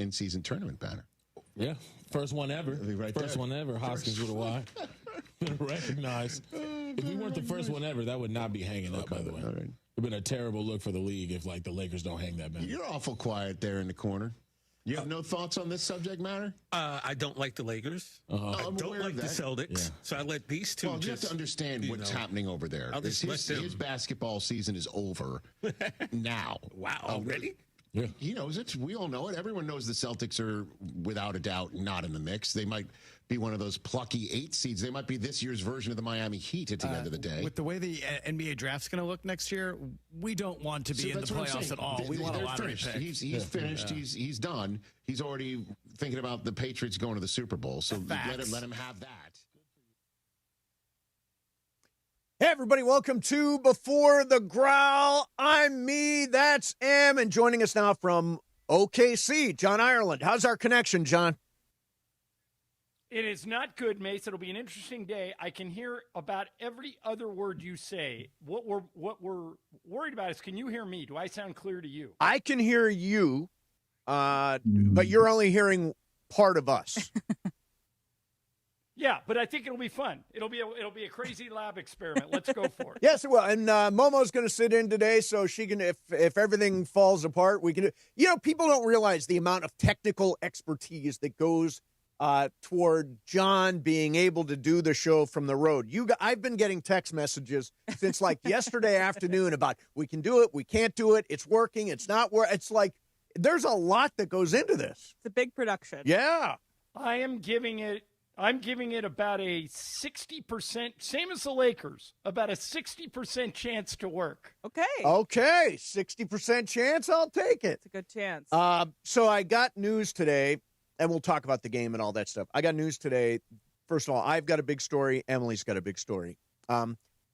in-season tournament banner. Yeah, first one ever. Right first there. one ever. Hoskins with a Y. Recognized. If we weren't the first one ever, that would not be hanging up, by the way. All right. It would have been a terrible look for the league if, the Lakers don't hang that banner. You're awful quiet there in the corner. You have no thoughts on this subject matter? I don't like the Lakers. I don't like the Celtics. Yeah. So I let these two. Well, you have to understand what's happening over there. His basketball season is over now. Wow, already? Yeah. He knows it. We all know it. Everyone knows the Celtics are, without a doubt, not in the mix. They might be one of those plucky 8 seeds. They might be this year's version of the Miami Heat at the end of the day. With the way the NBA draft's going to look next year, we don't want to be in the playoffs at all. We want a lottery pick. He's finished. Yeah. He's done. He's already thinking about the Patriots going to the Super Bowl. So let him have that. Hey, everybody, welcome to Before the Growl. I'm me, that's M, and joining us now from OKC, John Ireland. How's our connection, John? It is not good, Mace. It'll be an interesting day. I can hear about every other word you say. What we're worried about is, can you hear me? Do I sound clear to you? I can hear you, but you're only hearing part of us. Yeah, but I think it'll be fun. It'll be a crazy lab experiment. Let's go for it. Yes, it will. And Momo's going to sit in today, so she can, if everything falls apart, we can. People don't realize the amount of technical expertise that goes toward John being able to do the show from the road. I've been getting text messages since yesterday afternoon about we can do it, we can't do it, it's working, it's not working. It's there's a lot that goes into this. It's a big production. Yeah. I'm giving it about a 60%, same as the Lakers, about a 60% chance to work. Okay, 60% chance, I'll take it. It's a good chance. So I got news today, and we'll talk about the game and all that stuff. I got news today. First of all, I've got a big story. Emily's got a big story.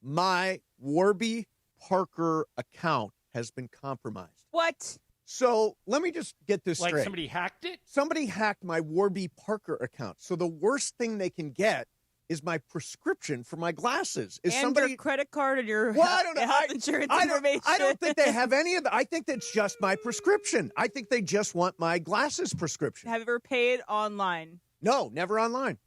My Warby Parker account has been compromised. What? So let me just get this straight. Like somebody hacked it? Somebody hacked my Warby Parker account. So the worst thing they can get is my prescription for my glasses. Your credit card and your health insurance information. I don't think they have any of that. I think that's just my prescription. I think they just want my glasses prescription. Have you ever paid online? No, never online.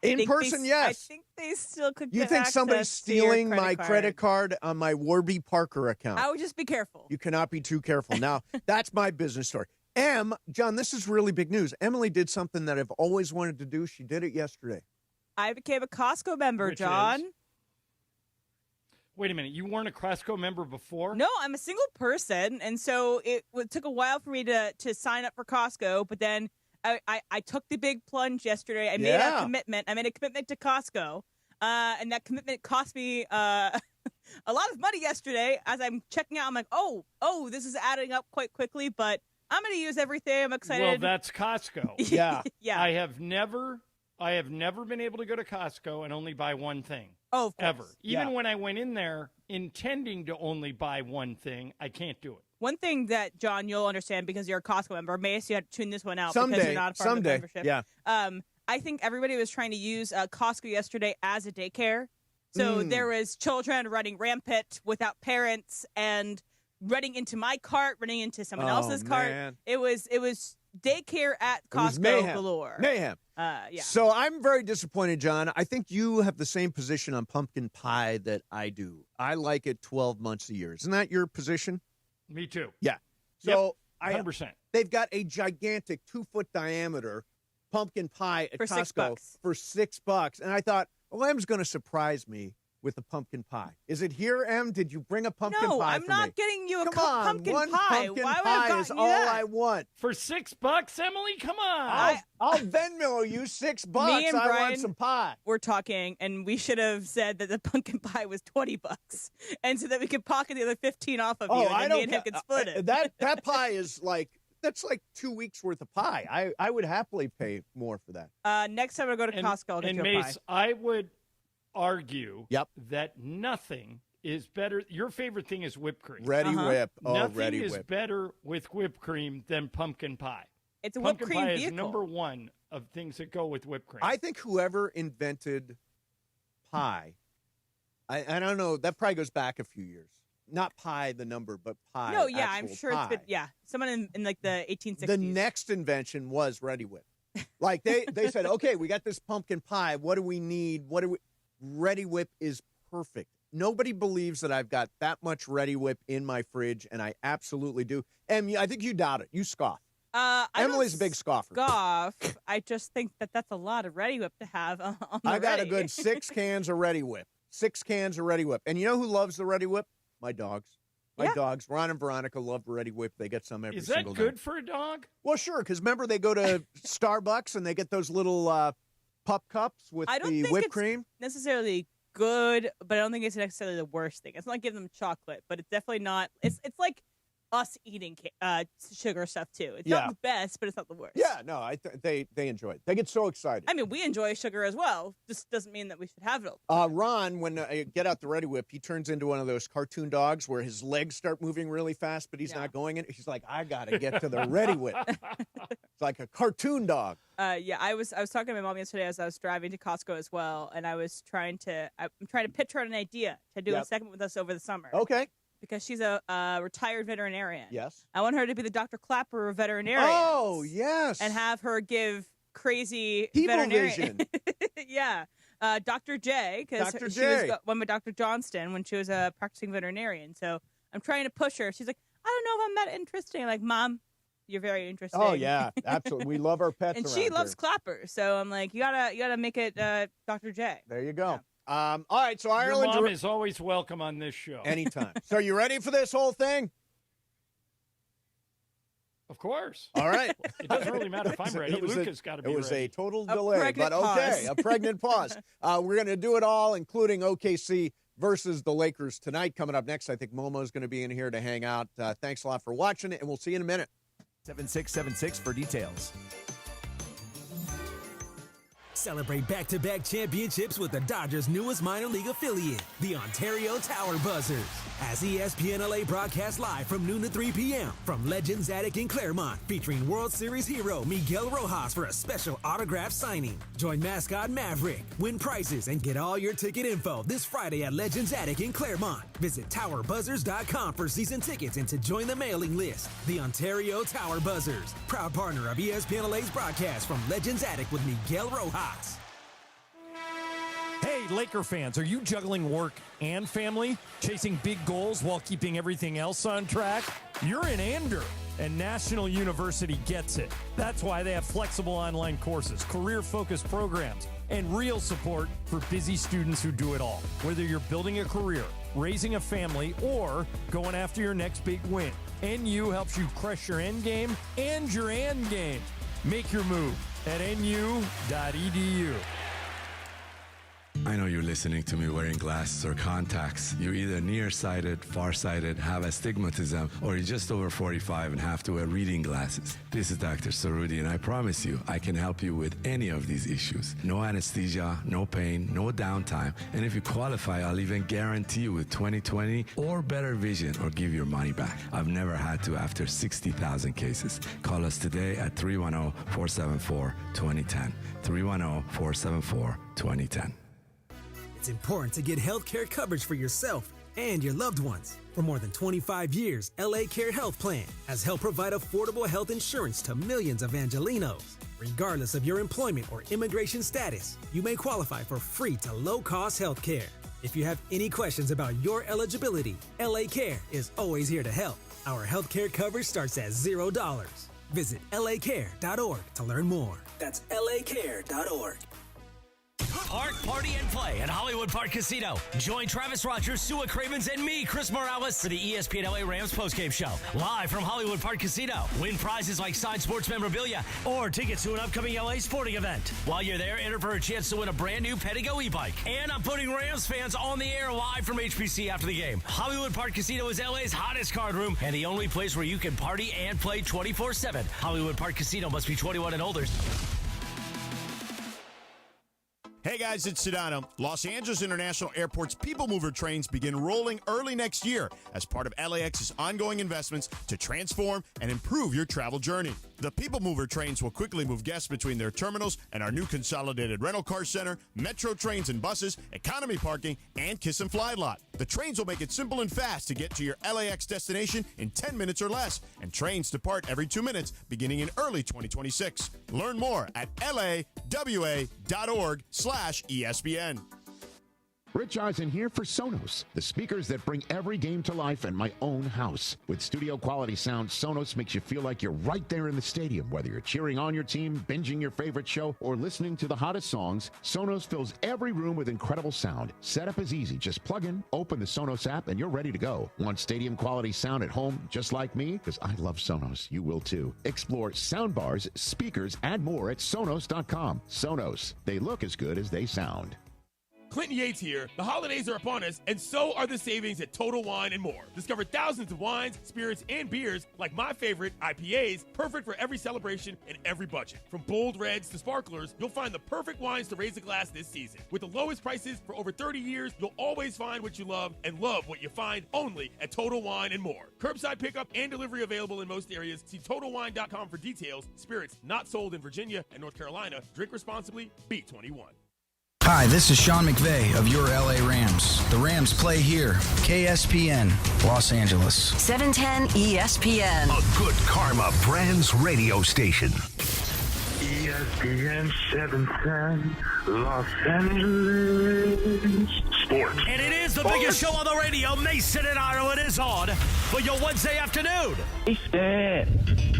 In person, yes. I think they still could You get think access somebody's stealing to your credit card on my Warby Parker account? I would just be careful. You cannot be too careful. Now, that's my business story. John, this is really big news. Emily did something that I've always wanted to do. She did it yesterday. I became a Costco member, John. Wait a minute. You weren't a Costco member before? No, I'm a single person, and so it took a while for me to sign up for Costco, but then I took the big plunge yesterday. I made a commitment. I made a commitment to Costco, and that commitment cost me a lot of money yesterday. As I'm checking out, I'm like, oh, this is adding up quite quickly, but I'm going to use everything. I'm excited. Well, that's Costco. Yeah. Yeah. I have never been able to go to Costco and only buy one thing. Oh, of course. Ever. Even when I went in there intending to only buy one thing, I can't do it. One thing that, John, you'll understand because you're a Costco member. Mace, you have to tune this one out because you're not a part of the membership. Yeah. I think everybody was trying to use Costco yesterday as a daycare. So there was children running rampant without parents and running into my cart, running into someone else's cart. Man. It was daycare at Costco galore. Mayhem. Yeah. So I'm very disappointed, John. I think you have the same position on pumpkin pie that I do. I like it 12 months a year. Isn't that your position? Me too. Yeah. So 100%. They've got a gigantic 2-foot diameter pumpkin pie at For Costco $6. for $6. And I thought, Em's going to surprise me with a pumpkin pie. Is it here, Em? Did you bring a pumpkin pie No, for I'm not me? getting you a Come on, pumpkin one pie. pumpkin Why would I have pie is gotten you all that? I want. For $6, Emily? Come on. I'll Venmo you $6. Me and I want Brian some pie. We're talking, and we should have said that the pumpkin pie was $20, and so that we could pocket the other 15 off of you, and then me and him could split it. That pie is that's like 2 weeks worth of pie. I would happily pay more for that. Next time I go to Costco, I'll get you a Mace, pie. I would argue that nothing is better. Your favorite thing is whipped cream. Ready whip. Oh, nothing ready is whip. better with whipped cream than pumpkin pie. It's a whipped cream Pumpkin pie vehicle. is number one of things that go with whipped cream. I think whoever invented pie, I don't know, that probably goes back a few years. not pi the number, but pi. No, yeah, I'm sure pie. it's been, yeah. Someone in like the 1860s. The next invention was Ready Whip. Like they said, okay, we got this pumpkin pie. What do we need? Ready Whip is perfect. Nobody believes that I've got that much Ready Whip in my fridge, and I absolutely do. And I think you doubt it. You scoff. Emily's a big scoffer. I just think that's a lot of Ready Whip to have on the I got ready. a good 6 cans of Ready Whip. 6 cans of Ready Whip. And you know who loves the Ready Whip? My dogs. My dogs, Ron and Veronica, love Ready Whip. They get some every single day. Is that good for a dog? Well, sure, because remember they go to Starbucks and they get those little pup cups with the whipped cream? Necessarily good, but I don't think it's necessarily the worst thing. It's not giving them chocolate, but it's definitely not. It's like us eating sugar stuff too. It's not the best, but it's not the worst. Yeah, no, they enjoy it. They get so excited. I mean, we enjoy sugar as well. Just doesn't mean that we should have it all the time. Ron, when I get out the Ready Whip, he turns into one of those cartoon dogs where his legs start moving really fast, but he's not going in. He's like, I got to get to the Ready Whip. It's like a cartoon dog. I was talking to my mom yesterday as I was driving to Costco as well, and I'm trying to pitch her an idea to do a segment with us over the summer. Okay. Because she's a retired veterinarian. Yes. I want her to be the Dr. Clapper of veterinarians. Oh, yes. And have her give crazy People veterinarian. vision. Yeah. Dr. J, because she was one with Dr. Johnston when she was a practicing veterinarian. So I'm trying to push her. She's like, I don't know if I'm that interesting. I'm like, Mom, you're very interesting. Oh, yeah. Absolutely. We love our pets and around she loves here. Clapper. So I'm like, you gotta make it Dr. J. There you go. Yeah. All right, so Ireland. Your mom is always welcome on this show. Anytime. So are you ready for this whole thing? Of course. All right. It doesn't really matter if I'm ready. Luka's got to be ready. It was a total A delay, pregnant but okay, pause. a pregnant pause. We're going to do it all, including OKC versus the Lakers tonight. Coming up next, I think Momo's going to be in here to hang out. Thanks a lot for watching, and we'll see you in a minute. 7676 for details. Celebrate back-to-back championships with the Dodgers' newest minor league affiliate, the Ontario Tower Buzzers. As ESPN LA broadcasts live from noon to 3 p.m. from Legends Attic in Claremont, featuring World Series hero Miguel Rojas for a special autograph signing. Join mascot Maverick, win prizes, and get all your ticket info this Friday at Legends Attic in Claremont. Visit TowerBuzzers.com for season tickets and to join the mailing list. The Ontario Tower Buzzers, proud partner of ESPN LA's broadcast from Legends Attic with Miguel Rojas. Hey, Laker fans, are you juggling work and family, chasing big goals while keeping everything else on track? You're in Ander, and National University gets it. That's why they have flexible online courses, career-focused programs, and real support for busy students who do it all. Whether you're building a career, raising a family, or going after your next big win, NU helps you crush your end game and your end game. Make your move at nu.edu. I know you're listening to me wearing glasses or contacts. You're either nearsighted, farsighted, have astigmatism, or you're just over 45 and have to wear reading glasses. This is Dr. Sarudi, and I promise you, I can help you with any of these issues. No anesthesia, no pain, no downtime, and if you qualify, I'll even guarantee you with 20/20 or better vision or give your money back. I've never had to after 60,000 cases. Call us today at 310-474-2010. 310-474-2010. It's important to get health care coverage for yourself and your loved ones. For more than 25 years, LA Care Health Plan has helped provide affordable health insurance to millions of Angelinos. Regardless of your employment or immigration status, you may qualify for free to low-cost health care. If you have any questions about your eligibility, LA Care is always here to help. Our health care coverage starts at $0. Visit lacare.org to learn more. That's lacare.org. Park, party, and play at Hollywood Park Casino. Join Travis Rogers, Sua Cravens, and me, Chris Morales, for the ESPN LA Rams postgame show. Live from Hollywood Park Casino. Win prizes like signed sports memorabilia or tickets to an upcoming LA sporting event. While you're there, enter for a chance to win a brand new Pedigo e-bike. And I'm putting Rams fans on the air live from HBC after the game. Hollywood Park Casino is LA's hottest card room and the only place where you can party and play 24/7. Hollywood Park Casino must be 21 and older. Hey guys, it's Sedano. Los Angeles International Airport's People Mover trains begin rolling early next year as part of LAX's ongoing investments to transform and improve your travel journey. The People Mover trains will quickly move guests between their terminals and our new consolidated rental car center, metro trains and buses, economy parking, and Kiss and Fly lot. The trains will make it simple and fast to get to your LAX destination in 10 minutes or less, and trains depart every 2 minutes beginning in early 2026. Learn more at lawa.org/ESPN. Rich Eisen here for Sonos, the speakers that bring every game to life in my own house. With studio quality sound, Sonos makes you feel like you're right there in the stadium. Whether you're cheering on your team, binging your favorite show, or listening to the hottest songs, Sonos fills every room with incredible sound. Setup is easy. Just plug in, open the Sonos app, and you're ready to go. Want stadium quality sound at home just like me? Because I love Sonos. You will too. Explore soundbars, speakers, and more at Sonos.com. Sonos. They look as good as they sound. Clinton Yates here. The holidays are upon us, and so are the savings at Total Wine & More. Discover thousands of wines, spirits, and beers like my favorite, IPAs, perfect for every celebration and every budget. From bold reds to sparklers, you'll find the perfect wines to raise a glass this season. With the lowest prices for over 30 years, you'll always find what you love and love what you find only at Total Wine & More. Curbside pickup and delivery available in most areas. See TotalWine.com for details. Spirits not sold in Virginia and North Carolina. Drink responsibly. B21. Hi, this is Sean McVay of your LA Rams. The Rams play here. KSPN, Los Angeles. 710 ESPN. A good karma brands radio station. ESPN 710, Los Angeles. Sports. And it is the biggest show on the radio. Mason and Ireland is on for your Wednesday afternoon.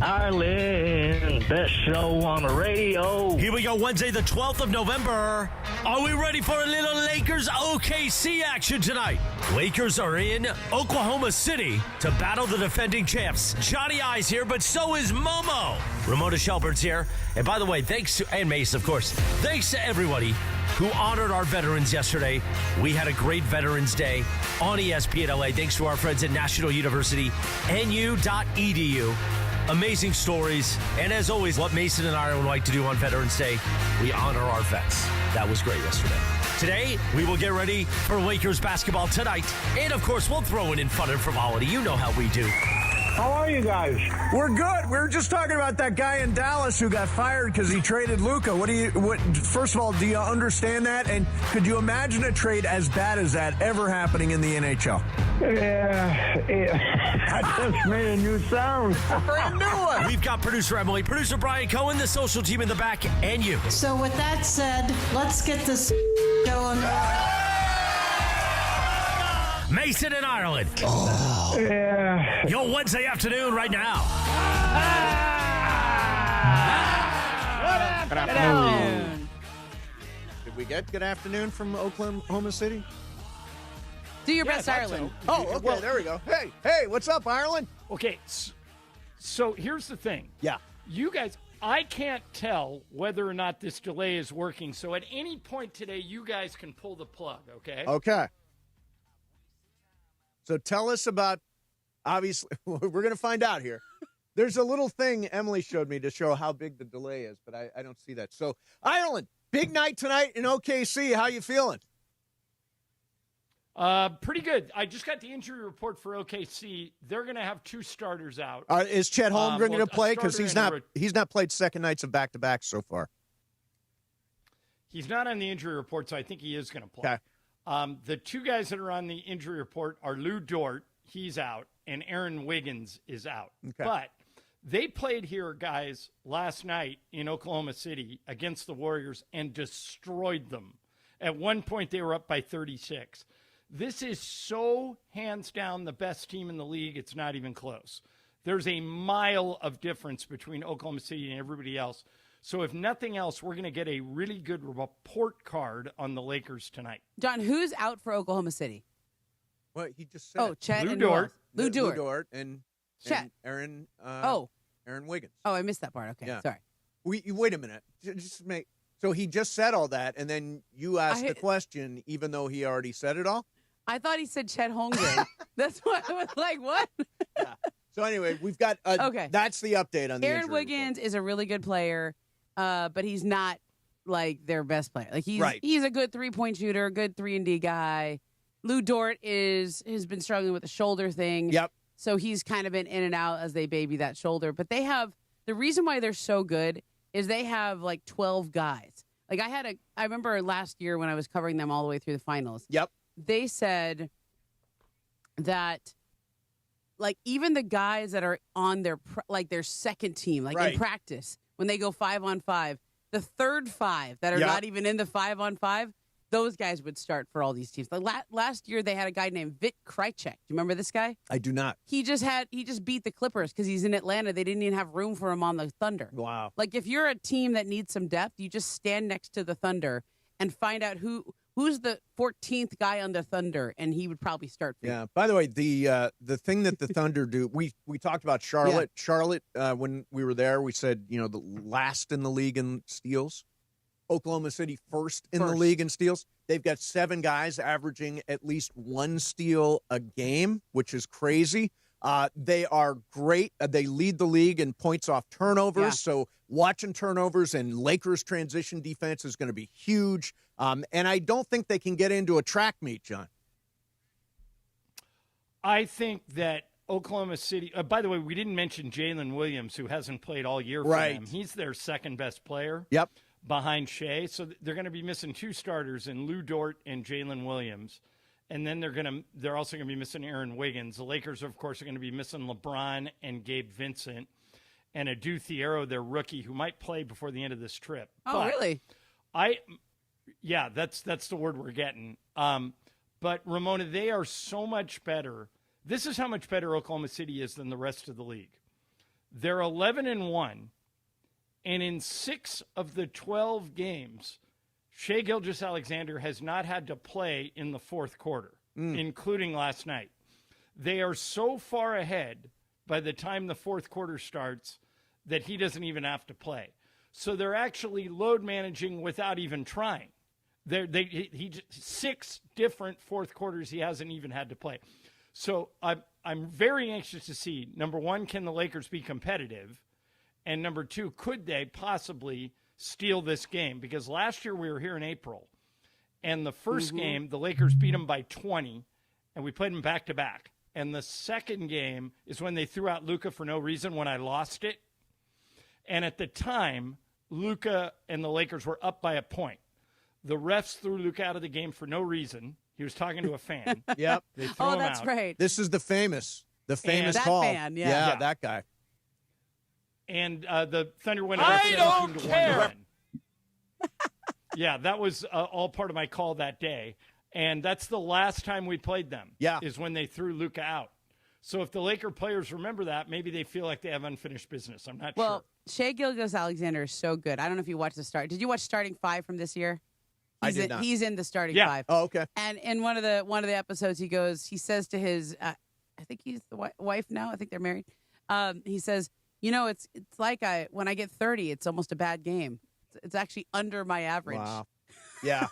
Ireland, best show on the radio. Here we go, Wednesday the 12th of November. Are we ready for a little Lakers OKC action tonight? Lakers are in Oklahoma City to battle the defending champs. Johnny I's here, but so is Momo. Ramona Shelburne's here. And by the way, thanks to, and Mace, of course, thanks to everybody who honored our veterans yesterday. We had a great Veterans Day on ESPN LA. Thanks to our friends at National University, nu.edu. Amazing stories. And as always, what Mason and I would like to do on Veterans Day, we honor our vets. That was great yesterday. Today, we will get ready for Lakers basketball tonight. And of course, we'll throw in fun and frivolity. You know how we do. How are you guys? We're good. We were just talking about that guy in Dallas who got fired because he traded Luka. First of all, do you understand that? And could you imagine a trade as bad as that ever happening in the NHL? Yeah. I just made a new sound. Brand new one. We've got producer Emily, producer Brian Cohen, the social team in the back, and you. So with that said, let's get this going. Mason in Ireland. Oh. Yeah. Your Wednesday afternoon right now. Good afternoon. Did we get good afternoon from Oklahoma City? Do your best, Ireland. So. Oh, okay. Well, there we go. Hey, what's up, Ireland? Okay, so here's the thing. Yeah. You guys, I can't tell whether or not this delay is working. So at any point today, you guys can pull the plug, okay? Okay. So tell us about, obviously, we're going to find out here. There's a little thing Emily showed me to show how big the delay is, but I don't see that. So, Ireland, big night tonight in OKC. How you feeling? Pretty good. I just got the injury report for OKC. They're going to have two starters out. Is Chet Holmgren going to play? Because he's not played second nights of back-to-back so far. He's not on the injury report, so I think he is going to play. Okay. The two guys that are on the injury report are Lou Dort, he's out, and Aaron Wiggins is out. Okay. But they played here, guys, last night in Oklahoma City against the Warriors and destroyed them. At one point, they were up by 36. This is so hands down the best team in the league, it's not even close. There's a mile of difference between Oklahoma City and everybody else. So if nothing else, we're going to get a really good report card on the Lakers tonight. John, who's out for Oklahoma City? What he just said. Oh, Chet Lou and Dort. Lou Dort. Lou Dort and Chet. And Aaron Wiggins. Oh, I missed that part. Okay, yeah. Sorry. Wait a minute. So he just said all that, and then you asked the question, even though he already said it all? I thought he said Chet Holmgren. That's why I was like, what? Yeah. So anyway, we've got okay. That's the update on the Aaron Wiggins is a really good player, but he's not like their best player. Like he's a good 3-point shooter, a good 3-and-D guy. Lou Dort has been struggling with the shoulder thing. Yep. So he's kind of been in and out as they baby that shoulder. But they're The reason why they're so good is they have like 12 guys. Like I remember last year when I was covering them all the way through the finals. Yep. They said that like even the guys that are on their second team, like in practice, when they go 5-on-5, the third 5 that are not even in the 5-on-5, those guys would start for all these teams. Like last year, they had a guy named Vit Krejcik. Do you remember this guy? I do not. He just beat the Clippers because he's in Atlanta. They didn't even have room for him on the Thunder. Wow. Like if you're a team that needs some depth, you just stand next to the Thunder and find out who's the 14th guy on the Thunder, and he would probably start for you. Yeah. By the way, the thing that the Thunder do, we talked about Charlotte. Yeah. Charlotte, when we were there, we said, the last in the league in steals. Oklahoma City first in the league in steals. They've got 7 guys averaging at least 1 steal a game, which is crazy. They are great. They lead the league in points off turnovers. Yeah. So watching turnovers and Lakers transition defense is going to be huge. And I don't think they can get into a track meet, John. I think that Oklahoma City, by the way, we didn't mention Jalen Williams, who hasn't played all year for them. He's their second best player. Yep. Behind Shea. So they're going to be missing 2 starters in Lou Dort and Jalen Williams. And then they're also going to be missing Aaron Wiggins. The Lakers, of course, are going to be missing LeBron and Gabe Vincent and Adu Thiero, their rookie, who might play before the end of this trip. Oh, really? Yeah, that's the word we're getting. But Ramona, they are so much better. This is how much better Oklahoma City is than the rest of the league. They're 11-1. And in 6 of the 12 games, Shai Gilgeous-Alexander has not had to play in the fourth quarter, including last night. They are so far ahead by the time the fourth quarter starts that he doesn't even have to play. So they're actually load managing without even trying. 6 different fourth quarters he hasn't even had to play. So I'm very anxious to see, number one, can the Lakers be competitive? And number 2, could they possibly steal this game? Because last year we were here in April, and the first game, the Lakers beat them by 20, and we played them back-to-back. And the second game is when they threw out Luka for no reason when I lost it. And at the time, Luka and the Lakers were up by a point. The refs threw Luka out of the game for no reason. He was talking to a fan. Yep. They threw him that's out. right. This is the famous that call. Fan, yeah, that guy. And the Thunder went up 17-1. Yeah, that was all part of my call that day. And that's the last time we played them. Yeah. Is when they threw Luka out. So if the Laker players remember that, maybe they feel like they have unfinished business. I'm not sure. Well, Shai Gilgeous-Alexander is so good. I don't know if you watched the start. Did you watch Starting 5 from this year? I did not. He's in the Starting 5. Oh, okay. And in one of the episodes, he says to his, I think he's the wife now. I think they're married. He says, it's like when I get 30, it's almost a bad game. It's actually under my average. Wow. Yeah.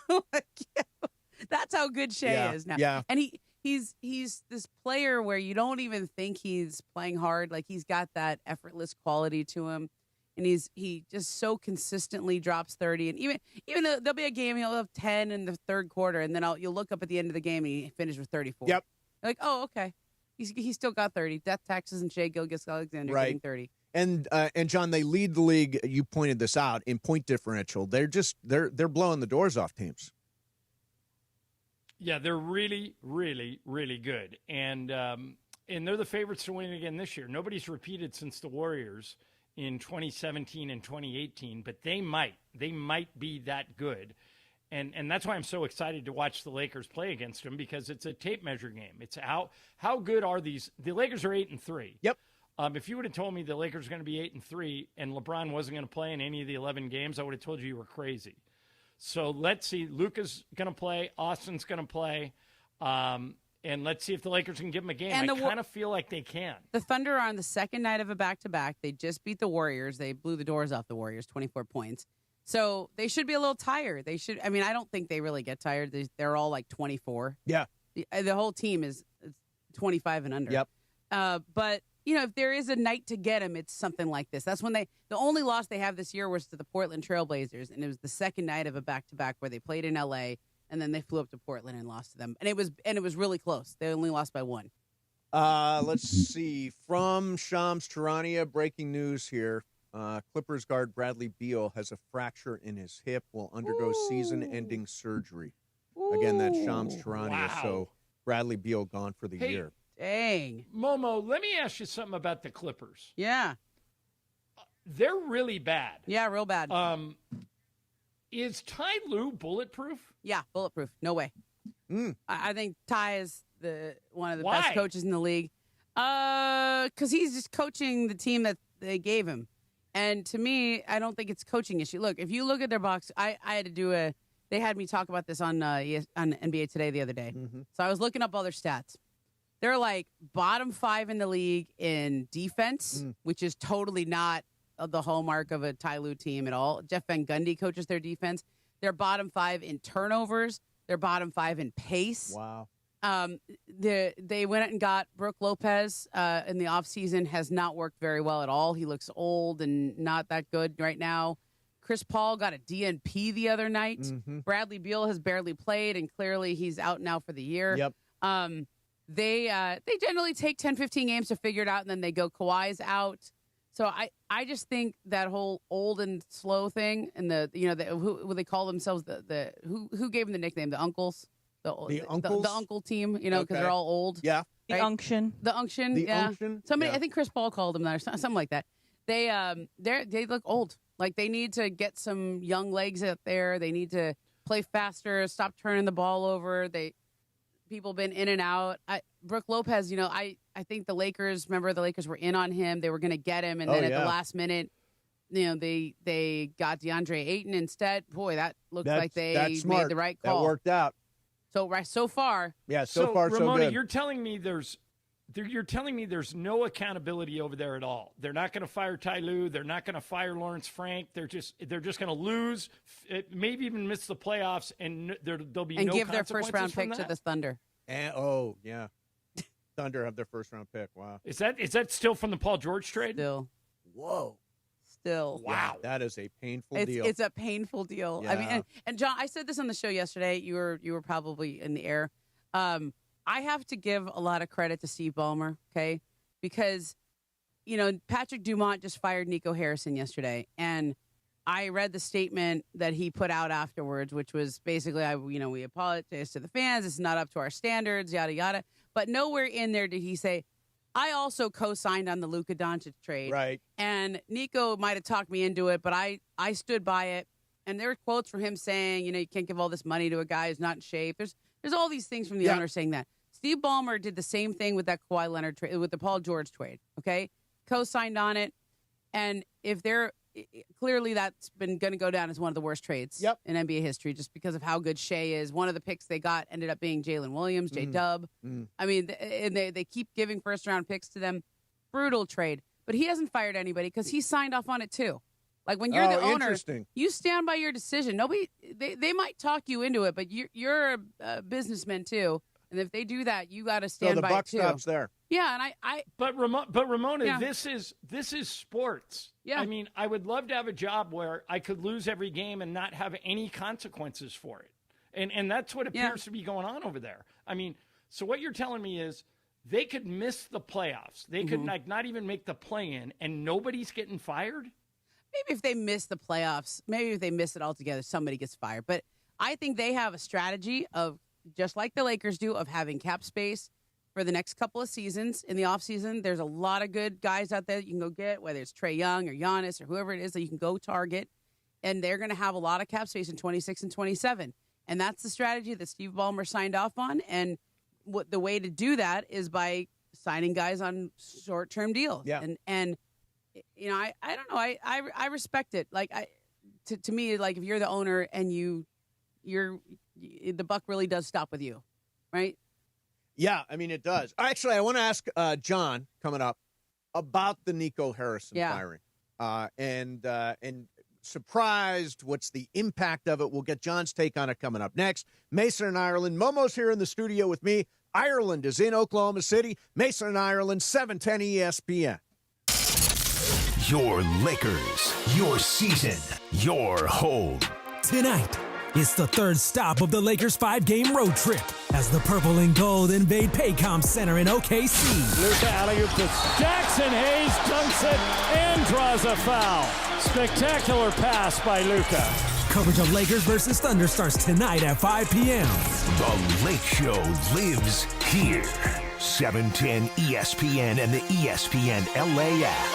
That's how good Shai is now. Yeah. And he's this player where you don't even think he's playing hard. Like he's got that effortless quality to him. And he just so consistently drops 30. And even though there'll be a game, he'll have 10 in the third quarter, and then you'll look up at the end of the game and he finished with 34. Yep. Like, oh, okay. He's still got 30. Death taxes and Shai Gilgeous-Alexander getting 30. And John, they lead the league. You pointed this out in point differential. They're blowing the doors off teams. Yeah, they're really, really, really good, and they're the favorites to win again this year. Nobody's repeated since the Warriors in 2017 and 2018, but they might be that good, and that's why I'm so excited to watch the Lakers play against them, because it's a tape measure game. It's how good are these? The Lakers are 8-3. Yep. If you would have told me the Lakers are going to be 8-3 and LeBron wasn't going to play in any of the 11 games, I would have told you were crazy. So let's see. Luka's going to play. Austin's going to play. And let's see if the Lakers can give them a game. I kind of feel like they can. The Thunder are on the second night of a back-to-back. They just beat the Warriors. They blew the doors off the Warriors, 24 points. So they should be a little tired. They should. I mean, I don't think they really get tired. They're all like 24. Yeah. The whole team is 25 and under. Yep. But if there is a night to get them, it's something like this. That's when the only loss they have this year was to the Portland Trailblazers, and it was the second night of a back-to-back where they played in L.A., and then they flew up to Portland and lost to them. And it was really close. They only lost by 1. Let's see. From Shams Charania, breaking news here. Clippers guard Bradley Beal has a fracture in his hip, will undergo season-ending surgery. Again, that's Shams Charania. Wow. So Bradley Beal gone for the year. Dang. Momo, let me ask you something about the Clippers. Yeah. They're really bad. Yeah, real bad. Is Ty Lue bulletproof? Yeah, bulletproof. No way. I think Ty is one of the Why? best coaches in the league. Because he's just coaching the team that they gave him. And to me, I don't think it's a coaching issue. Look, if you look at their box, I had to do they had me talk about this on NBA Today the other day. So I was looking up all their stats. They're like bottom 5 in the league in defense, which is totally not the hallmark of a Ty Lue team at all. Jeff Van Gundy coaches their defense. They're bottom 5 in turnovers. They're bottom 5 in pace. Wow. They went out and got Brook Lopez in the offseason. Has not worked very well at all. He looks old and not that good right now. Chris Paul got a DNP the other night. Bradley Beal has barely played, and clearly he's out now for the year. Yep. They generally take 10, 15 games to figure it out, and then they go Kawhi's out. So I just think that whole old and slow thing, and who they call themselves who gave them the nickname, the Uncles, the Uncle team, because they're all old. Yeah, the Unction. The Unction. Somebody, I think Chris Paul called them that or something like that. They look old. Like they need to get some young legs out there. They need to play faster, stop turning the ball over. People been in and out. Brook Lopez, I think the Lakers were in on him. They were going to get him, and then at the last minute, they got DeAndre Ayton instead. Boy, that looked like they made the right call. That worked out. So far. Yeah, so far so Ramona, good. you're telling me there's no accountability over there at all. They're not going to fire Ty Lue. They're not going to fire Lawrence Frank. They're just going to lose, maybe even miss the playoffs, and there'll be no consequences give their first round pick to the Thunder. And Thunder have their first round pick. Wow. Is that still from the Paul George trade? Still. Whoa. Wow. Yeah, that is a painful deal. It's a painful deal. Yeah. I mean, and John, I said this on the show yesterday. You were probably in the air. I have to give a lot of credit to Steve Ballmer, okay? Because, Patrick Dumont just fired Nico Harrison yesterday. And I read the statement that he put out afterwards, which was basically, we apologize to the fans. It's not up to our standards, yada, yada. But nowhere in there did he say, I also co-signed on the Luka Doncic trade. Right. And Nico might have talked me into it, but I stood by it. And there were quotes from him saying, you can't give all this money to a guy who's not in shape. There's all these things from the owner saying that. Steve Ballmer did the same thing with that Kawhi Leonard trade, with the Paul George trade, okay? Co-signed on it. And if they're clearly that's been going to go down as one of the worst trades in NBA history just because of how good Shea is. One of the picks they got ended up being Jalen Williams, J-Dub. I mean, and they keep giving first-round picks to them. Brutal trade. But he hasn't fired anybody because he signed off on it too. Like when you're the owner, you stand by your decision. Nobody, they might talk you into it, but you're a businessman too. And if they do that, you got to stand by it too. So the buck stops there. Yeah, and But Ramona, this is sports. Yeah. I mean, I would love to have a job where I could lose every game and not have any consequences for it. And that's what appears to be going on over there. I mean, so what you're telling me is they could miss the playoffs. They could not even make the play-in, and nobody's getting fired? Maybe if they miss the playoffs, maybe if they miss it altogether, somebody gets fired. But I think they have a strategy of, just like the Lakers do, of having cap space for the next couple of seasons. In the offseason, there's a lot of good guys out there that you can go get, whether it's Trae Young or Giannis or whoever it is that you can go target. And they're going to have a lot of cap space in 26 and 27. And that's the strategy that Steve Ballmer signed off on. And the way to do that is by signing guys on short-term deals. Yeah. And I don't know. I respect it. Like, to me, like, if you're the owner and the buck really does stop with you, right? Yeah, I mean, it does. Actually, I want to ask John, coming up, about the Nico Harrison firing. And surprised, what's the impact of it? We'll get John's take on it coming up next. Mason in Ireland. Momo's here in the studio with me. Ireland is in Oklahoma City. Mason in Ireland, 710 ESPN. Your Lakers, your season, your home. Tonight It's the third stop of the Lakers' 5-game road trip as the purple and gold invade Paycom Center in OKC. Luka alley-oop to Jackson. Hayes dunks it and draws a foul. Spectacular pass by Luka. Coverage of Lakers versus Thunder starts tonight at 5 p.m. The Lake Show lives here. 710 ESPN and the ESPN LA app.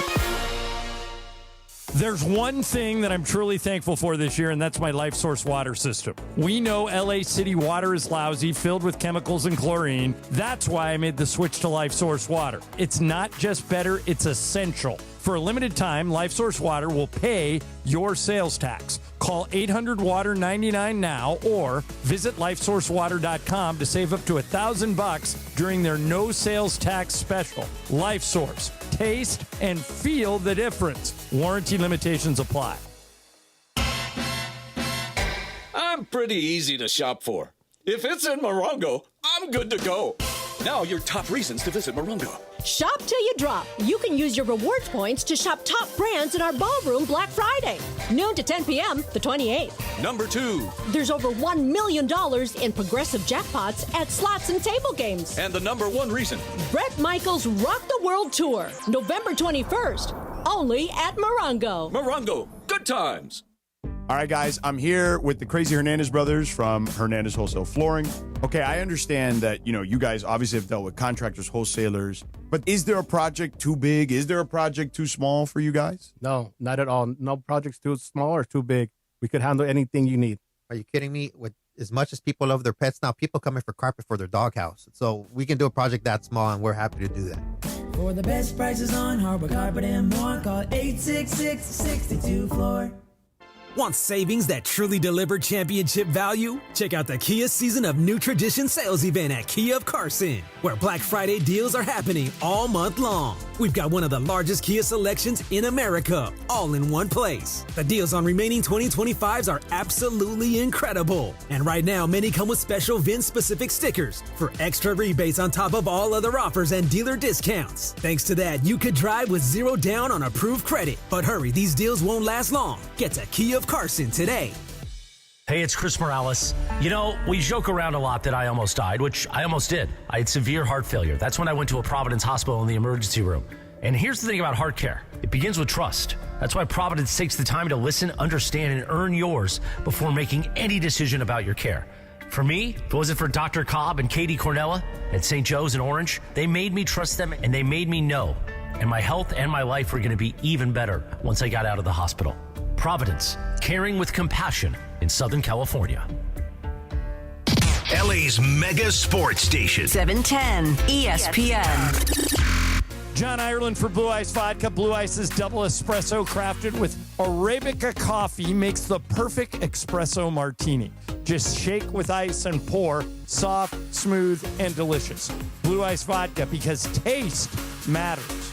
There's one thing that I'm truly thankful for this year, and that's my Life Source water system. We know LA City water is lousy, filled with chemicals and chlorine. That's why I made the switch to Life Source water. It's not just better, it's essential. For a limited time, Life Source water will pay your sales tax. Call 800-WATER-99 now or visit lifesourcewater.com to save up to $1,000 during their no sales tax special. Life Source. Taste and feel the difference. Warranty limitations apply. I'm pretty easy to shop for. If it's in Morongo, I'm good to go. Now your top reasons to visit Morongo. Shop till you drop. You can use your rewards points to shop top brands in our ballroom Black Friday. Noon to 10 p.m. the 28th. Number 2. There's over $1 million in progressive jackpots at slots and table games. And the number 1 reason. Bret Michaels Rock the World Tour. November 21st. Only at Morongo. Morongo. Good times. All right, guys, I'm here with the Crazy Hernandez brothers from Hernandez Wholesale Flooring. Okay, I understand that, you guys obviously have dealt with contractors, wholesalers, but is there a project too big? Is there a project too small for you guys? No, not at all. No project's too small or too big. We could handle anything you need. Are you kidding me? With as much as people love their pets now, people come in for carpet for their doghouse. So we can do a project that small, and we're happy to do that. For the best prices on hardwood carpet and more, call 866-62-FLOOR. Want savings that truly deliver championship value? Check out the Kia Season of New Tradition sales event at Kia of Carson, where Black Friday deals are happening all month long. We've got one of the largest Kia selections in America, all in one place. The deals on remaining 2025s are absolutely incredible. And right now, many come with special VIN-specific stickers for extra rebates on top of all other offers and dealer discounts. Thanks to that, you could drive with zero down on approved credit. But hurry, these deals won't last long. Get to Kia of Carson today. Hey, it's Chris Morales. We joke around a lot that I almost died, which I almost did. I had severe heart failure. That's when I went to a Providence hospital in the emergency room. And here's the thing about heart care. It begins with trust. That's why Providence takes the time to listen, understand, and earn yours before making any decision about your care. For me, if it wasn't for Dr. Cobb and Katie Cornella at St. Joe's in Orange, they made me trust them and they made me know. And my health and my life were going to be even better once I got out of the hospital. Providence, caring with compassion in Southern California. LA's mega sports station. 710 ESPN. John Ireland for Blue Ice Vodka. Blue Ice's double espresso crafted with Arabica coffee makes the perfect espresso martini. Just shake with ice and pour. Soft, smooth, and delicious. Blue Ice Vodka, because taste matters.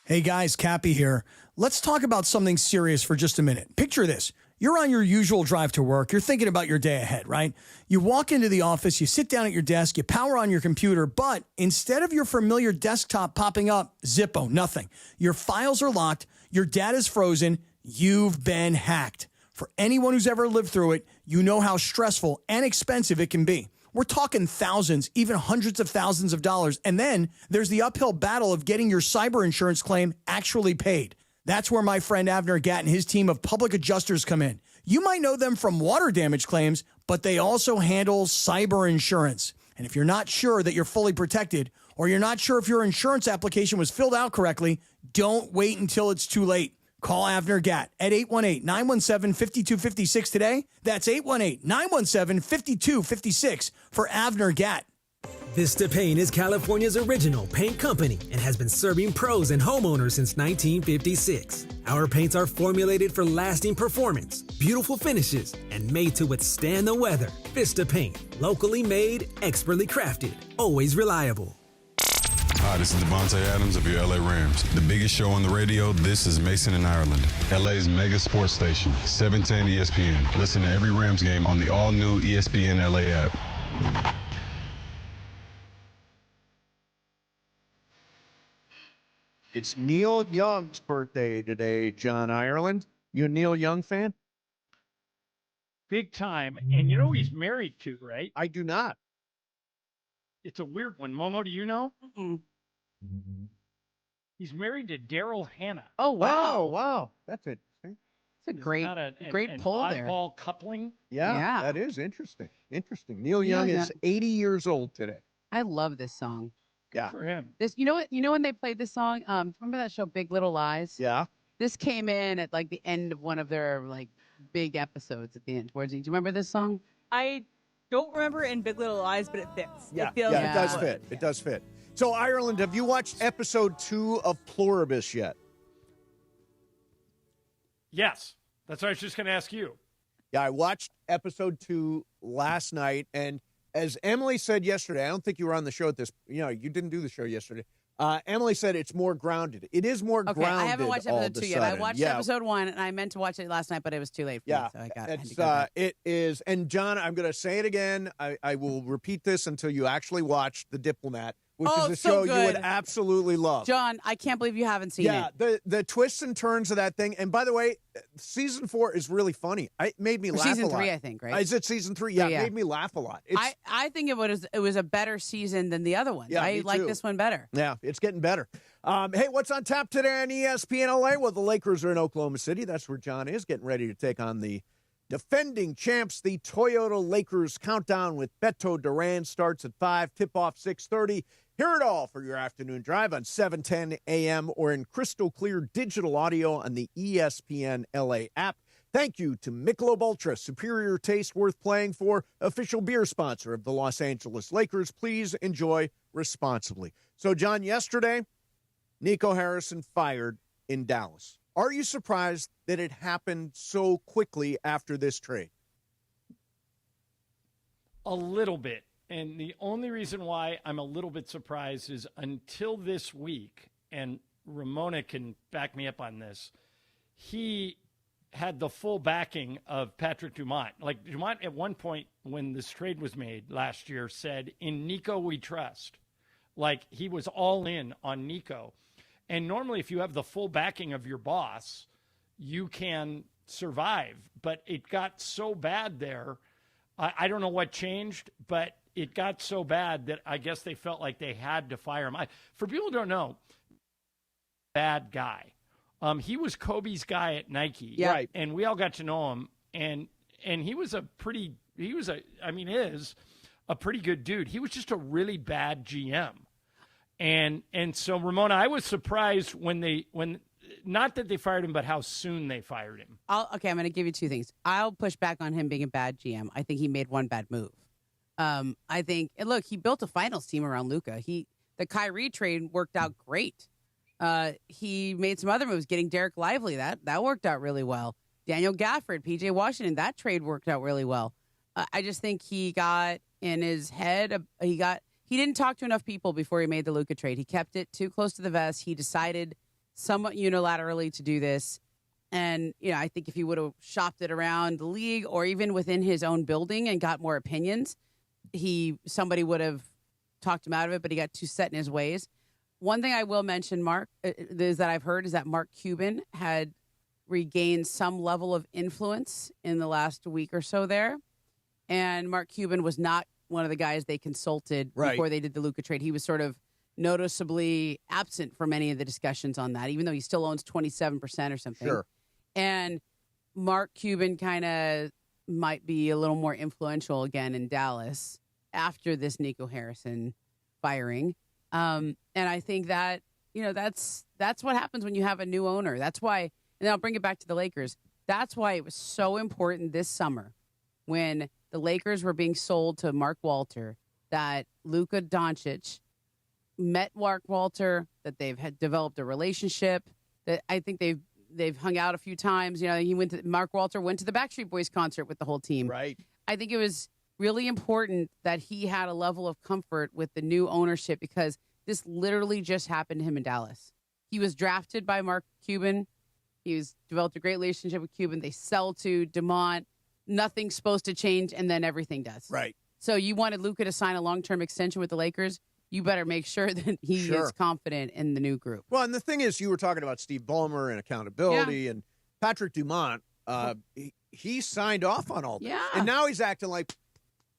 Hey guys, Cappy here. Let's talk about something serious for just a minute. Picture this. You're on your usual drive to work. You're thinking about your day ahead, right? You walk into the office, you sit down at your desk, you power on your computer, but instead of your familiar desktop popping up, Zippo, nothing. Your files are locked, your data's frozen, you've been hacked. For anyone who's ever lived through it, you know how stressful and expensive it can be. We're talking thousands, even hundreds of thousands of dollars. And then there's the uphill battle of getting your cyber insurance claim actually paid. That's where my friend Avner Gatt and his team of public adjusters come in. You might know them from water damage claims, but they also handle cyber insurance. And if you're not sure that you're fully protected, or you're not sure if your insurance application was filled out correctly, don't wait until it's too late. Call Avner Gatt at 818-917-5256 today. That's 818-917-5256 for Avner Gatt. Vista Paint is California's original paint company and has been serving pros and homeowners since 1956. Our paints are formulated for lasting performance, beautiful finishes, and made to withstand the weather. Vista Paint, locally made, expertly crafted, always reliable. Hi, this is Devontae Adams of your LA Rams. The biggest show on the radio, this is Mason in Ireland. LA's mega sports station, 710 ESPN. Listen to every Rams game on the all-new ESPN LA app. It's Neil Young's birthday today, John Ireland. You a Neil Young fan? Big time. And you know who he's married to, right? I do not. It's a weird one. Momo, do you know? Mm-mm. He's married to Daryl Hannah. Oh, wow. Oh, wow. That's interesting. It's a great, an pull there. oddball coupling. Yeah, that is interesting. Interesting. Neil Young is 80 years old today. I love this song. Yeah. For him. This, you know what? You know when they played this song? Remember that show Big Little Lies? Yeah. This came in at like the end of one of their like big episodes at the end. Towards the, do you remember this song? I don't remember in Big Little Lies, but it fits. Yeah, It feels it does fit. It does fit. So, Ireland, have you watched episode 2 of Pluribus yet? Yes. That's what I was just going to ask you. Yeah, I watched episode 2 last night, and as Emily said yesterday, I don't think you were on the show at this. You didn't do the show yesterday. Emily said it's more grounded. It is more grounded. I haven't watched episode 2 yet. I watched Yeah. episode 1, and I meant to watch it last night, but it was too late for me, so I had to go back. It is. And John, I'm going to say it again. I will repeat this until you actually watch The Diplomat, which is a show you would absolutely love. John, I can't believe you haven't seen it. Yeah, the twists and turns of that thing. And by the way, season 4 is really funny. It made me laugh a lot. Season 3, I think, right? Is it season 3? Yeah, it made me laugh a lot. I think it was a better season than the other one. Yeah, I me like too. this one better. Yeah, it's getting better. Hey, what's on tap today on ESPN LA? Well, the Lakers are in Oklahoma City. That's where John is, getting ready to take on the defending champs. The Toyota Lakers countdown with Beto Duran starts at 5, tip-off 6:30. Hear it all for your afternoon drive on 710 a.m. or in crystal clear digital audio on the ESPN LA app. Thank you to Michelob Ultra, superior taste worth playing for, official beer sponsor of the Los Angeles Lakers. Please enjoy responsibly. So, John, yesterday, Nico Harrison fired in Dallas. Are you surprised that it happened so quickly after this trade? A little bit. And the only reason why I'm a little bit surprised is until this week, and Ramona can back me up on this, he had the full backing of Patrick Dumont. Like, Dumont at one point when this trade was made last year said, "In Nico we trust." Like, he was all in on Nico. And normally if you have the full backing of your boss, you can survive. But it got so bad there. I don't know what changed, but it got so bad that I guess they felt like they had to fire him. For people who don't know, bad guy. He was Kobe's guy at Nike. Yeah. Right. And we all got to know him. And he was is a pretty good dude. He was just a really bad GM. And so, Ramona, I was surprised when not that they fired him, but how soon they fired him. I'm going to give you two things. I'll push back on him being a bad GM. I think he made one bad move. I think, and look, he built a finals team around Luka. The Kyrie trade worked out great. He made some other moves, getting Derek Lively. That worked out really well. Daniel Gafford, PJ Washington, that trade worked out really well. I just think he got in his head. He didn't talk to enough people before he made the Luka trade. He kept it too close to the vest. He decided somewhat unilaterally to do this. And, I think if he would have shopped it around the league or even within his own building and got more opinions, somebody would have talked him out of it, but he got too set in his ways. One thing I will mention, Mark, is that I've heard is that Mark Cuban had regained some level of influence in the last week or so there. And Mark Cuban was not one of the guys they consulted before they did the Luka trade. He was sort of noticeably absent from any of the discussions on that, even though he still owns 27% or something. Sure. And Mark Cuban kind of might be a little more influential again in Dallas after this Nico Harrison firing. And I think that, that's what happens when you have a new owner. That's why, and I'll bring it back to the Lakers. That's why it was so important this summer when the Lakers were being sold to Mark Walter, that Luka Doncic met Mark Walter, that they've had developed a relationship, that I think they've hung out a few times. Mark Walter went to the Backstreet Boys concert with the whole team. Right. I think it was really important that he had a level of comfort with the new ownership because this literally just happened to him in Dallas. He was drafted by Mark Cuban. He's developed a great relationship with Cuban. They sell to Dumont. Nothing's supposed to change, and then everything does. Right. So you wanted Luka to sign a long-term extension with the Lakers. You better make sure that he is confident in the new group. Well, and the thing is, you were talking about Steve Ballmer and accountability, and Patrick Dumont. he signed off on all this. Yeah. And now he's acting like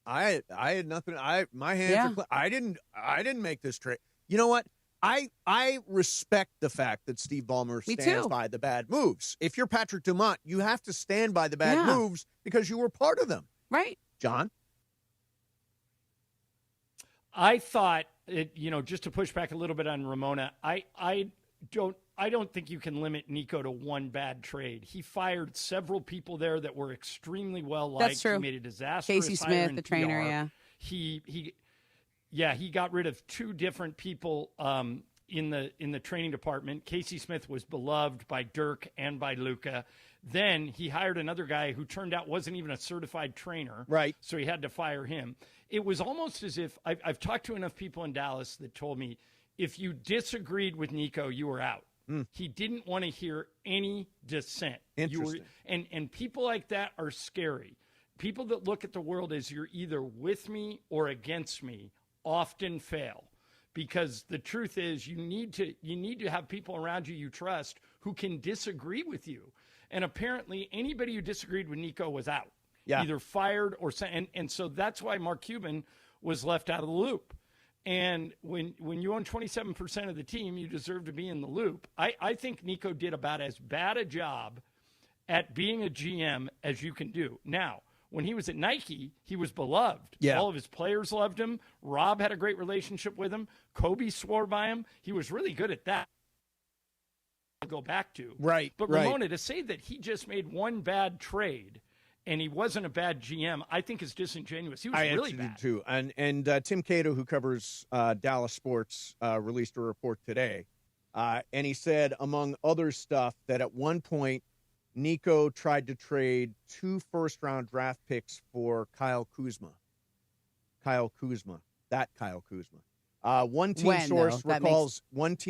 I had nothing. My hands are I didn't make this trade. You know what? I respect the fact that Steve Ballmer stands by the bad moves. If you're Patrick Dumont, you have to stand by the bad moves because you were part of them. Right. John? I thought, just to push back a little bit on Ramona, I don't think you can limit Nico to one bad trade. He fired several people there that were extremely well liked. That's true. He made a disastrous Casey hire Smith, in the PR. trainer, He got rid of two different people in the training department. Casey Smith was beloved by Dirk and by Luka. Then he hired another guy who turned out wasn't even a certified trainer. Right. So he had to fire him. It was almost as if I've talked to enough people in Dallas that told me if you disagreed with Nico, you were out. He didn't want to hear any dissent. Interesting. And people like that are scary. People that look at the world as you're either with me or against me often fail, because the truth is you need to have people around you trust who can disagree with you. And apparently anybody who disagreed with Nico was out, either fired or sent. And so that's why Mark Cuban was left out of the loop. And when you own 27% of the team, you deserve to be in the loop. I think Nico did about as bad a job at being a GM as you can do. Now, when he was at Nike, he was beloved. Yeah. All of his players loved him. Rob had a great relationship with him. Kobe swore by him. He was really good at that. To go back to. Right. But Ramona, to say that he just made one bad trade and he wasn't a bad GM, I think is disingenuous. He was really bad. Too. And Tim Cato, who covers Dallas sports, released a report today. And he said, among other stuff, that at one point, Nico tried to trade 2 first-round draft picks for Kyle Kuzma. One team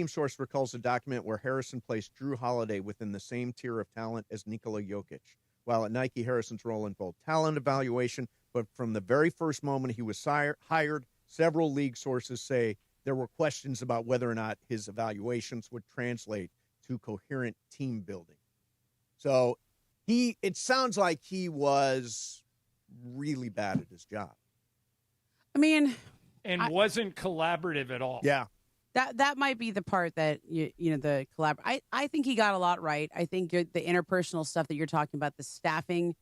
source recalls a document where Harrison placed Drew Holiday within the same tier of talent as Nikola Jokic. While at Nike, Harrison's role involved talent evaluation, but from the very first moment he was hired, several league sources say there were questions about whether or not his evaluations would translate to coherent team building. So it sounds like he was really bad at his job. I mean, wasn't collaborative at all. Yeah. That might be the part that the I think he got a lot right. I think the interpersonal stuff that you're talking about, the staffing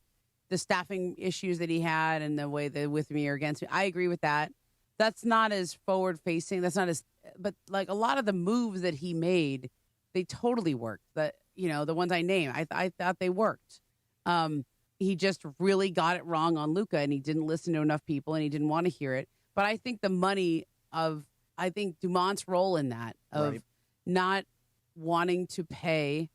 issues that he had, and the way that with me or against me, I agree with that. That's not as forward facing. But like a lot of the moves that he made, they totally worked. The ones I named, I thought they worked. He just really got it wrong on Luka, and he didn't listen to enough people, and he didn't want to hear it. But I think I think Dumont's role in that of not wanting to pay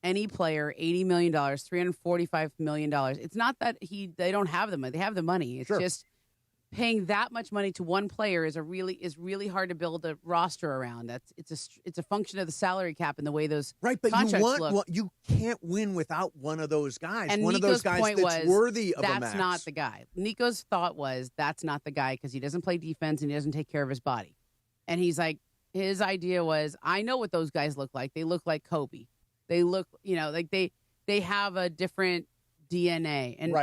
any player $80 million, $345 million. It's not that they don't have the money. They have the money. It's just paying that much money to one player is really hard to build a roster around. It's a function of the salary cap and the way those contracts look. You can't win without one of those guys. And one Nico's of those guys point that's was, worthy of a max. That's not the guy. Nico's thought was that's not the guy because he doesn't play defense and he doesn't take care of his body. And he's like, his idea was, I know what those guys look like. They look like Kobe. They look, like they have a different DNA. And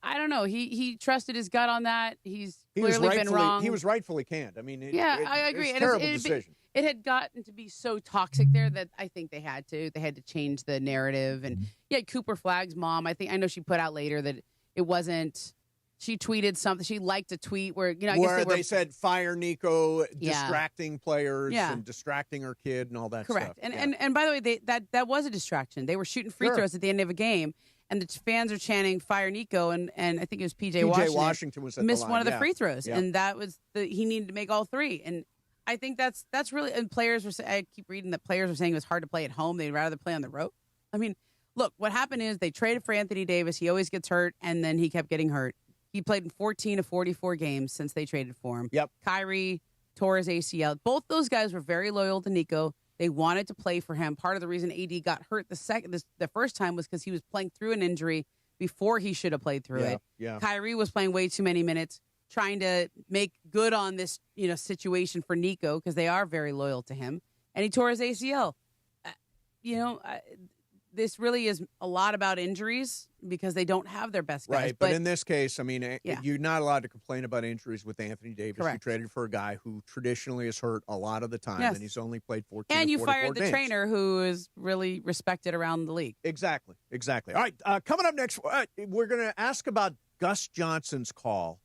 I don't know. He trusted his gut on that. He's clearly been wrong. He was rightfully canned. I mean, I agree. It's a terrible decision. It had gotten to be so toxic there that I think they had to change the narrative. And Cooper Flagg's mom, I know she put out later that it wasn't. She tweeted something. She liked a tweet where they said fire Nico, distracting players and distracting her kid and all that stuff. Correct. And by the way, that was a distraction. They were shooting free throws at the end of a game, and the fans are chanting "Fire Nico," and I think it was PJ Washington was at missed the line, one of the free throws, and that was he needed to make all 3. And I think that's really. And players were. I keep reading that players were saying it was hard to play at home. They'd rather play on the road. I mean, look, what happened is they traded for Anthony Davis. He always gets hurt, and then he kept getting hurt. He played in 14 of 44 games since they traded for him. Yep. Kyrie tore his ACL. Both those guys were very loyal to Nico. They wanted to play for him. Part of the reason AD got hurt the first time was because he was playing through an injury before he should have played through it. Yeah. Kyrie was playing way too many minutes, trying to make good on this situation for Nico because they are very loyal to him, and he tore his ACL. this really is a lot about injuries because they don't have their best guys. Right, but in this case, I mean, Yeah. you're not allowed to complain about injuries with Anthony Davis. Correct. You traded for a guy who traditionally is hurt a lot of the time, Yes. and he's only played 14 And or you 44 fired the games. trainer who is really respected around the league. Exactly. All right, coming up next, we're going to ask about Gus Johnson's call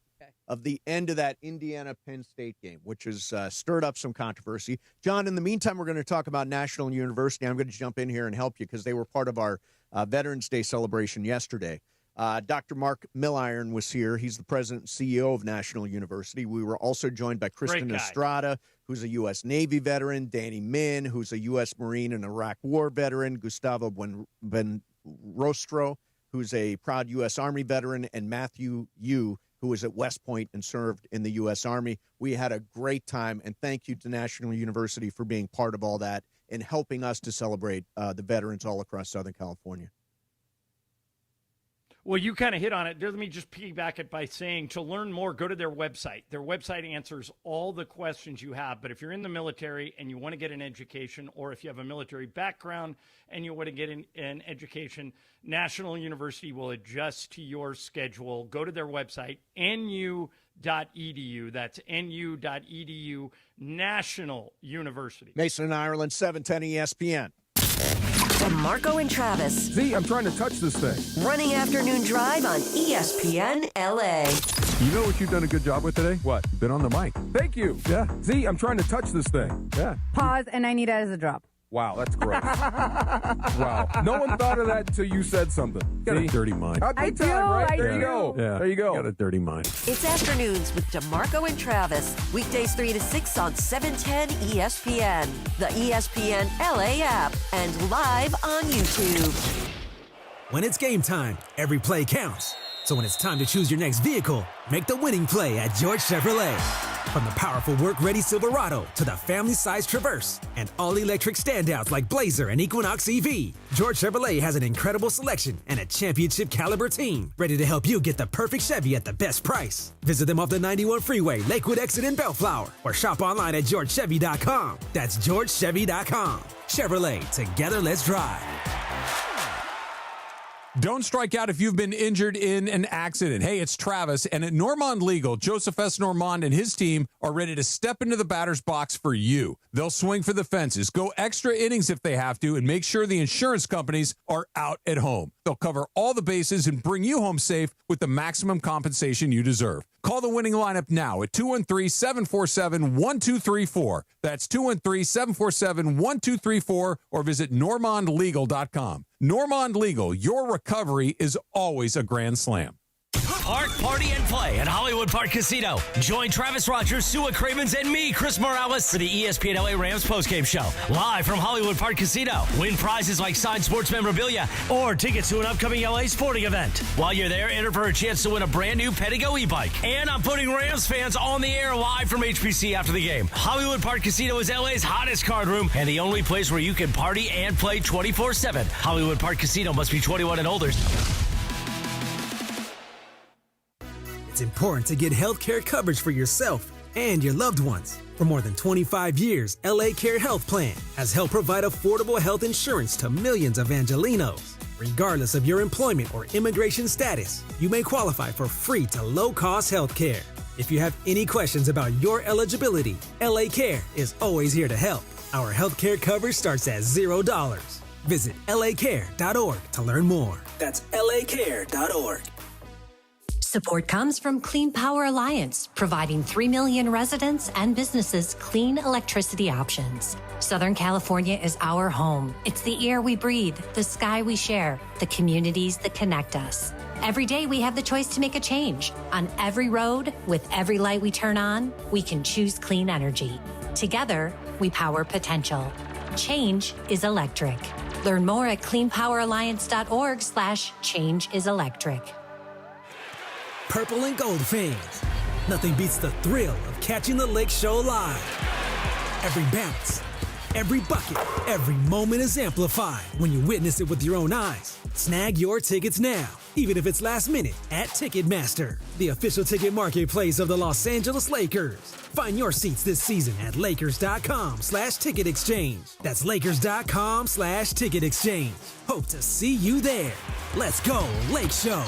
of the end of that Indiana-Penn State game, which has stirred up some controversy. John, in the meantime, we're going to talk about National and University. I'm going to jump in here and help you because they were part of our Veterans Day celebration yesterday. Dr. Mark Milliron was here. He's the president and CEO of National University. We were also joined by Kristen Estrada, who's a U.S. Navy veteran, Danny Min, who's a U.S. Marine and Iraq War veteran, Gustavo Benrostro, who's a proud U.S. Army veteran, and Matthew Yu, who was at West Point and served in the U.S. Army. We had a great time, and thank you to National University for being part of all that and helping us to celebrate the veterans all across Southern California. Well, you kind of hit on it. Let me just piggyback it by saying to learn more, go to their website. Their website answers all the questions you have. But if you're in the military and you want to get an education, or if you have a military background and you want to get an education, National University will adjust to your schedule. Go to their website, nu.edu. That's nu.edu, National University. Mason and Ireland, 710 ESPN. DeMarco and Travis. Z, I'm trying to touch this thing. Running afternoon drive on ESPN LA. You know what you've done a good job with today? What? You've been on the mic. Thank you. Yeah. Z, I'm trying to touch this thing. Yeah. Pause, and I need it as a drop. Wow, that's gross. Wow. No one thought of that until you said something. Got a dirty mind. Big time, right? There you go. Yeah. There you go. Got a dirty mind. It's afternoons with DeMarco and Travis. Weekdays 3 to 6 on 710 ESPN, the ESPN LA app, and live on YouTube. When it's game time, every play counts. So when it's time to choose your next vehicle, make the winning play at George Chevrolet. From the powerful work-ready Silverado to the family-sized Traverse and all-electric standouts like Blazer and Equinox EV, George Chevrolet has an incredible selection and a championship-caliber team ready to help you get the perfect Chevy at the best price. Visit them off the 91 Freeway, Lakewood Exit in Bellflower, or shop online at GeorgeChevy.com. That's GeorgeChevy.com. Chevrolet, together let's drive. Don't strike out if you've been injured in an accident. Hey, it's Travis, and at Normand Legal, Joseph S. Normand and his team are ready to step into the batter's box for you. They'll swing for the fences, go extra innings if they have to, and make sure the insurance companies are out at home. They'll cover all the bases and bring you home safe with the maximum compensation you deserve. Call the winning lineup now at 213-747-1234. That's 213-747-1234, or visit normandlegal.com. Normand Legal, your recovery is always a grand slam. Park, party, and play at Hollywood Park Casino. Join Travis Rogers, Sua Cravens, and me, Chris Morales, for the ESPN LA Rams postgame show. Live from Hollywood Park Casino. Win prizes like signed sports memorabilia or tickets to an upcoming LA sporting event. While you're there, enter for a chance to win a brand new Pedigo e-bike. And I'm putting Rams fans on the air live from HPC after the game. Hollywood Park Casino is LA's hottest card room and the only place where you can party and play 24/7. Hollywood Park Casino must be 21 and older. It's important to get health care coverage for yourself and your loved ones. For more than 25 years, LA Care Health Plan has helped provide affordable health insurance to millions of Angelinos. Regardless of your employment or immigration status, you may qualify for free to low-cost health care. If you have any questions about your eligibility, LA Care is always here to help. Our health care coverage starts at $0. Visit lacare.org to learn more. That's lacare.org. Support comes from Clean Power Alliance, providing 3 million residents and businesses clean electricity options. Southern California is our home. It's the air we breathe, the sky we share, the communities that connect us. Every day we have the choice to make a change. On every road, with every light we turn on, we can choose clean energy. Together, we power potential. Change is electric. Learn more at cleanpoweralliance.org/changeIsElectric. Purple and gold fans, nothing beats the thrill of catching the Lake Show live. Every bounce, Every bucket, every moment is amplified when you witness it with your own eyes. Snag your tickets now, even if it's last minute, at Ticketmaster, the official ticket marketplace of the Los Angeles Lakers. Find your seats this season at Lakers.com/ticket exchange. That's Lakers.com/ticket exchange. Hope to see you there. Let's go, Lake Show.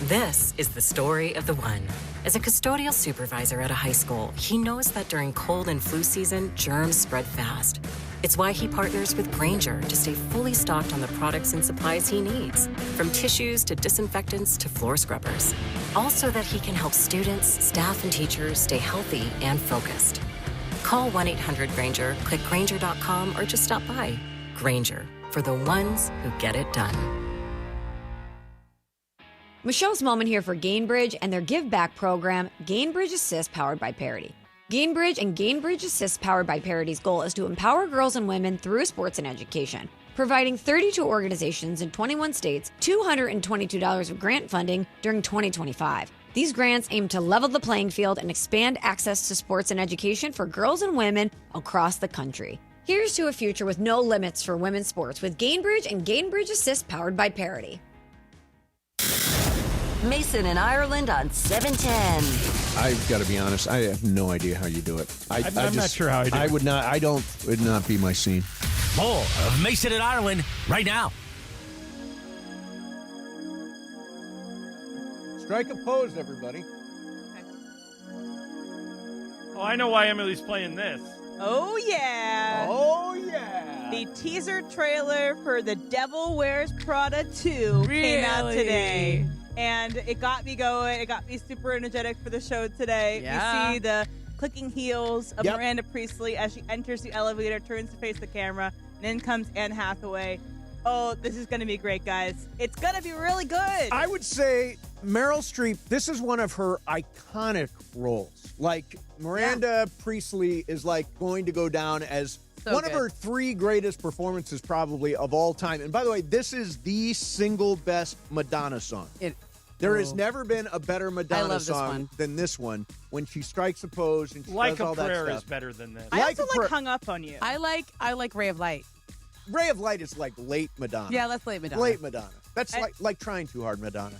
This is the story of the one. As a custodial supervisor at a high school, he knows that during cold and flu season, germs spread fast. It's why he partners with Grainger to stay fully stocked on the products and supplies he needs, from tissues to disinfectants to floor scrubbers. All so that he can help students, staff, and teachers stay healthy and focused. Call 1-800-GRAINGER, click Grainger.com, or just stop by. Grainger, for the ones who get it done. Michelle's Moment here for Gainbridge and their Give Back program, Gainbridge Assist, powered by Parity. Gainbridge and Gainbridge Assist, powered by Parity's goal is to empower girls and women through sports and education, providing 32 organizations in 21 states $222 of grant funding during 2025. These grants aim to level the playing field and expand access to sports and education for girls and women across the country. Here's to a future with no limits for women's sports with Gainbridge and Gainbridge Assist, powered by Parity. Mason in Ireland on 710. I've got to be honest. I have no idea how you do it. I'm not sure how I do it. I would not. I don't. Would not be my scene. More of Mason in Ireland right now. Strike a pose, everybody. Oh, I know why Emily's playing this. Oh, yeah. Oh, yeah. The teaser trailer for The Devil Wears Prada 2 came out today. And it got me going. It got me super energetic for the show today. Yeah. We see the clicking heels of Miranda Priestley as she enters the elevator, turns to face the camera, and in comes Anne Hathaway. Oh, this is going to be great, guys. It's going to be really good. I would say Meryl Streep, this is one of her iconic roles. Like, Miranda Priestley is like going to go down as one of her 3 greatest performances probably of all time. And by the way, this is the single best Madonna song. There has never been a better Madonna song than this one when she strikes a pose and she Like does all a that Prayer stuff. is better than this. I also like Hung Up on You. I like Ray of Light. Ray of Light is like late Madonna. Yeah, that's late Madonna. Late Madonna. That's like trying too hard Madonna.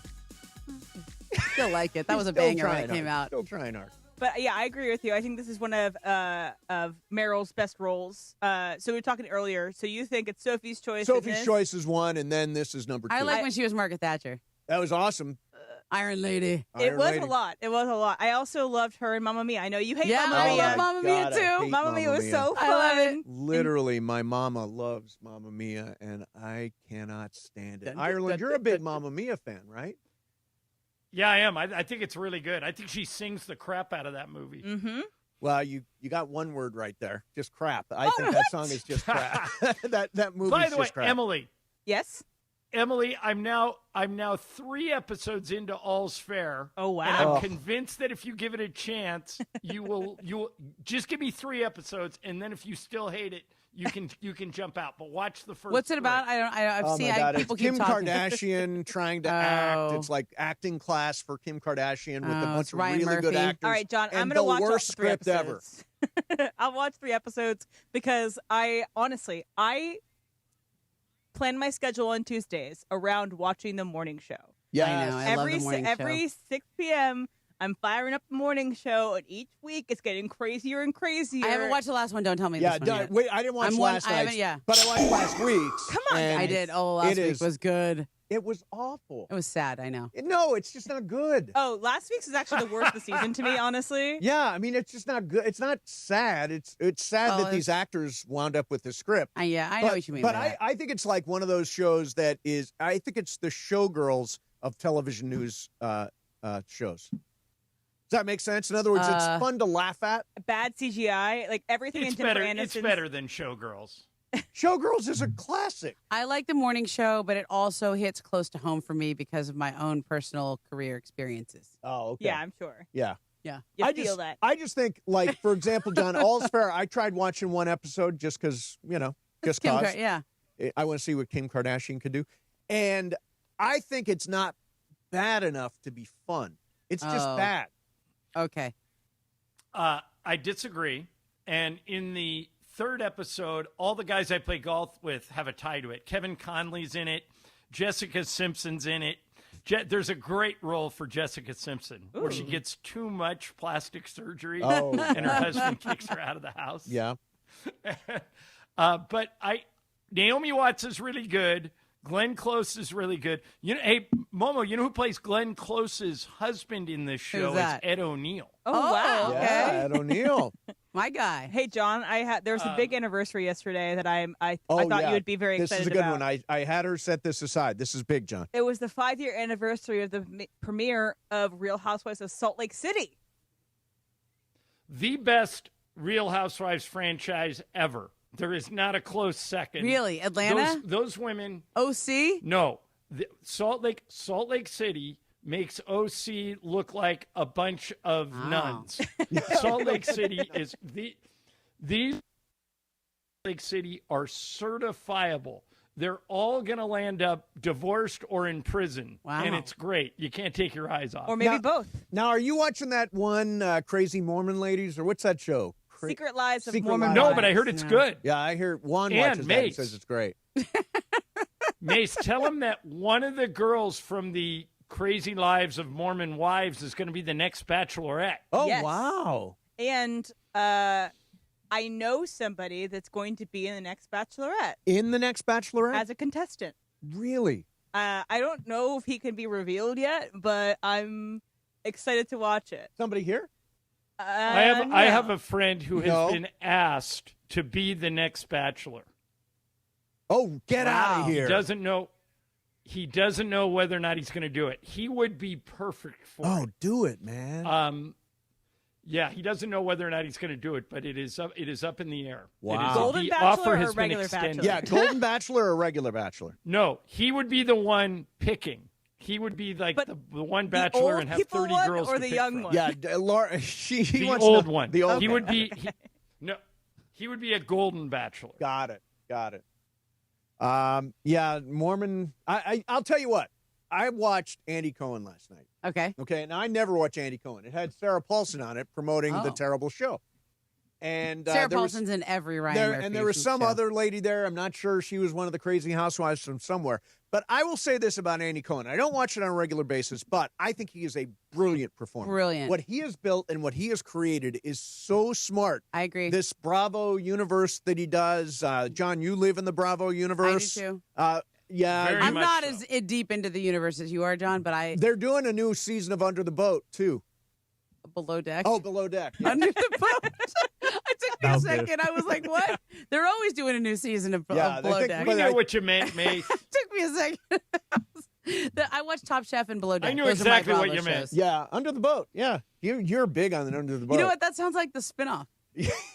Still like it. That was a banger when it came out. Still trying hard. But yeah, I agree with you. I think this is one of Meryl's best roles. So we were talking earlier. So you think it's Sophie's Choice? Sophie's Choice is 1, and then this is number 2. I like when she was Margaret Thatcher. That was awesome. Iron Lady. It was a lot. It was a lot. I also loved her in Mamma Mia. I know you hate Mamma I Mia. love Mamma Mia too. Mamma Mia was so fun. I love it. Literally, my mama loves Mamma Mia, and I cannot stand it. Ireland, you're a big Mamma Mia fan, right? Yeah, I am. I think it's really good. I think she sings the crap out of that movie. Mm-hmm. Well, you got one word right there. Just crap. I think that song is just crap. that movie. By the way, crap. Emily. Yes. Emily, I'm now 3 episodes into All's Fair. Oh wow! And I'm convinced that if you give it a chance, you will just give me 3 episodes, and then if you still hate it, you can jump out. But watch the first. What's it about? 3. I've seen. People it's keep Kim talking. Kardashian trying to act. It's like acting class for Kim Kardashian with a bunch of Ryan really good Murphy. actors. All right, John, I'm and going to watch the all worst 3 script ever. episodes. I'll watch 3 episodes because I plan my schedule on Tuesdays around watching the morning show. Yeah, I know. I love the morning show. Every 6 p.m., I'm firing up the morning show, and each week it's getting crazier and crazier. I haven't watched the last one. Don't tell me. Yeah, this one yet. wait, I didn't watch last night's, but I watched last week's. Come on, and I did. Oh, last week was good. It was awful. It was sad. I know. No, it's just not good. Oh, last week's is actually the worst of the season to me, honestly. Yeah, I mean, it's just not good. It's not sad. It's sad that these actors wound up with the script. I know what you mean. But by that. I think it's like one of those shows that is. I think it's the Showgirls of television news shows. Does that make sense? In other words, it's fun to laugh at. Bad CGI, like everything in Jennifer Aniston's. It's better than Showgirls. Showgirls is a classic. I like the morning show, but it also hits close to home for me because of my own personal career experiences. Oh, okay. Yeah, I'm sure. Yeah. Yeah. You feel that. I just think, like, for example, John, All's Fair, I tried watching one episode just because, just because. Yeah. I want to see what Kim Kardashian could do. And I think it's not bad enough to be fun. It's just bad. Okay. I disagree. And in the third episode, all the guys I play golf with have a tie to it. Kevin Conley's in it. Jessica Simpson's in it. There's a great role for Jessica Simpson where she gets too much plastic surgery and her husband kicks her out of the house. Yeah. But Naomi Watts is really good. Glenn Close is really good. Hey, Momo, you know who plays Glenn Close's husband in this show? Who's that? It's Ed O'Neill. Oh, wow. Okay. Yeah, Ed O'Neill. My guy. Hey, John, there was a big anniversary yesterday that I thought you would be very excited This is a good about. one. I had her set this aside. This is big, John. It was the 5-year anniversary of the premiere of Real Housewives of Salt Lake City. The best Real Housewives franchise ever. There is not a close second. Really? Atlanta? Those women. OC? No. Salt Lake City makes OC look like a bunch of nuns. Salt Lake City is these Lake City are certifiable. They're all going to land up divorced or in prison. Wow. And it's great. You can't take your eyes off. Or maybe both. Now, are you watching that one Crazy Mormon Ladies, or what's that show? Secret Lives of Secret Mormon Lives. No, Wives. but I heard it's good. Yeah, I hear Juan And watches that and Mace. says it's great. Mace, tell him that one of the girls from the Crazy Lives of Mormon Wives is going to be the next Bachelorette. Oh, Yes. wow. And I know somebody that's going to be in the next Bachelorette In the next Bachelorette? as a contestant. Really? I don't know if he can be revealed yet, but I'm excited to watch it. Somebody here? I have a friend who has been asked to be the next Bachelor. Oh, get out of here. He doesn't know whether or not he's going to do it. He would be perfect for it. Oh, do it, man. Yeah, he doesn't know whether or not he's going to do it, but it is up in the air. Wow. Golden the Bachelor offer or has been regular extended. Bachelor? Yeah, Golden Bachelor or regular Bachelor? No, he would be the one picking. He would be like But the one the bachelor old and have people 30 one girls or to the pick young from. one? Yeah, Laura, he The wants old to, one. The old he one. would be he would be a golden bachelor. Got it. Yeah, Mormon. I'll tell you what. I watched Andy Cohen last night. Okay. Now I never watch Andy Cohen. It had Sarah Paulson on it promoting the terrible show. And Sarah there was- Paulson's in every Ryan there, Murphy and there was some show. other lady there. I'm not sure she was one of the crazy housewives from somewhere. But I will say this about Andy Cohen. I don't watch it on a regular basis, but I think he is a brilliant performer. Brilliant. What he has built and what he has created is so smart. I agree. This Bravo universe that he does. John, you live in the Bravo universe. I do too. Yeah. Very I'm much not so. as deep into the universe as you are, John, but They're doing a new season of Under the Boat, too. Below Deck. Oh, Below Deck. Yeah. Under the Boat. It took me a Sounds good. second. I was like, what? They're always doing a new season of Yeah, they Below think Deck. We know what you meant, Mace. Took me a second. I watched Top Chef and Below Deck. I knew Those are my exactly what Bravo you meant. shows. Yeah, Under the Boat. Yeah. You're big on the Under the Boat. You know what? That sounds like the spinoff.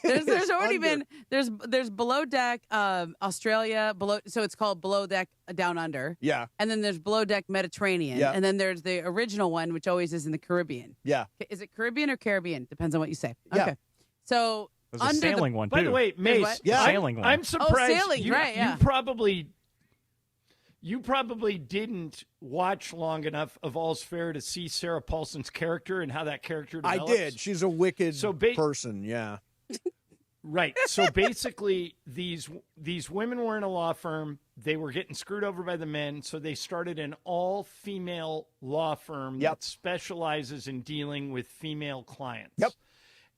There's already Under. been there's Below Deck Australia so it's called Below Deck Down Under. Yeah. And then there's Below Deck Mediterranean. Yeah. And then there's the original one, which always is in the Caribbean. Yeah. Is it Caribbean or Caribbean? Depends on what you say. Yeah. Okay. So There's a sailing one, too. By the way, Mace, what? Yeah. Sailing one. I'm surprised. sailing, right, yeah. You probably didn't watch long enough of All's Fair to see Sarah Paulson's character and how that character I develops. did. She's a wicked person. Yeah. Right. So basically, these women were in a law firm. They were getting screwed over by the men, so they started an all-female law firm that specializes in dealing with female clients. Yep.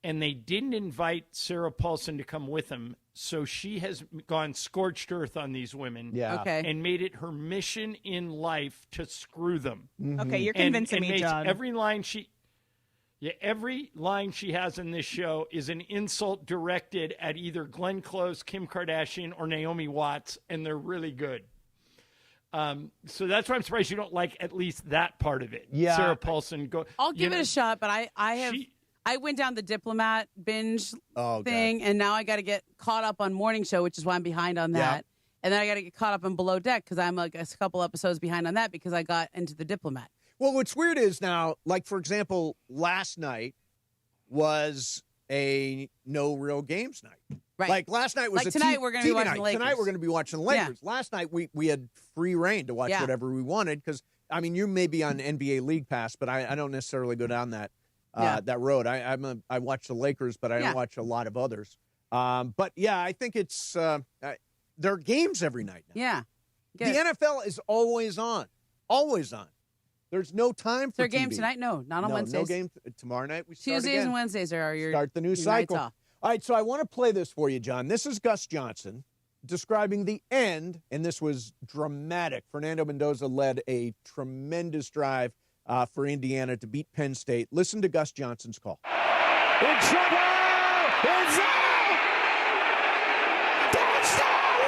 And they didn't invite Sarah Paulson to come with them, so she has gone scorched earth on these women. Yeah. Okay. And made it her mission in life to screw them. Okay, you're convincing me, Mace, John. every line she has in this show is an insult directed at either Glenn Close, Kim Kardashian, or Naomi Watts, and they're really good. So that's why I'm surprised you don't like at least that part of it. Yeah. Sarah Paulson. I'll give it a shot, but I went down the Diplomat binge thing, and now I got to get caught up on Morning Show, which is why I'm behind on that. And then I got to get caught up on Below Deck because I'm like a couple episodes behind on that because I got into the Diplomat. Well, what's weird is now, like, for example, last night was a no real games night. Right. Like, last night was Like tonight we're gonna be TV watching night. the Lakers. Tonight we're going to be watching the Lakers. Last night we had free reign to watch whatever we wanted because, I mean, you may be on NBA League Pass, but I don't necessarily go down that that road. I watch the Lakers, but I don't watch a lot of others. But yeah, I think it's there are games every night now. Yeah. The NFL is always on. Always on. There's no time for Is there a game TV. tonight? No, not on Wednesdays. No game tomorrow night. We start Tuesdays again. and Wednesdays are your start the new cycle. All right, so I want to play this for you, John. This is Gus Johnson describing the end, and this was dramatic. Fernando Mendoza led a tremendous drive for Indiana to beat Penn State. Listen to Gus Johnson's call. In trouble! It's out! Touchdown!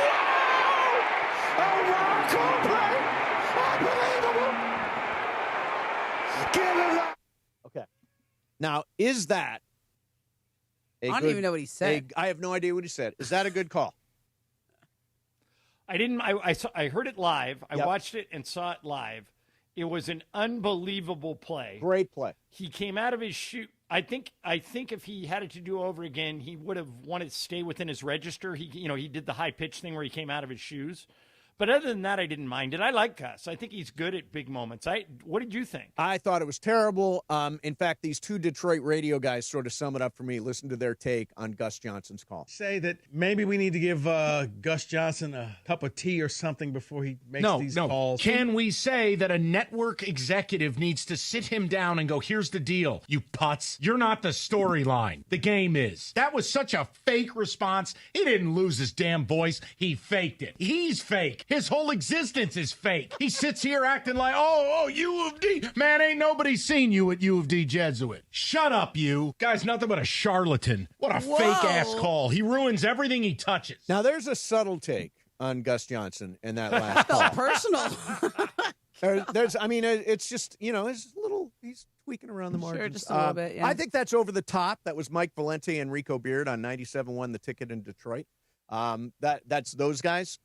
Wow! A wild call play! Unbelievable! Give him that! Okay. Now, is that I don't even know what he said. I have no idea what he said. Is that a good call? I didn't. I heard it live. I watched it and saw it live. It was an unbelievable play. Great play. He came out of his shoe. I think if he had it to do over again, he would have wanted to stay within his register. He did the high pitch thing where he came out of his shoes. But other than that, I didn't mind it. I like Gus. I think he's good at big moments. What did you think? I thought it was terrible. In fact, these two Detroit radio guys sort of sum it up for me. Listen to their take on Gus Johnson's call. Say that maybe we need to give Gus Johnson a cup of tea or something before he makes these calls. Can we say that a network executive needs to sit him down and go, here's the deal, you putz. You're not the storyline. The game is. That was such a fake response. He didn't lose his damn voice. He faked it. He's fake. His whole existence is fake. He sits here acting like, oh, U of D. Man, ain't nobody seen you at U of D Jesuit. Shut up, you. Guy's nothing but a charlatan. What a fake-ass call. He ruins everything he touches. Now, there's a subtle take on Gus Johnson in that last call. Personal. It's just, it's a little, he's tweaking around the margins. Sure, just a little bit, yeah. I think that's over the top. That was Mike Valenti and Rico Beard on 97.1 The Ticket in Detroit. That's those guys.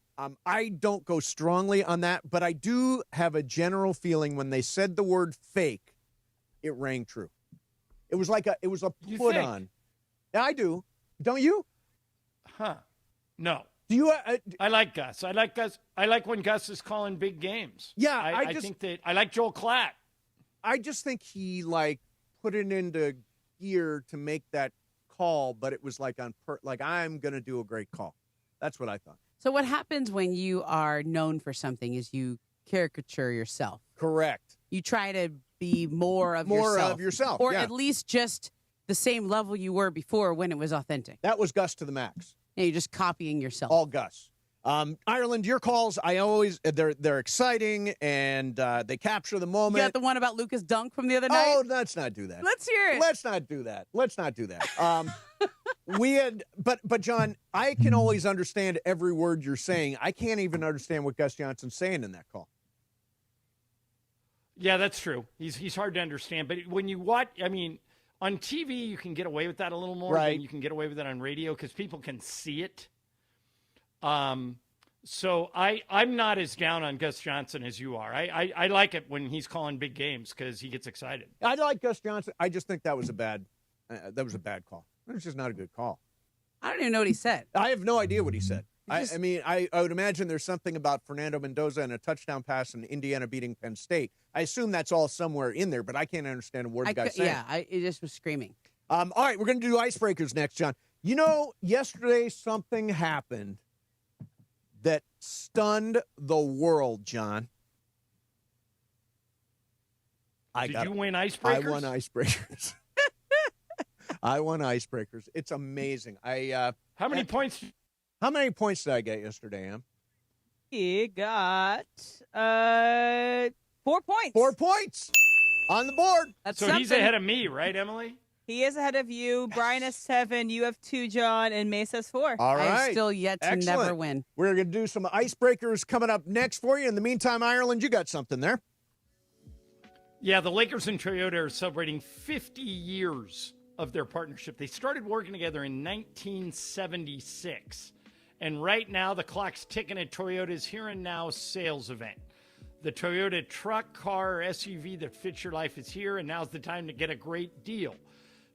I don't go strongly on that, but I do have a general feeling when they said the word fake, it rang true. It was a put on. Yeah, I do. Don't you? Huh. No. Do you? I like Gus. I like when Gus is calling big games. Yeah, I think that I like Joel Klatt. I just think he put it into gear to make that call, but it was I'm going to do a great call. That's what I thought. So what happens when you are known for something is you caricature yourself. Correct. You try to be more of yourself. Or at least just the same level you were before when it was authentic. That was Gus to the max. Yeah, you're just copying yourself. All Gus. Ireland, your calls, they're exciting and they capture the moment. You got the one about Luka's dunk from the other night? Oh, let's not do that. Let's hear it. Let's not do that. But John, I can always understand every word you're saying. I can't even understand what Gus Johnson's saying in that call. Yeah, that's true. He's hard to understand. But when you watch, on TV, you can get away with that a little more than you can get away with it on radio because people can see it. So I'm not as down on Gus Johnson as you are. I like it when he's calling big games because he gets excited. I like Gus Johnson. I just think that was a bad call. It was just not a good call. I don't even know what he said. I have no idea what he said. I would imagine there's something about Fernando Mendoza and a touchdown pass and Indiana beating Penn State. I assume that's all somewhere in there, but I can't understand a word the guy's saying. Yeah, it just was screaming. All right, we're going to do icebreakers next, John. Yesterday something happened that stunned the world, John. Did you win icebreakers? I won icebreakers. I won icebreakers. It's amazing. How many points? How many points did I get yesterday, Em? He got 4 points. 4 points on the board. That's so something. He's ahead of me, right, Emily? He is ahead of you. Brian has 7. You have 2, John, and Mace has 4. All right. I have still yet to never win. We're going to do some icebreakers coming up next for you. In the meantime, Ireland, you got something there. Yeah, the Lakers and Toyota are celebrating 50 years of their partnership. They started working together in 1976. And right now, the clock's ticking at Toyota's Here and Now sales event. The Toyota truck, car, or SUV that fits your life is here, and now's the time to get a great deal.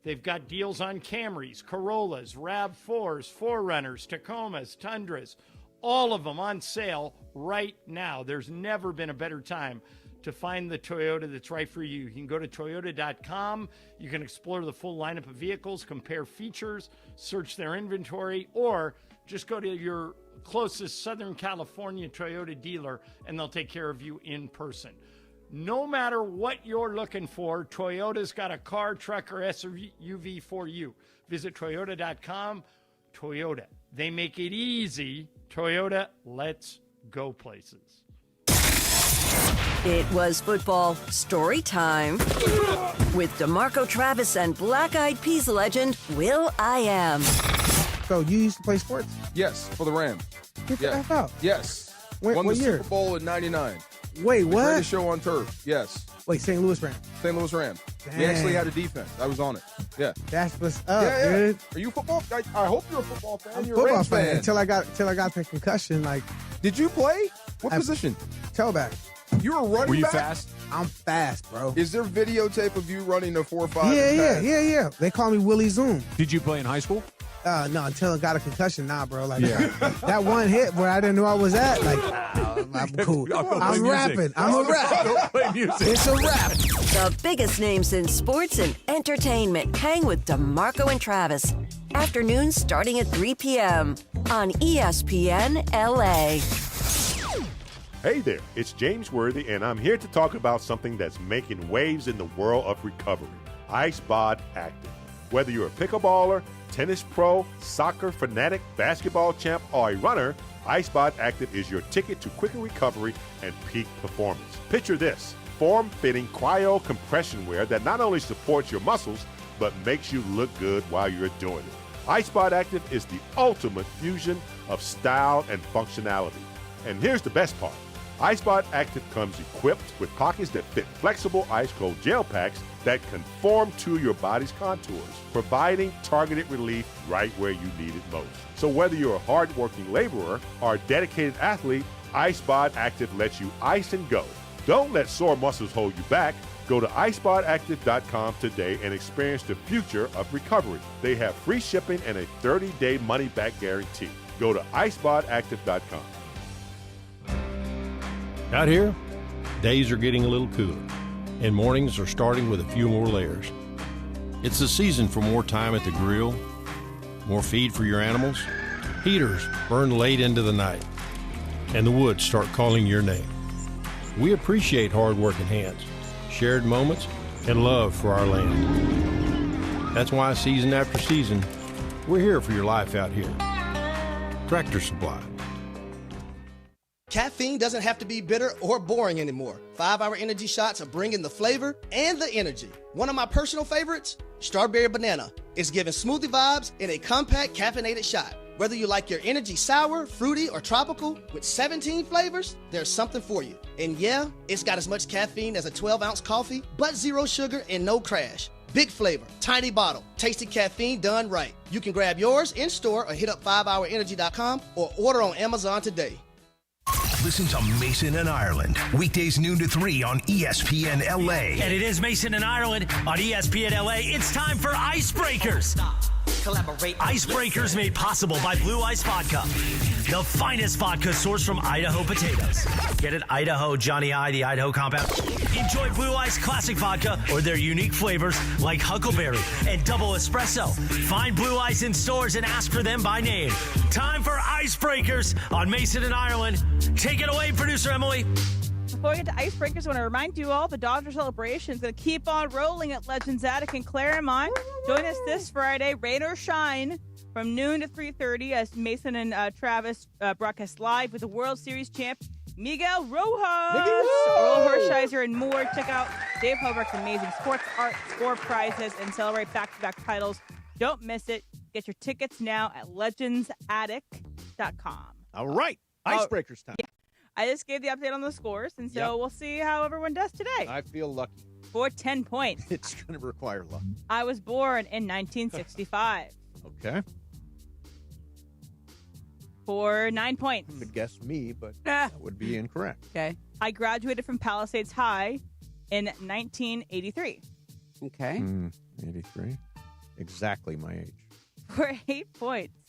They've got deals on Camrys, Corollas, RAV4s, 4Runners, Tacomas, Tundras, all of them on sale right now. There's never been a better time to find the Toyota that's right for you. You can go to Toyota.com. You can explore the full lineup of vehicles, compare features, search their inventory, or just go to your closest Southern California Toyota dealer, and they'll take care of you in person. No matter what you're looking for, Toyota's got a car, truck, or SUV for you. Visit Toyota.com. Toyota. They make it easy. Toyota, let's go places. It was football story time with DeMarco Travis and Black Eyed Peas legend Will I Am. So you used to play sports? Yes, for the Rams. Get the F out. Yes. Won the year? Super Bowl in '99. Wait, the what? Greatest show on turf. Yes. Wait, St. Louis Rams. St. Louis Rams. Dang. We actually had a defense. I was on it. Yeah. That's what's up, yeah. dude. Are you football? I hope you're a football fan. I'm You're a a football Rams fan. until I got the concussion. Like, did you play? What position? Tailback. You were running. Were you back? fast? I'm fast, bro. Is there videotape of you running a 4.5? Yeah. They call me Willie Zoom. Did you play in high school? No, until I got a concussion. Nah, bro. Like that one hit where I didn't know I was at. Like, I'm cool. I'm rapping. I'm a rapper. I don't play music. It's a rap. The biggest names in sports and entertainment hang with DeMarco and Travis. Afternoons starting at 3 p.m. on ESPN LA. Hey there, it's James Worthy, and I'm here to talk about something that's making waves in the world of recovery, IceBod Active. Whether you're a pickleballer, tennis pro, soccer fanatic, basketball champ, or a runner, IceBod Active is your ticket to quicker recovery and peak performance. Picture this, form-fitting cryo compression wear that not only supports your muscles, but makes you look good while you're doing it. IceBod Active is the ultimate fusion of style and functionality. And here's the best part. IceBod Active comes equipped with pockets that fit flexible ice-cold gel packs that conform to your body's contours, providing targeted relief right where you need it most. So whether you're a hard-working laborer or a dedicated athlete, IceBod Active lets you ice and go. Don't let sore muscles hold you back. Go to icebodactive.com today and experience the future of recovery. They have free shipping and a 30-day money-back guarantee. Go to icebodactive.com. Out here, days are getting a little cooler, and mornings are starting with a few more layers. It's the season for more time at the grill, more feed for your animals. Heaters burn late into the night, and the woods start calling your name. We appreciate hard-working hands, shared moments, and love for our land. That's why season after season, we're here for your life out here. Tractor Supply. Caffeine doesn't have to be bitter or boring anymore. 5-Hour Energy shots are bringing the flavor and the energy. One of my personal favorites, Strawberry Banana, is giving smoothie vibes in a compact caffeinated shot. Whether you like your energy sour, fruity, or tropical, with 17 flavors, there's something for you. And yeah, it's got as much caffeine as a 12-ounce coffee, but zero sugar and no crash. Big flavor, tiny bottle, tasty caffeine done right. You can grab yours in store or hit up 5hourenergy.com or order on Amazon today. Listen to Mason and Ireland, weekdays noon to 3 on ESPN LA. And it is Mason and Ireland on ESPN LA. It's time for Icebreakers. Icebreakers made possible by Blue Ice Vodka, the finest vodka sourced from Idaho potatoes. Get it? Idaho, Johnny I, the Idaho compound. Enjoy Blue Ice Classic Vodka or their unique flavors like Huckleberry and Double Espresso. Find Blue Ice in stores and ask for them by name. Time for Icebreakers on Mason and Ireland. Take it away, producer Emily. Before we get to Icebreakers, I want to remind you all the Dodger celebration is going to keep on rolling at Legends Attic in Claremont. Join us this Friday, rain or shine, from noon to 3:30 as Mason and Travis broadcast live with the World Series champ, Miguel Rojas, Earl Hershiser, and more. Check out Dave Hobart's amazing sports art, score prizes, and celebrate back-to-back titles. Don't miss it. Get your tickets now at legendsattic.com. All right. Icebreakers time. Yeah. I just gave the update on the scores, and so we'll see how everyone does today. I feel lucky. For 10 points. It's going to require luck. I was born in 1965. Okay. For 9 points. You could guess me, but that would be incorrect. Okay. I graduated from Palisades High in 1983. Okay. 83. Exactly my age. For 8 points.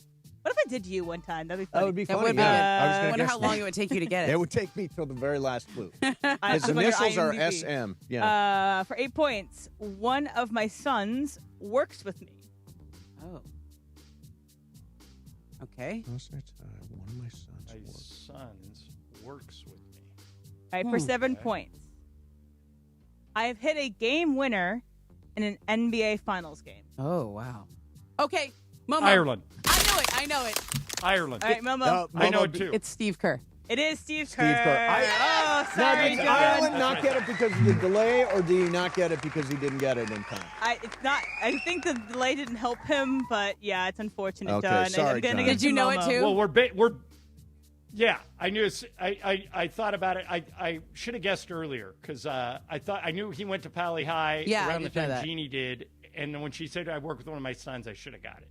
What if I did you one time? That'd be funny. That would be funny. would be yeah. I was I gonna wonder guess how that. long it would take you to get it. It would take me till the very last clue. His I'm under initials are IMDb. SM. Yeah. For 8 points, one of my sons works with me. Oh. Okay. One of my sons. My sons works with me. All right, for 7 points, I have hit a game winner in an NBA Finals game. Oh, wow. Okay. Momo. Ireland. I know it. Ireland. All right, Momo. I know it too. It's Steve Kerr. It is Steve Steve Kerr. Oh, Now, sorry, did John. Ireland not get it because of the delay, or do you not get it because he didn't get it in time? It's not. I think the delay didn't help him, but yeah, it's unfortunate. Okay, John. sorry, I'm gonna John. get Did you know it Momo. too? Well, we're. Yeah, I knew. I thought about it. I should have guessed earlier because I knew he went to Pally High Yeah, I around the did know time that. Jeannie did, and then when she said I work with one of my sons, I should have got it.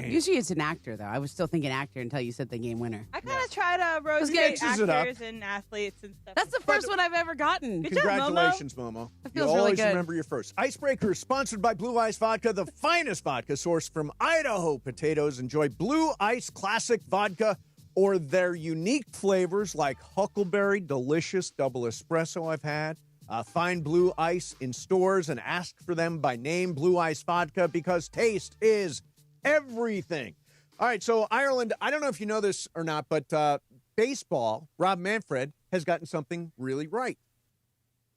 Usually it's an actor, though. I was still thinking actor until you said the game winner. I kind of try to roast mixes it up. actors and athletes and stuff. That's the first one I've ever gotten. Good job, Momo. Congratulations, Momo. That You feels really always good. remember your first. Icebreaker is sponsored by Blue Ice Vodka, the finest vodka sourced from Idaho potatoes. Enjoy Blue Ice Classic Vodka or their unique flavors like Huckleberry, delicious double espresso I've had. Find Blue Ice in stores and ask for them by name, Blue Ice Vodka, because taste is everything. All right, so Ireland, I don't know if you know this or not, but baseball, Rob Manfred, has gotten something really right.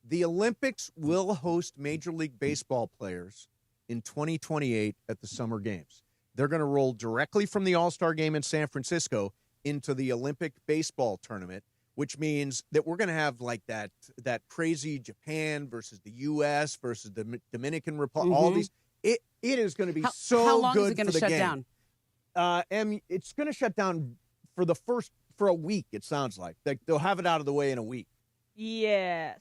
The Olympics will host Major League Baseball players in 2028 at the Summer Games. They're going to roll directly from the All-Star Game in San Francisco into the Olympic baseball tournament, which means that we're going to have like that crazy Japan versus the U.S. versus the Dominican Republic, all these. It is going to be so how long good is it going for to the shut game. down? It's going to shut down for a week. It sounds like they'll have it out of the way in a week. Yes.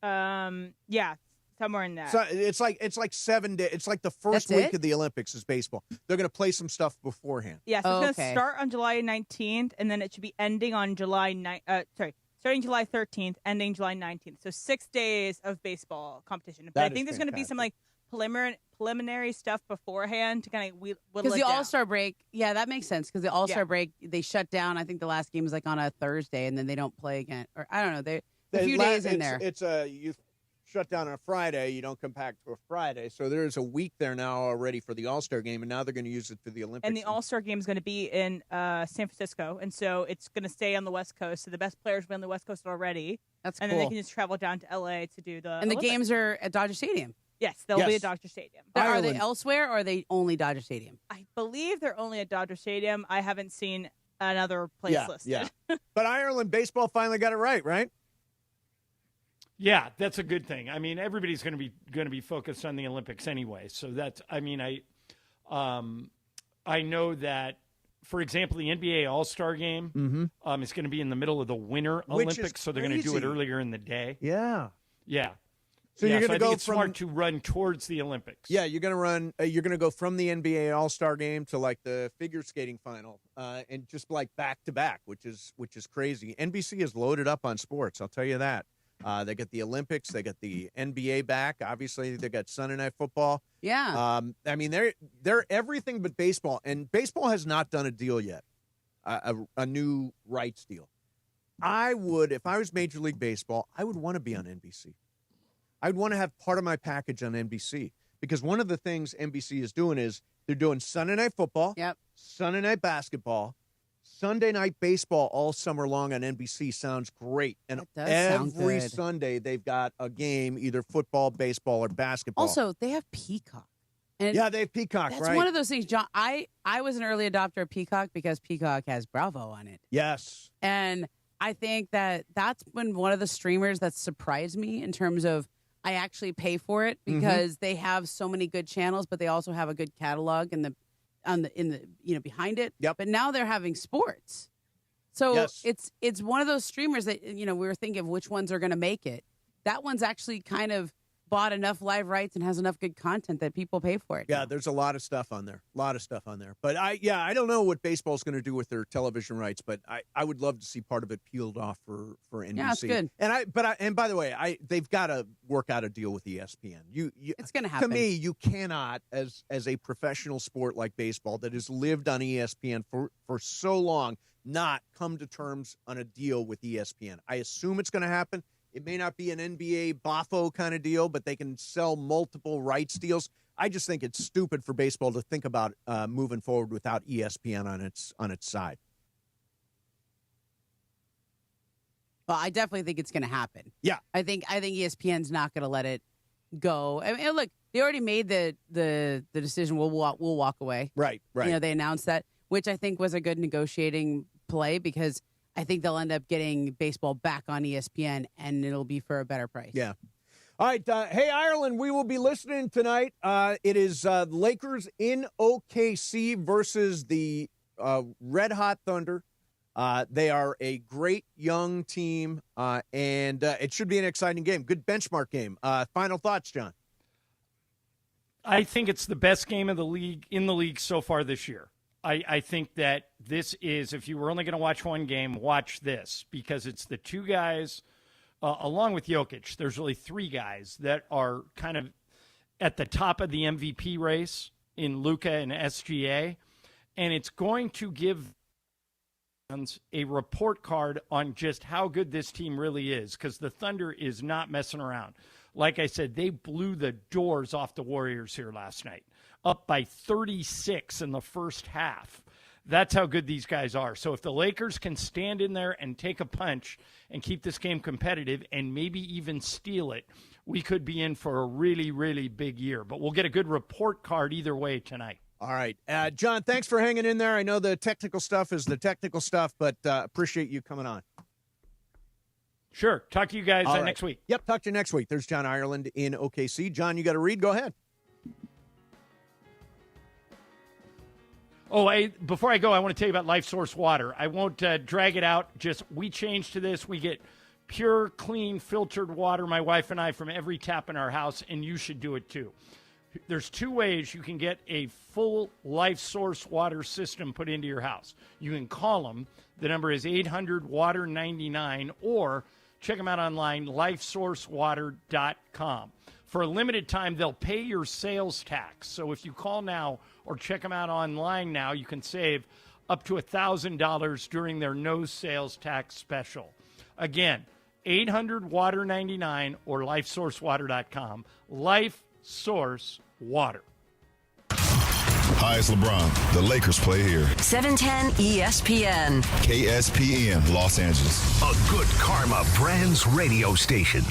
Yeah, somewhere in that. So it's like 7 days. It's like the first That's week it? of the Olympics is baseball. They're going to play some stuff beforehand. Yeah, so it's Okay. going to start on July 19th, and then it should be ending on starting July 13th, ending July 19th. So 6 days of baseball competition. But I That think is there's going to be some like preliminary stuff beforehand to kind of whittle Because it the down. All-Star break, yeah, that makes sense. Because the All-Star break, they shut down. I think the last game was like on a Thursday, and then they don't play again. Or I don't know. They a few days in there. It's you shut down on a Friday. You don't come back to a Friday. So there's a week there now already for the All-Star game, and now they're going to use it for the Olympics. And the All-Star game is going to be in San Francisco, and so it's going to stay on the West Coast. So the best players will be on the West Coast already. That's and cool. then they can just travel down to LA to do the And the Olympics. games are at Dodger Stadium. Yes, they'll be at Dodger Stadium. Are they elsewhere, or are they only Dodger Stadium? I believe they're only at Dodger Stadium. I haven't seen another place listed. Yeah. But Ireland baseball finally got it right? Yeah, that's a good thing. I mean, everybody's going to be focused on the Olympics anyway. So that's. I mean, I know that. For example, the NBA All-Star Game is going to be in the middle of the Winter Which is Olympics, so they're going to do it crazy. earlier in the day. Yeah. Yeah. So yeah, you're going to I think go it's from smart to run towards the Olympics. Yeah, you're going to run. You're going to go from the NBA All-Star Game to like the figure skating final, and just like back to back, which is crazy. NBC is loaded up on sports. I'll tell you that. They get the Olympics, they get the NBA back. Obviously, they got Sunday Night Football. Yeah. I mean, they're everything but baseball, and baseball has not done a deal yet, a new rights deal. I would, if I was Major League Baseball, I would want to be on NBC. I'd want to have part of my package on NBC because one of the things NBC is doing is they're doing Sunday Night Football, Sunday Night Basketball, Sunday Night Baseball all summer long on NBC. Sounds great. And every Sunday they've got a game, either football, baseball, or basketball. Also, they have Peacock. And yeah, they have Peacock, that's right? one of those things, John. I was an early adopter of Peacock because Peacock has Bravo on it. Yes. And I think that's been one of the streamers that surprised me in terms of I actually pay for it because they have so many good channels, but they also have a good catalog in the behind it. Yep. But now they're having sports. So it's one of those streamers that we were thinking of which ones are going to make it. That one's actually kind of bought enough live rights and has enough good content that people pay for it. Yeah, there's a lot of stuff on there. But I don't know what baseball's going to do with their television rights, but I would love to see part of it peeled off for NBC. Yeah, that's good. And by the way, they've got to work out a deal with ESPN. It's going to happen. To me, you cannot, as a professional sport like baseball that has lived on ESPN for so long, not come to terms on a deal with ESPN. I assume it's going to happen. It may not be an NBA Bafo kind of deal, but they can sell multiple rights deals. I just think it's stupid for baseball to think about moving forward without ESPN on its side. Well, I definitely think it's going to happen. Yeah, I think ESPN's not going to let it go. I mean, look, they already made the decision. We'll walk away. Right. They announced that, which I think was a good negotiating play because I think they'll end up getting baseball back on ESPN, and it'll be for a better price. Yeah. All right. Hey, Ireland, we will be listening tonight. It is Lakers in OKC versus the Red Hot Thunder. They are a great young team, and it should be an exciting game. Good benchmark game. Final thoughts, John? I think it's the best game of the league so far this year. I think that this is, if you were only going to watch one game, watch this because it's the two guys, along with Jokic, there's really three guys that are kind of at the top of the MVP race in Luka and SGA, and it's going to give a report card on just how good this team really is because the Thunder is not messing around. Like I said, they blew the doors off the Warriors here last night, up by 36 in the first half. That's how good these guys are. So if the Lakers can stand in there and take a punch and keep this game competitive and maybe even steal it, we could be in for a really, really big year. But we'll get a good report card either way tonight. All right. John, thanks for hanging in there. I know the technical stuff is the technical stuff, but appreciate you coming on. Sure. Talk to you guys next week. Yep, talk to you next week. There's John Ireland in OKC. John, you got to read. Go ahead. Oh, before I go, I want to tell you about Life Source Water. I won't drag it out. Just we changed to this. We get pure, clean, filtered water, my wife and I, from every tap in our house, and you should do it too. There's two ways you can get a full Life Source water system put into your house. You can call them. The number is 800-WATER-99, or check them out online, lifesourcewater.com. For a limited time, they'll pay your sales tax. So if you call now or check them out online now, you can save up to $1,000 during their no sales tax special. Again, 800-WATER-99 or lifesourcewater.com. Life Source Water. Hi, it's LeBron. The Lakers play here. 710 ESPN. KSPN, Los Angeles. A good karma brands radio station.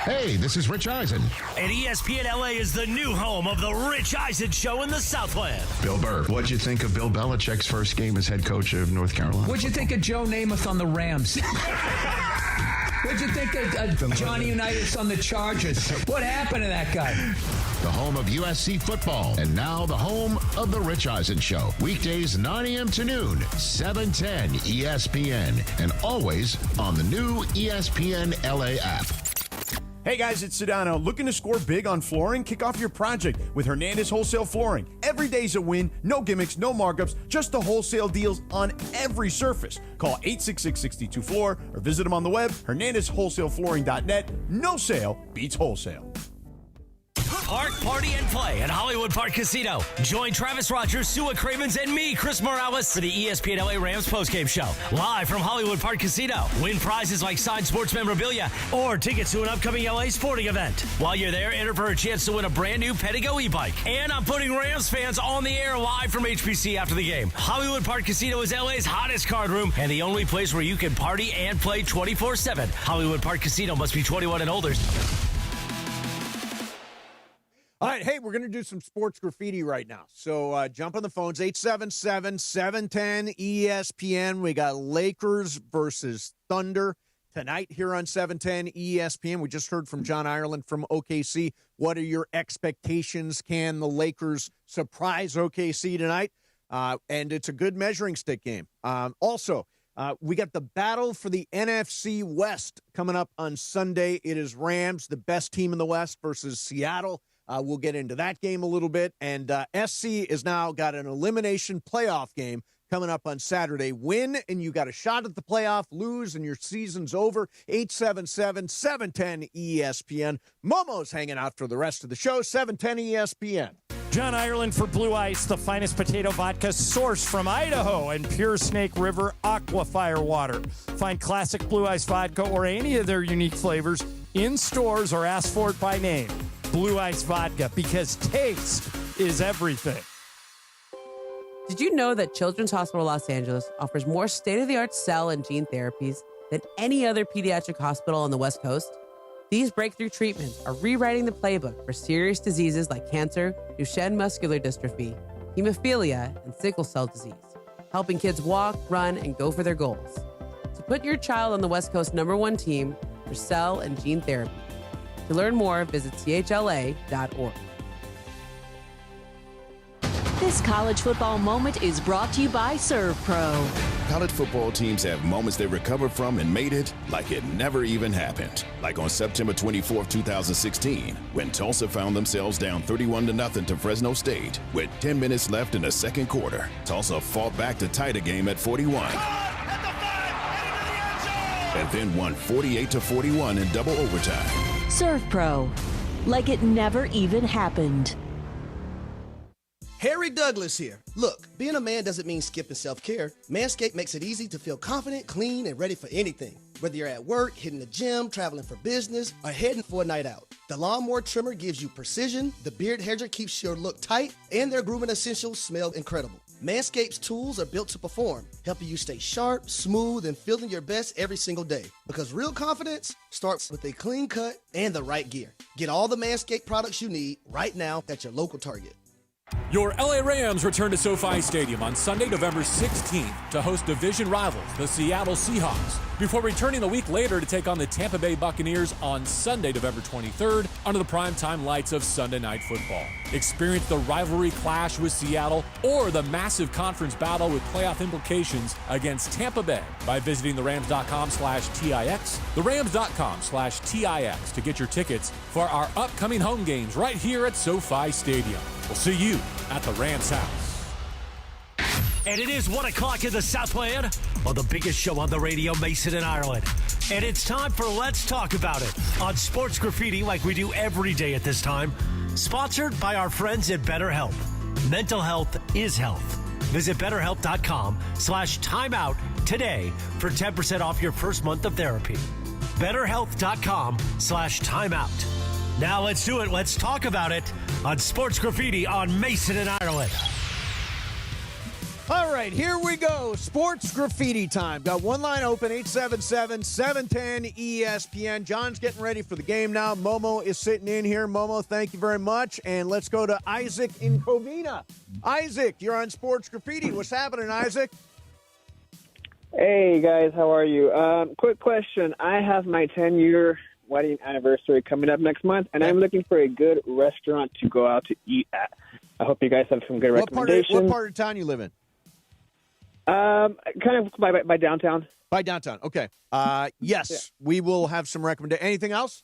Hey, this is Rich Eisen. And ESPN LA is the new home of the Rich Eisen Show in the Southland. Bill Burr. What'd you think of Bill Belichick's first game as head coach of North Carolina? What'd you think of Joe Namath on the Rams? What'd you think of Johnny Unitas on the Chargers? What happened to that guy? The home of USC football, and now the home of the Rich Eisen Show. Weekdays 9 a.m. to noon, 710 ESPN, and always on the new ESPN LA app. Hey guys, it's Sedano. Looking to score big on flooring? Kick off your project with Hernandez Wholesale Flooring. Every day's a win, no gimmicks, no markups, just the wholesale deals on every surface. Call 866-62-FLOOR or visit them on the web, hernandezwholesaleflooring.net. No sale beats wholesale. Park, party, and play at Hollywood Park Casino. Join Travis Rogers, Sua Cravens, and me, Chris Morales, for the ESPN LA Rams postgame show. Live from Hollywood Park Casino. Win prizes like signed sports memorabilia or tickets to an upcoming LA sporting event. While you're there, enter for a chance to win a brand new Pedigo e-bike. And I'm putting Rams fans on the air live from HPC after the game. Hollywood Park Casino is LA's hottest card room and the only place where you can party and play 24/7. Hollywood Park Casino must be 21 and older. All right, hey, we're going to do some sports graffiti right now. So jump on the phones, 877-710-ESPN. We got Lakers versus Thunder tonight here on 710 ESPN. We just heard from John Ireland from OKC. What are your expectations? Can the Lakers surprise OKC tonight? And it's a good measuring stick game. Also, We got the battle for the NFC West coming up on Sunday. It is Rams, the best team in the West, versus Seattle. We'll get into that game a little bit. And SC has now got an elimination playoff game coming up on Saturday. Win, and you got a shot at the playoff. Lose, and your season's over. 877-710-ESPN. Momo's hanging out for the rest of the show. 710 ESPN. John Ireland for Blue Ice, the finest potato vodka sourced from Idaho and pure Snake River Aquafire water. Find classic Blue Ice vodka or any of their unique flavors in stores or ask for it by name. Blue Ice vodka, because taste is everything. Did you know that Children's Hospital Los Angeles offers more state-of-the-art cell and gene therapies than any other pediatric hospital on the West Coast? These breakthrough treatments are rewriting the playbook for serious diseases like cancer, Duchenne muscular dystrophy, hemophilia, and sickle cell disease, helping kids walk, run, and go for their goals. So put your child on the West Coast #1 team for cell and gene therapy. To learn more, visit chla.org. This college football moment is brought to you by Serve Pro. College football teams have moments they recover from and made it like it never even happened. Like on September 24, 2016, when Tulsa found themselves down 31-0 to Fresno State with 10 minutes left in the second quarter. Tulsa fought back to tie the game at 41. And then won 48-41 in double overtime. Serve Pro. Like it never even happened. Harry Douglas here. Look, being a man doesn't mean skipping self-care. Manscaped makes it easy to feel confident, clean, and ready for anything. Whether you're at work, hitting the gym, traveling for business, or heading for a night out. The Lawnmower Trimmer gives you precision, the Beard Hedger keeps your look tight, and their grooming essentials smell incredible. Manscaped's tools are built to perform, helping you stay sharp, smooth, and feeling your best every single day. Because real confidence starts with a clean cut and the right gear. Get all the Manscaped products you need right now at your local Target. Your LA Rams return to SoFi Stadium on Sunday, November 16th to host division rivals, the Seattle Seahawks, before returning a week later to take on the Tampa Bay Buccaneers on Sunday, November 23rd, under the primetime lights of Sunday Night Football. Experience the rivalry clash with Seattle or the massive conference battle with playoff implications against Tampa Bay by visiting therams.com/TIX, therams.com/TIX to get your tickets for our upcoming home games right here at SoFi Stadium. We'll see you at the Rams house. And it is 1 o'clock in the Southland on the biggest show on the radio, Mason and Ireland. And it's time for Let's Talk About It on Sports Graffiti like we do every day at this time. Sponsored by our friends at BetterHelp. Mental health is health. Visit BetterHelp.com/timeout today for 10% off your first month of therapy. BetterHelp.com/timeout. Now let's do it. Let's talk about it on Sports Graffiti on Mason and Ireland. All right, here we go. Sports Graffiti time. Got one line open, 877-710-ESPN. John's getting ready for the game now. Momo is sitting in here. Momo, thank you very much. And let's go to Isaac in Covina. Isaac, you're on Sports Graffiti. What's happening, Isaac? Hey, guys. How are you? Quick question. I have my 10-year wedding anniversary coming up next month, and I'm looking for a good restaurant to go out to eat at. I hope you guys have some good recommendations. What part of town you live in? Kind of by downtown. By downtown, okay. Yes, we will have some recommendations. Anything else?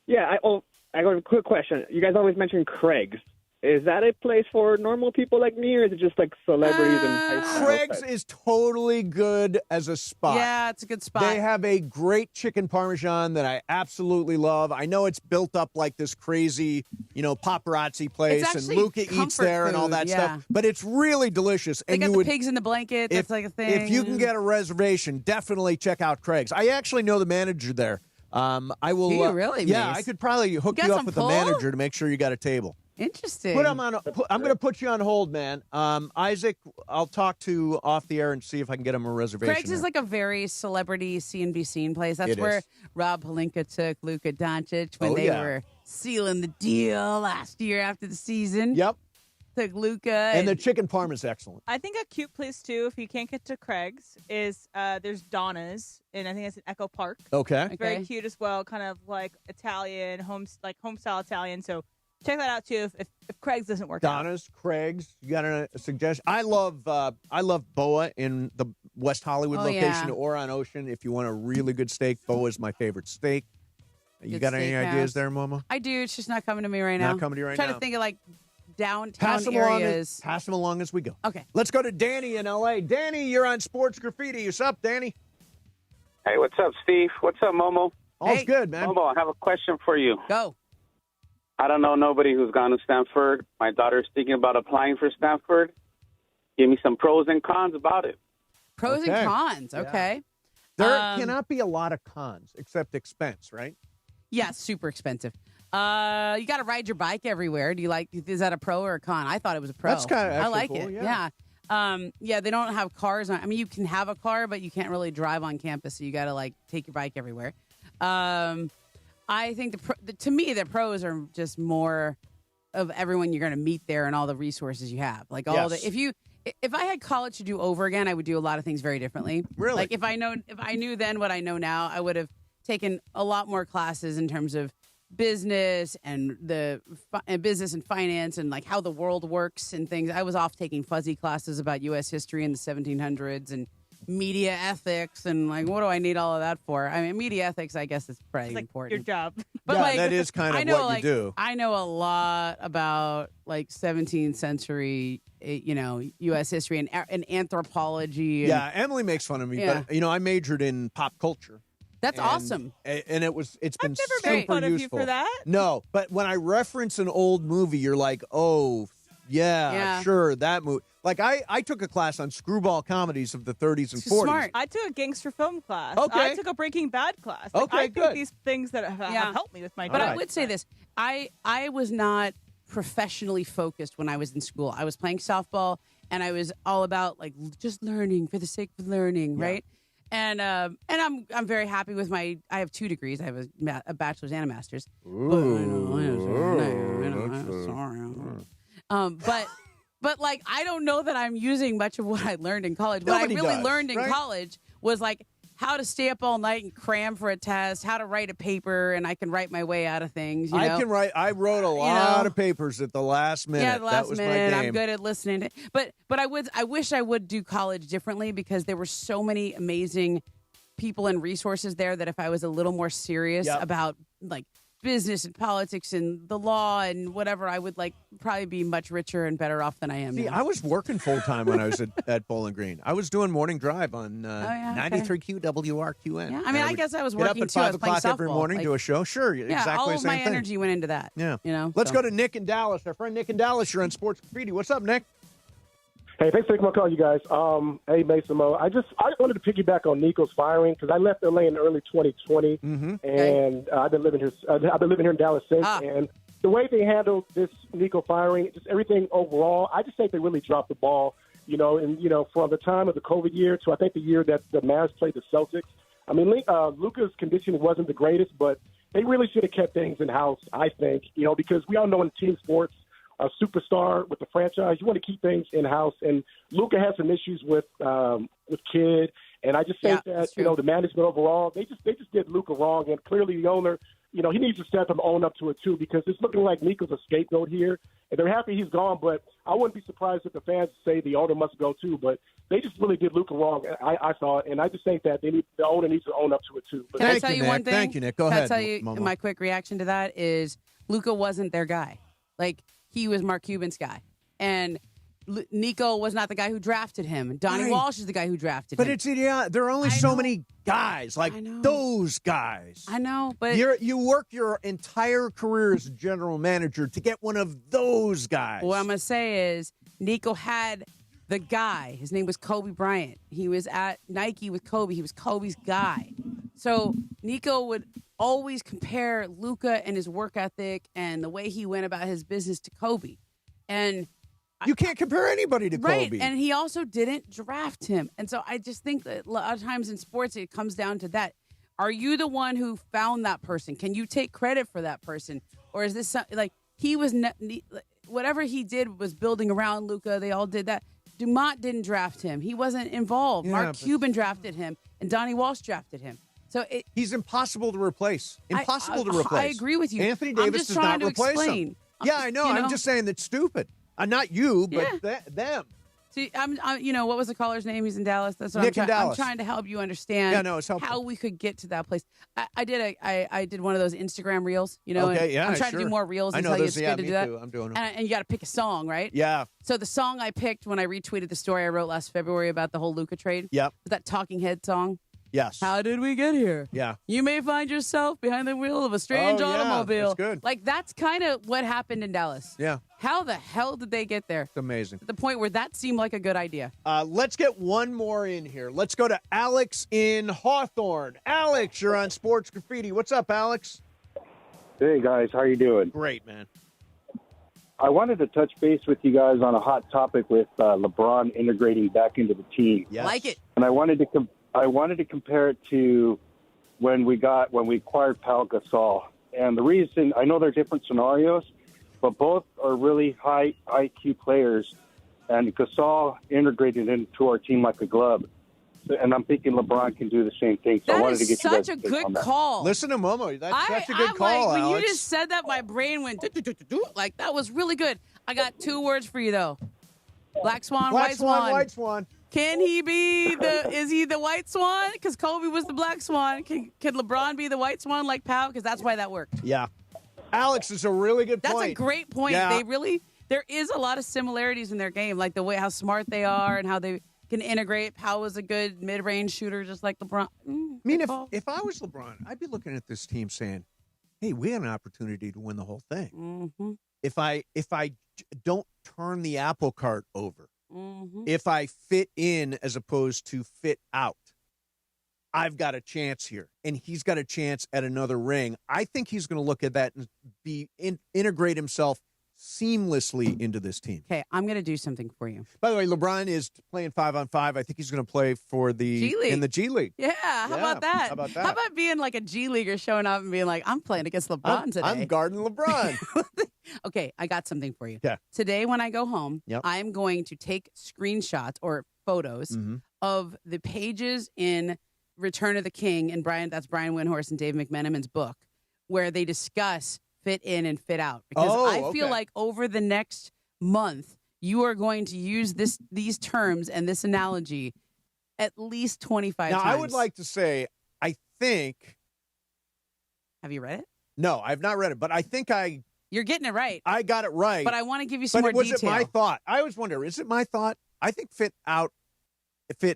Yeah, I got a quick question. You guys always mention Craig's. Is that a place for normal people like me, or is it just like celebrities and Craig's is totally good as a spot. Yeah, it's a good spot. They have a great chicken parmesan that I absolutely love. I know it's built up like this crazy, paparazzi place, and Luka eats there and all that stuff, but it's really delicious. They got the pigs in the blanket. That's like a thing. If you can get a reservation, definitely check out Craig's. I actually know the manager there. I will. Do you really? Yeah, Mace? I could probably hook you up with the manager to make sure you got a table. Interesting. I'm going to put you on hold, man. Isaac, I'll talk to off the air and see if I can get him a reservation. Craig's is like a very celebrity see scene place. That's It where is. Rob Pelinka took Luka Doncic when they were sealing the deal last year after the season. Yep. Took Luka. And the chicken parm is excellent. I think a cute place, too, if you can't get to Craig's, is there's Donna's, and I think it's in Echo Park. Okay. It's very cute as well, kind of like Italian, home-style Italian, so check that out, too, if Craig's doesn't work out. Donna's, Craig's, you got a suggestion? I love Boa in the West Hollywood location or on Ocean. If you want a really good steak, Bo is my favorite steak. You got any ideas there, Momo? I do. It's just not coming to me right now. Not coming to you right I'm trying now. to think of like downtown areas. Pass them along as we go. Okay. Let's go to Danny in L.A. Danny, you're on Sports Graffiti. What's up, Danny? Hey, what's up, Steve? What's up, Momo? All's good, man. Momo, I have a question for you. Go. I don't know nobody who's gone to Stanford. My daughter's thinking about applying for Stanford. Give me some pros and cons about it. Pros and cons. Okay. There cannot be a lot of cons except expense, right? Yeah, super expensive. You got to ride your bike everywhere. Is that a pro or a con? I thought it was a pro. That's kind of I like cool, it. yeah. Yeah, they don't have cars. You can have a car, but you can't really drive on campus. So you got to take your bike everywhere. I think to me, the pros are just more of everyone you're going to meet there and all the resources you have. If I had college to do over again, I would do a lot of things very differently. Really? Like if I knew then what I know now, I would have taken a lot more classes in terms of business and business and finance and like how the world works and things. I was off taking fuzzy classes about U.S. history in the 1700s and media ethics and what do I need all of that for? I mean, media ethics, I guess, is pretty important. Your job. But that is kind of what you do. I know a lot about 17th century, U.S. history and anthropology. Yeah, Emily makes fun of me, but I majored in pop culture. That's awesome. And it's been super made fun useful. of you for that. No, but when I reference an old movie, you're like, oh, yeah. Sure, that movie. Like, I took a class on screwball comedies of the 30s and 40s. Smart. I took a gangster film class. Okay. I took a Breaking Bad class. Okay, I good. think these things that have helped me with my job. But I would say this. I was not professionally focused when I was in school. I was playing softball, and I was all about, just learning for the sake of learning, right? And I'm very happy with I have 2 degrees. I have a bachelor's and a master's. But I don't know that I'm using much of what I learned in college. What I really learned in college was how to stay up all night and cram for a test, how to write a paper, and I can write my way out of things. I wrote a lot of papers at the last minute. Yeah, the last that was minute. my game. I'm good at listening. But I wish I would do college differently because there were so many amazing people and resources there that if I was a little more serious about business and politics and the law and whatever, I would probably be much richer and better off than I am now. I was working full time when I was at Bowling Green. I was doing morning drive on 93Q WRQN. Yeah, I guess I was working too. Get up at 5 o'clock every softball. morning, do a show. Sure, exactly all the of same my thing. energy went into that. Yeah, Let's go to Nick in Dallas. Our friend Nick in Dallas. You're on Sports Graffiti. What's up, Nick? Hey, thanks for taking my call, you guys. Hey, Mason Mo. I wanted to piggyback on Nico's firing because I left LA in early 2020, and I've been living here. I've been living here in Dallas since. And the way they handled this Nico firing, just everything overall, I just think they really dropped the ball. From the time of the COVID year to I think the year that the Mavs played the Celtics. I mean, Luka's condition wasn't the greatest, but they really should have kept things in house. I think, because we all know in team sports, a superstar with the franchise, you want to keep things in house. And Luka has some issues with Kidd, and I just think that the management overall they just did Luka wrong, and clearly the owner, he needs to step up and own up to it too because it's looking like Nico's a scapegoat here, and they're happy he's gone. But I wouldn't be surprised if the fans say the owner must go too. But they just really did Luka wrong. I thought, and I just think that the owner needs to own up to it too. But Can I tell you one thing? Thank you, Nick. Go ahead. Can I tell you Momo. my quick reaction to that is Luka wasn't their guy. He was Mark Cuban's guy. And Nico was not the guy who drafted him. Donnie Walsh is the guy who drafted him. But there are only so many guys those guys. I know, but you work your entire career as a general manager to get one of those guys. What I'm going to say is Nico had the guy. His name was Kobe Bryant. He was at Nike with Kobe. He was Kobe's guy. So Nico would always compare Luka and his work ethic and the way he went about his business to Kobe. And you can't compare anybody to Kobe. And he also didn't draft him. And so I just think that a lot of times in sports, it comes down to that. Are you the one who found that person? Can you take credit for that person? Or is this he was, whatever he did was building around Luka. They all did that. Dumont didn't draft him. He wasn't involved. Mark Cuban drafted him and Donnie Walsh drafted him. So he's impossible to replace. Impossible to replace. I agree with you. Anthony Davis does not replace him. Yeah, I know. I'm just saying that's stupid. Not you, but them. See, I'm what was the caller's name? He's in Dallas. That's what Nick in Dallas. I'm trying to help you understand. Yeah, no, it's helpful. How we could get to that place. I did one of those Instagram reels. Okay, and yeah, I'm trying to do more reels. I know until those. it's Yeah, good to me do that. too. I'm doing them. And you got to pick a song, right? Yeah. So the song I picked when I retweeted the story I wrote last February about the whole Luka trade. Yep. Was that Talking Head song? Yes. How did we get here? Yeah. You may find yourself behind the wheel of a strange automobile. That's good. Like, that's kind of what happened in Dallas. Yeah. How the hell did they get there? It's amazing. To the point where that seemed like a good idea. Let's get one more in here. Let's go to Alex in Hawthorne. Alex, you're on Sports Graffiti. What's up, Alex? Hey, guys. How you doing? Great, man. I wanted to touch base with you guys on a hot topic with LeBron integrating back into the team. Yes. Like it. And I wanted to compare it to when we acquired Pau Gasol. And the reason, I know they're different scenarios, but both are really high IQ players. And Gasol integrated into our team like a glove. And I'm thinking LeBron can do the same thing. So I wanted to get you guys such a to take on good that. call. Listen to Momo. That's such a good I'm call, like, when Alex. you just said that, my brain went do. Like, that was really good. I got 2 words for you, though. Black Swan, Black White Swan, Swan. White Swan. Can he be is he the White Swan? Because Kobe was the Black Swan. Can LeBron be the White Swan like Pau? Because that's why that worked. Yeah. Alex is a really good point. That's a great point. Yeah. There is a lot of similarities in their game, like the way how smart they are and how they can integrate. Pau was a good mid-range shooter, just like LeBron. I mean, if I was LeBron, I'd be looking at this team saying, hey, we had an opportunity to win the whole thing. Mm-hmm. If I don't turn the apple cart over, Mm-hmm. if I fit in as opposed to fit out, I've got a chance here. And he's got a chance at another ring. I think he's going to look at that and integrate himself seamlessly into this team. Okay, I'm going to do something for you. By the way, LeBron is playing 5-on-5. I think he's going to play for the G League. in the G League. Yeah, how about that? How about that? How about being like a G Leaguer showing up and being like, I'm playing against LeBron today. I'm guarding LeBron. Okay, I got something for you. Yeah. Today when I go home, Yep. I'm going to take screenshots or photos Mm-hmm. of the pages in Return of the King and that's Brian Windhorst and Dave McMenamin's book where they discuss fit in and fit out. Because I feel like over the next month, you are going to use these terms and this analogy at least 25 times. Now, I would like to say, I think. Have you read it? No, I've not read it, but I think You're getting it right. I got it right. But I want to give you some but more was detail. it my thought? I always wonder, is it my thought? I think fit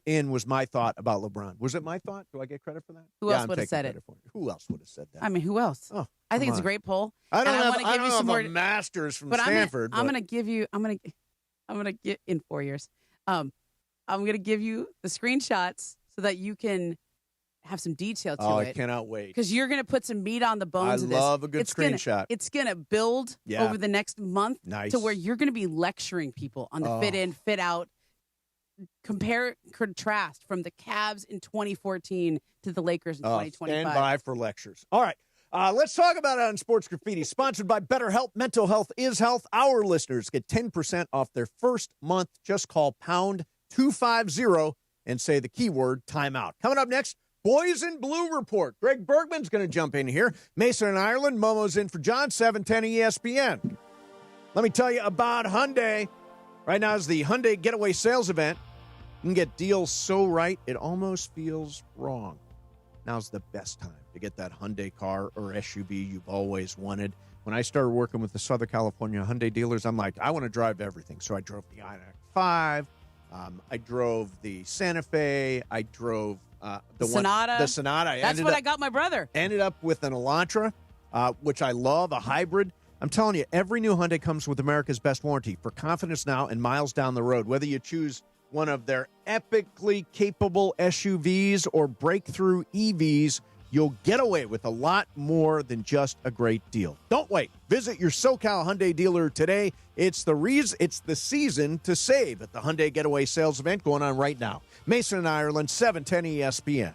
in was my thought about LeBron. Was it my thought? Do I get credit for that? Who else would have said it? Who else would have said that? I mean, who else? Oh, I think come it's a on. great poll. I don't and have, I want to give you some more a master's from but Stanford. I'm gonna give you. I'm gonna get in 4 years. I'm gonna give you the screenshots so that you can have some detail to it. I cannot wait. Because you're gonna put some meat on the bones of this. I love a good screenshot. It's gonna build over the next month Nice. to where you're gonna be lecturing people on the fit in, fit out. Compare, contrast from the Cavs in 2014 to the Lakers in 2025. Stand by for lectures. All right. Let's talk about it on Sports Graffiti. Sponsored by BetterHelp. Mental health is health. Our listeners get 10% off their first month. Just call #250 and say the keyword timeout. Coming up next, Boys in Blue Report. Greg Bergman's going to jump in here. Mason in Ireland. Momo's in for John, 710 ESPN. Let me tell you about Hyundai. Right now is the Hyundai Getaway Sales Event. You can get deals so right, it almost feels wrong. Now's the best time to get that Hyundai car or SUV you've always wanted. When I started working with the Southern California Hyundai dealers, I'm like, I want to drive everything. So I drove the i5. I drove the Santa Fe. I drove the Sonata. The Sonata. That's what I got my brother. Ended up with an Elantra, which I love, a hybrid. I'm telling you, every new Hyundai comes with America's best warranty for confidence now and miles down the road. Whether you choose one of their epically capable SUVs or breakthrough EVs, you'll get away with a lot more than just a great deal. Don't wait. Visit your SoCal Hyundai dealer today. It's the season to save at the Hyundai Getaway Sales Event going on right now. Mason in Ireland, 710 ESPN.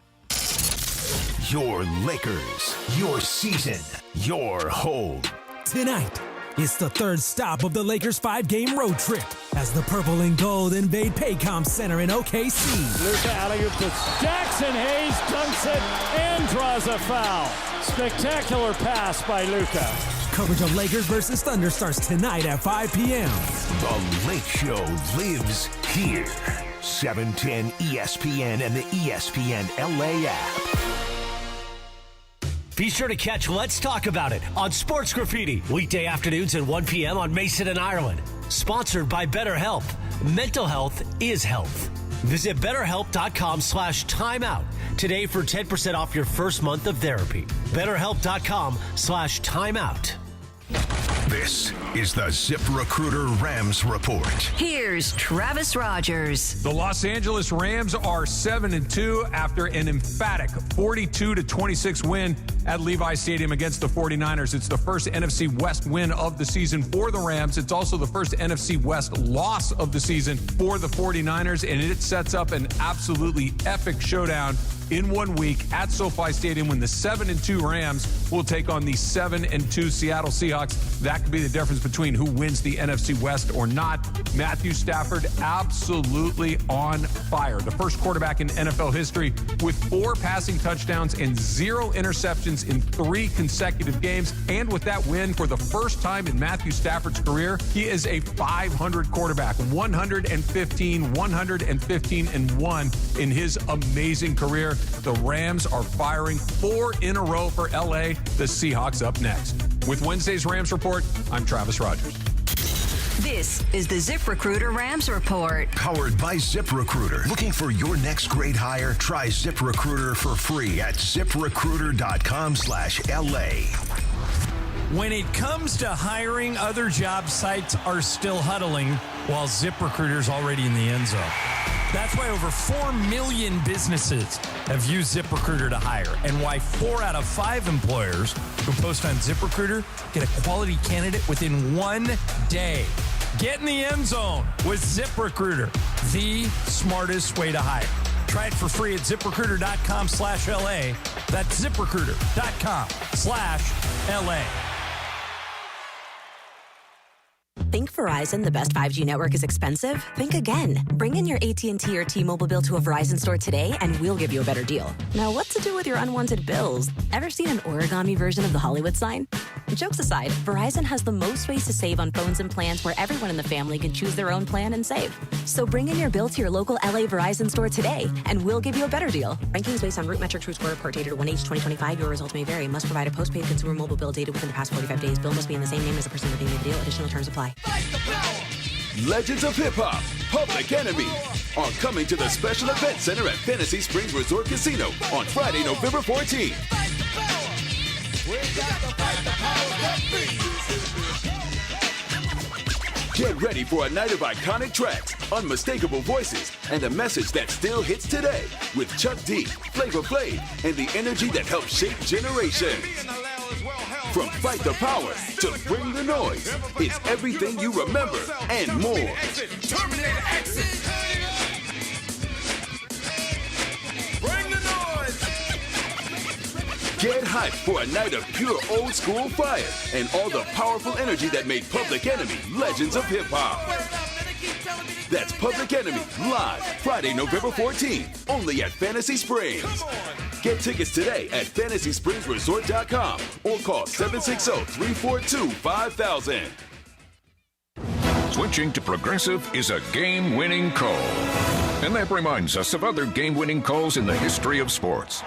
Your Lakers, your season, your home. Tonight, it's the third stop of the Lakers' 5-game road trip as the purple and gold invade Paycom Center in OKC. Luka alley-oop to Jackson Hayes, dunks it and draws a foul. Spectacular pass by Luka. Coverage of Lakers versus Thunder starts tonight at 5 p.m. The Lake Show lives here. 710 ESPN and the ESPN LA app. Be sure to catch Let's Talk About It on Sports Graffiti, weekday afternoons at 1 p.m. on Mason and Ireland. Sponsored by BetterHelp. Mental health is health. Visit BetterHelp.com/timeout today for 10% off your first month of therapy. BetterHelp.com/timeout. This is the ZipRecruiter Rams Report. Here's Travis Rogers. The Los Angeles Rams are 7-2 after an emphatic 42-26 win at Levi Stadium against the 49ers. It's the first NFC West win of the season for the Rams. It's also the first NFC West loss of the season for the 49ers, and it sets up an absolutely epic showdown in 1 week at SoFi Stadium when the 7-2 Rams will take on the 7-2 Seattle Seahawks. That could be the difference between who wins the NFC West or not. Matthew Stafford absolutely on fire. The first quarterback in NFL history with 4 passing touchdowns and 0 interceptions in 3 consecutive games. And with that win for the first time in Matthew Stafford's career, he is a 500 quarterback, 115-1 in his amazing career. The Rams are firing 4 in a row for LA. The Seahawks up next. With Wednesday's Rams Report, I'm Travis Rogers. This is the ZipRecruiter Rams Report. Powered by ZipRecruiter. Looking for your next great hire? Try ZipRecruiter for free at ZipRecruiter.com/LA. When it comes to hiring, other job sites are still huddling while ZipRecruiter's already in the end zone. That's why over 4 million businesses have used ZipRecruiter to hire, and why 4 out of 5 employers who post on ZipRecruiter get a quality candidate within 1 day. Get in the end zone with ZipRecruiter, the smartest way to hire. Try it for free at ZipRecruiter.com/LA. That's ZipRecruiter.com/LA. Think Verizon, the best 5G network, is expensive? Think again. Bring in your AT&T or T-Mobile bill to a Verizon store today, and we'll give you a better deal. Now, what to do with your unwanted bills? Ever seen an origami version of the Hollywood sign? Jokes aside, Verizon has the most ways to save on phones and plans where everyone in the family can choose their own plan and save. So bring in your bill to your local LA Verizon store today, and we'll give you a better deal. Rankings based on root metric true score report dated 1H2025. Your results may vary. Must provide a postpaid consumer mobile bill dated within the past 45 days. Bill must be in the same name as the person redeeming the deal. Additional terms apply. Legends of Hip Hop, Public Enemy, are coming to the Special Event Center at Fantasy Springs Resort Casino on Friday, November 14th. Get ready for a night of iconic tracks, unmistakable voices, and a message that still hits today with Chuck D, Flavor Flav, and the energy that helps shape generations. From Fight the Power to Bring the Noise, it's everything you remember and more. Get hyped for a night of pure old school fire and all the powerful energy that made Public Enemy Legends of Hip Hop. That's Public Enemy live Friday, November 14th, only at Fantasy Springs. Get tickets today at FantasySpringsResort.com or call 760-342-5000. Switching to Progressive is a game-winning call. And that reminds us of other game-winning calls in the history of sports.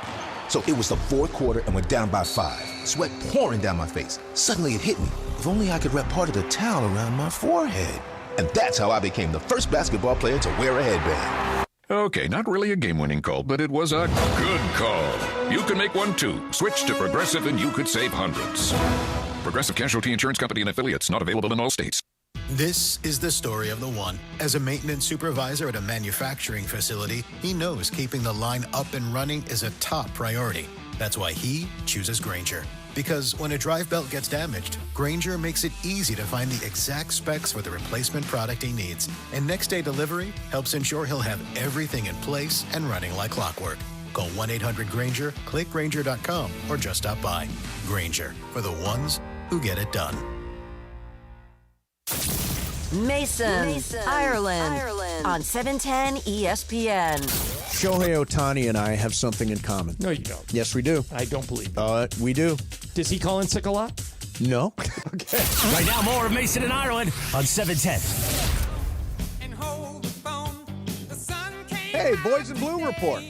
So it was the fourth quarter and we're down by 5. Sweat pouring down my face. Suddenly it hit me. If only I could wrap part of the towel around my forehead. And that's how I became the first basketball player to wear a headband. Okay, not really a game-winning call, but it was a good call. You can make one too. Switch to Progressive and you could save hundreds. Progressive Casualty Insurance Company and affiliates, not available in all states. This is the story of the one. As a maintenance supervisor at a manufacturing facility, he knows keeping the line up and running is a top priority. That's why he chooses Grainger. Because when a drive belt gets damaged, Grainger makes it easy to find the exact specs for the replacement product he needs. And next-day delivery helps ensure he'll have everything in place and running like clockwork. Call 1-800-GRAINGER, click Grainger.com, or just stop by. Grainger, for the ones who get it done. Mason, Ireland, on 710 ESPN. Shohei Ohtani and I have something in common. No, you don't. Yes, we do. I don't believe it. We do. Does he call in sick a lot? No. Okay. Right now, more of Mason and Ireland on 710. Hey, Boys in Blue report.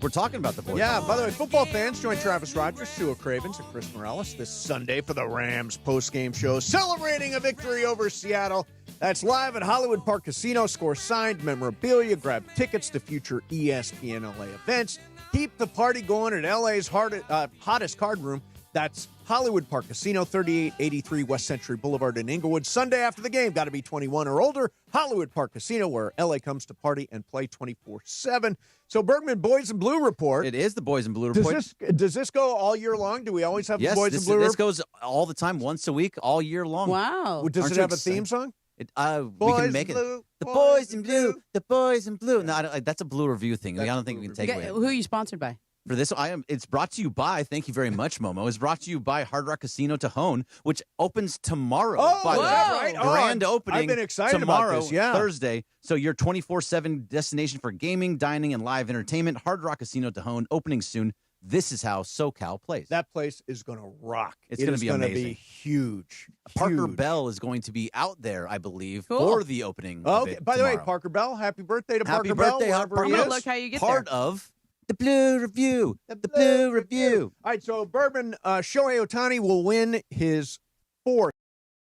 We're talking about the boys. Yeah, by the way, football fans, join Travis Rogers, Sua Cravens, and Chris Morales this Sunday for the Rams postgame show celebrating a victory over Seattle. That's live at Hollywood Park Casino. Score signed memorabilia. Grab tickets to future ESPN LA events. Keep the party going at LA's hottest card room. That's Hollywood Park Casino, 3883 West Century Boulevard in Inglewood. Sunday after the game, got to be 21 or older. Hollywood Park Casino, where LA comes to party and play 24/7. So, Bergman, Boys in Blue report. It is the Boys in Blue report. Does this go all year long? Do we always have the Boys in Blue report? This goes all the time, once a week, all year long. Wow. Does it have a theme song? We can make it. The Boys in Blue. The Boys in Blue. No, that's a Blue Review thing. I don't think we can take it. Who are you sponsored by? For this, it's brought to you by, thank you very much, Momo. It's brought to you by Hard Rock Casino Tejon, which opens tomorrow. Oh, is that right? Grand opening. I've been excited tomorrow, about this, yeah. Thursday. So your 24/7 destination for gaming, dining, and live entertainment. Hard Rock Casino Tejon, opening soon. This is how SoCal plays. That place is going to rock. It's going to be amazing. Be huge. Parker Bell is going to be out there, I believe, Cool. for the opening. Okay. By the way, tomorrow. Parker Bell, happy birthday to Happy Parker Bell. birthday, wherever Parker he Bell. is. Look how you get Part there. of the Blue Review. The Blue Review. All right, so Bourbon, Shohei Ohtani will win his 4th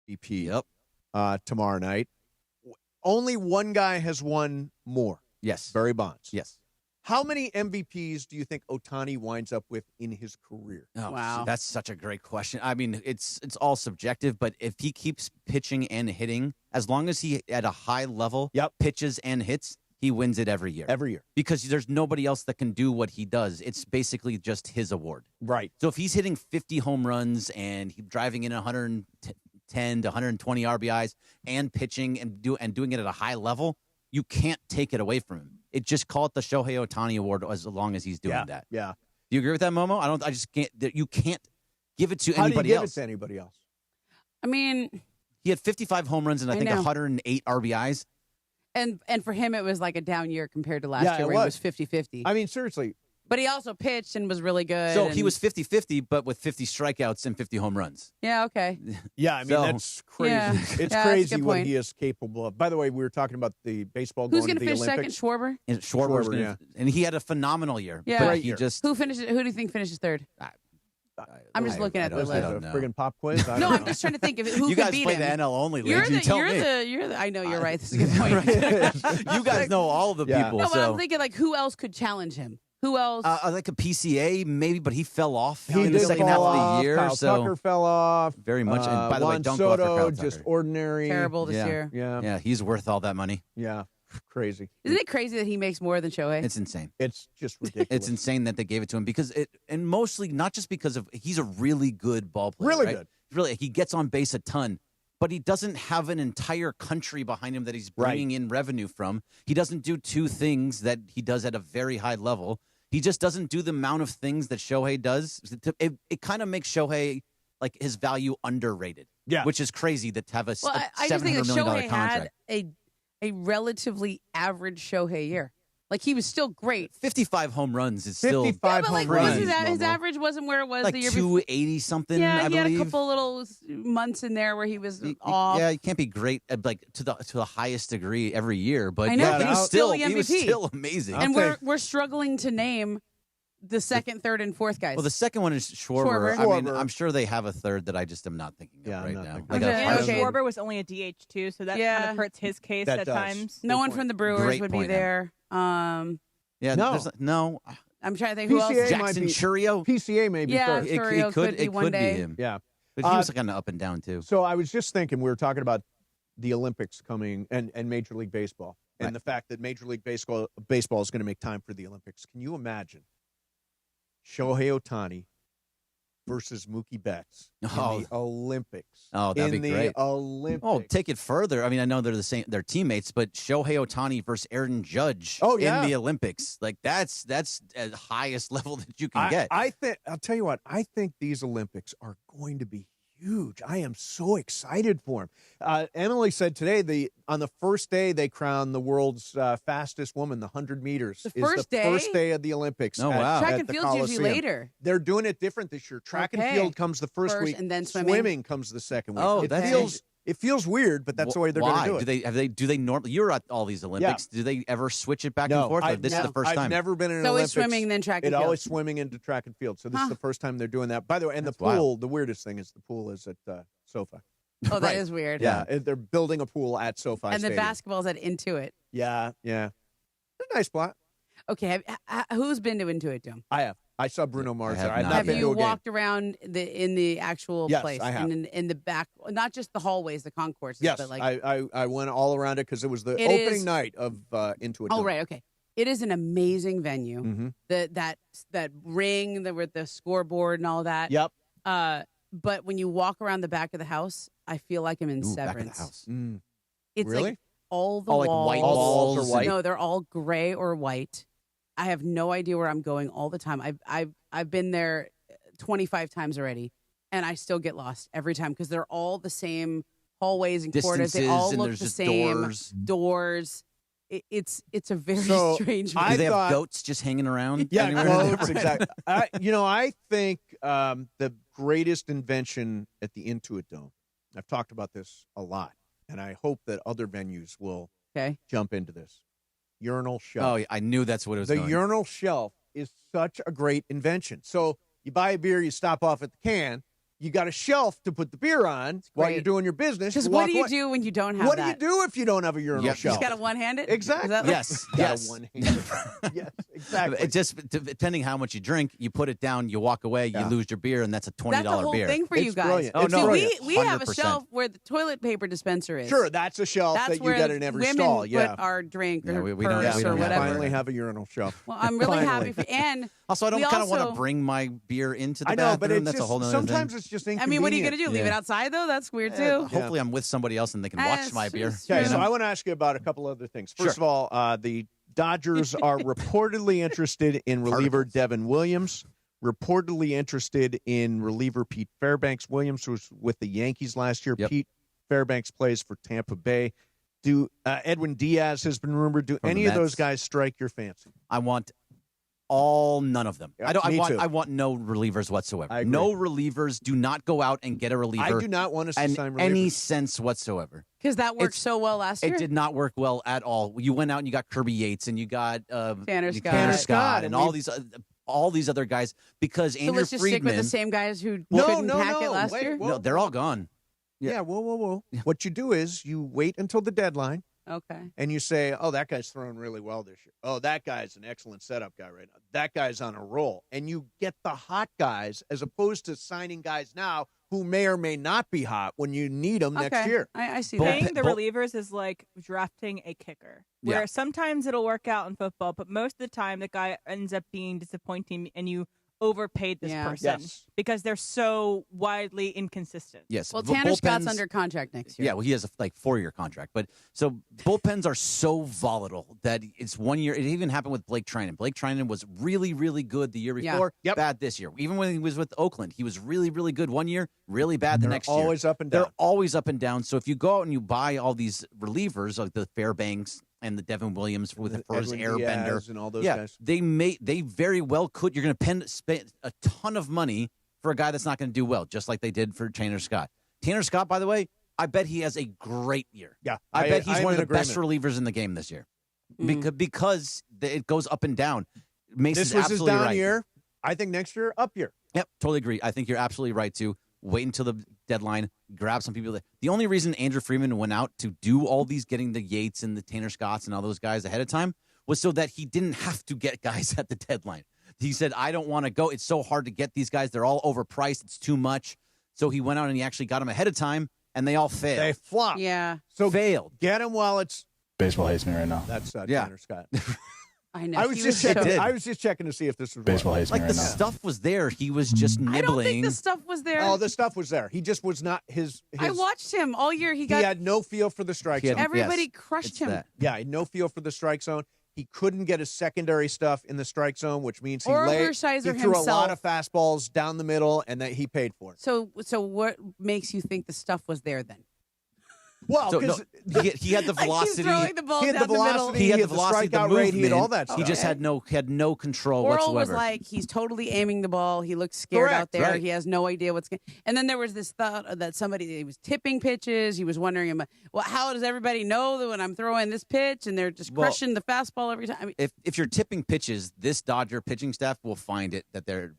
MVP tomorrow night. Only one guy has won more. Yes. Barry Bonds. Yes. How many MVPs do you think Ohtani winds up with in his career? Oh, Wow. That's such a great question. I mean, it's all subjective, but if he keeps pitching and hitting, as long as he at a high level pitches and hits, he wins it every year. Every year. Because there's nobody else that can do what he does. It's basically just his award. Right. So if he's hitting 50 home runs and he's driving in 110 to 120 RBIs and pitching and doing it at a high level, you can't take it away from him. Just call it the Shohei Ohtani Award as long as he's doing that. Yeah. Do you agree with that, Momo? I just can't. You can't give it to How anybody do you give else. it to anybody else? I mean, He had 55 home runs and I think know. 108 RBIs. and for him, it was like a down year compared to last Yeah, year it where he was. was 50-50. I mean, seriously. But he also pitched and was really good. So he and- was 50-50, but with 50 strikeouts and 50 home runs. Yeah, okay. Yeah, I mean, So- that's crazy. Yeah. It's Yeah, that's a crazy good what point. he is capable of. By the way, we were talking about the baseball Who's going going to to the finish second? Olympics. Schwarber? And Schwarber's Schwarber, gonna, yeah. and he had a phenomenal year. Yeah. But Great he year. just Who do you think finishes third? I'm just looking at the I list. don't know. Friggin' pop quiz? I No, don't I'm know. just trying to think of who you could guys beat play him. the NL only league. You're You tell me. you're the. I know you're right. This is a good point. You guys know all the Yeah. people. No, but so I'm thinking like who else could challenge him? Who else? like a PCA maybe, but he fell off He in the did second fall half off. of the year. Kyle so Tucker fell off. very much. And by the way, Juan don't go after Soto, Kyle just Tucker. ordinary. Terrible this Yeah. year. Yeah. Yeah, he's worth all that money. Yeah. Crazy. Isn't it crazy that he makes more than Shohei? It's insane. It's just ridiculous. It's insane that they gave it to him and mostly not just because of he's a really good ball player. Really right? good. Really, he gets on base a ton, but he doesn't have an entire country behind him that he's bringing in revenue from. He doesn't do two things that he does at a very high level. He just doesn't do the amount of things that Shohei does. It kind of makes Shohei like his value underrated. Yeah, which is crazy to have a Well, I just think $700 that million Shohei contract. had a relatively average Shohei year. Like he was still great. 55 home runs is still 55 But like home runs. his average wasn't where it was like the year before. 280 something. Yeah, I he had believe. a couple little months in there where he was off. Yeah, he can't be great like to the highest degree every year, but I know, yeah, but he was he's still the he was MVP. still amazing. And we're struggling to name the second, third, and fourth guys. Well, the second one is Schwarber. Schwarber. I mean, Schwarber. I'm sure they have a third that I just am not thinking of right now. Like And Okay. Schwarber was only a DH too, so that kind of hurts his case That at does. times. no one from the Brewers Great would be point, there. yeah, No. no. I'm trying to think who else. PCA might Jackson be- Churio. PCA may be Yeah, third. Churio could be one day. be him. Yeah. But he was kind of up and down too. So I was just thinking, we were talking about the Olympics coming and Major League Baseball and Right. the fact that Major League Baseball is going to make time for the Olympics. Can you imagine Shohei Ohtani versus Mookie Betts in the Olympics? Oh, that'd in be the great. Olympics. Oh, take it further. I mean, I know they're teammates, but Shohei Ohtani versus Aaron Judge Oh, yeah. in the Olympics. Like that's at highest level that you can get. I think I'll tell you what, I think these Olympics are going to be huge. I am so excited for him. Emily said today, on the first day, they crowned the world's fastest woman, the 100 meters. The first day of the Olympics. Oh, wow. Track and field's usually later. They're doing it different this year. Track and field comes the first week, and then swimming comes the second week. Oh, it feels weird, but that's the way they're going to do it. Do they normally? You're at all these Olympics. Yeah. Do they ever switch it back and forth? Or this is the first time. I've never been in an Olympics. Olympics. Always swimming, then track and field. Always swimming into track and field. So this is the first time they're doing that. By the way, and That's the pool. wild. The weirdest thing is the pool is at SoFi. Oh, that is weird. Yeah, they're building a pool at SoFi And Stadium. the basketball's at Intuit. Yeah. It's a nice spot. Okay, who's been to Intuit Dome? I have. I saw Bruno Mars there. I've not Have been you to a game. walked around in the actual Yes, place? I have. And in the back, not just the hallways, the concourses. Yes, but like, I went all around it because it was the opening night of Intuit Dome. Oh, right, okay. It is an amazing venue. Mm-hmm. That ring with the scoreboard and all that. Yep. But when you walk around the back of the house, I feel like I'm in Severance. Back of the house. It's Really? like all the All, like, walls. white All the walls walls. are white? No, they're all gray or white. I have no idea where I'm going all the time. I've been there 25 times already, and I still get lost every time because they're all the same hallways and corridors. They all Distances, and look there's the just same. Doors. It's a very strange. Do they have goats just hanging around? Yeah, anywhere? goats, exactly. I think the greatest invention at the Intuit Dome, I've talked about this a lot, and I hope that other venues will jump into this. Urinal shelf. Oh, yeah, I knew that's what it was. The going. urinal shelf is such a great invention. So you buy a beer, you stop off at the can. You got a shelf to put the beer on while you're doing your business. Because what do you do when you don't have What that? do you do if you don't have a urinal You shelf? just got to one-hand it? Exactly. Is that Yes. One-handed. Yes, exactly. It just depending how much you drink, you put it down, you walk away, you lose your beer, and that's a $20 That's the whole beer. thing for you guys. Brilliant. Oh, no. See, we have a 100%. shelf where the toilet paper dispenser is. Sure, that's a shelf That's that you where get in every women stall. Yeah, put our drink or we don't- purse we or don't have whatever. finally have a urinal shelf. Well, I'm really happy for and Also, I don't we kind of want also- to bring my beer into the I know, bathroom. but it's That's just, a whole nother sometimes thing. it's just I inconvenient. mean, what are you going to do? Leave it Yeah. outside, though? That's weird, too. Hopefully, I'm with somebody else and they can watch my beer. Okay, so I want to ask you about a couple other things. First of all, the Dodgers are reportedly interested in reliever Devin Williams, reportedly interested in reliever Pete Fairbanks. Williams was with the Yankees last year. Yep. Pete Fairbanks plays for Tampa Bay. Edwin Diaz has been rumored. Do From the any of those Mets. guys strike your fancy? I want none of them. Yeah, I me too. I want no relievers whatsoever. I agree. No relievers. Do not go out and get a reliever. I do not want us to in sign relievers. any sense whatsoever. Because that worked so well last year. It did not work well at all. You went out and you got Kirby Yates and you got Tanner Scott. Tanner Scott and and all these other guys because So Andrew let's just stick Friedman. with the same guys who No, couldn't no, hack it no. last Wait, year? whoa. No, they're all gone. Yeah, whoa. What you do is you wait until the deadline. Okay. And you say, oh, that guy's throwing really well this year. Oh, that guy's an excellent setup guy right now. That guy's on a roll. And you get the hot guys as opposed to signing guys now who may or may not be hot when you need them next year. I see Paying that. the relievers is like drafting a kicker, where Yeah. sometimes it'll work out in football, but most of the time the guy ends up being disappointing and you overpaid this Yeah. person Yes. because they're so widely inconsistent. Yes. Well, the Tanner Scott's bullpens- under contract next year. Yeah, well, he has a 4-year contract. But so bullpens are so volatile that it's 1 year. It even happened with Blake Trinan. Blake Trinan was really, really good the year Yeah. before, Yep. bad this year. Even when he was with Oakland, he was really, really good 1 year, really bad the They're next year. always up and down. They're always up and down. So if you go out and you buy all these relievers, like the Fairbanks and the Devin Williams for his Edwin Airbender, Diaz and all those yeah, guys. they very well could. You're going to spend a ton of money for a guy that's not going to do well, just like they did for Tanner Scott. Tanner Scott, by the way, I bet he has a great year. Yeah, I bet he's I'm one of in the best agreement. relievers in the game this year Mm-hmm. because it goes up and down. Mace This is was his absolutely down right. year. I think next year, up year. Yep, totally agree. I think you're absolutely right to wait until the deadline, grab some people. The only reason Andrew Freeman went out to do all these, getting the Yates and the Tanner Scotts and all those guys ahead of time, was so that he didn't have to get guys at the deadline. He said, I don't want to go. It's so hard to get these guys. They're all overpriced. It's too much. So he went out and he actually got them ahead of time, and they all failed. They flop. Yeah. So failed. Get him while it's. Baseball hates me right now. That's Yeah. Tanner Scott. I know. I was He just so- checking. I was just checking to see if this was Baseball hates me Like right the now. stuff was there. He was just nibbling. I don't think the stuff was there. Oh, the stuff was there. He just was not his. I watched him all year. He He got had no feel for the strike zone. everybody Yes, crushed it's him. that. Yeah, he had no feel for the strike zone. He couldn't get his secondary stuff in the strike zone, which means he threw himself. a lot of fastballs down the middle, and that he paid for it. So what makes you think the stuff was there then? Well, he had the velocity. He had the velocity. He had the velocity, the movement. He had all that stuff. He just had no control Oral whatsoever. was like, he's totally aiming the ball. He looks scared out there. Right. He has no idea what's going. And then there was this thought that he was tipping pitches. He was wondering, well, how does everybody know that when I'm throwing this pitch and they're just crushing the fastball every time? I mean, if you're tipping pitches, this Dodger pitching staff will find it that they're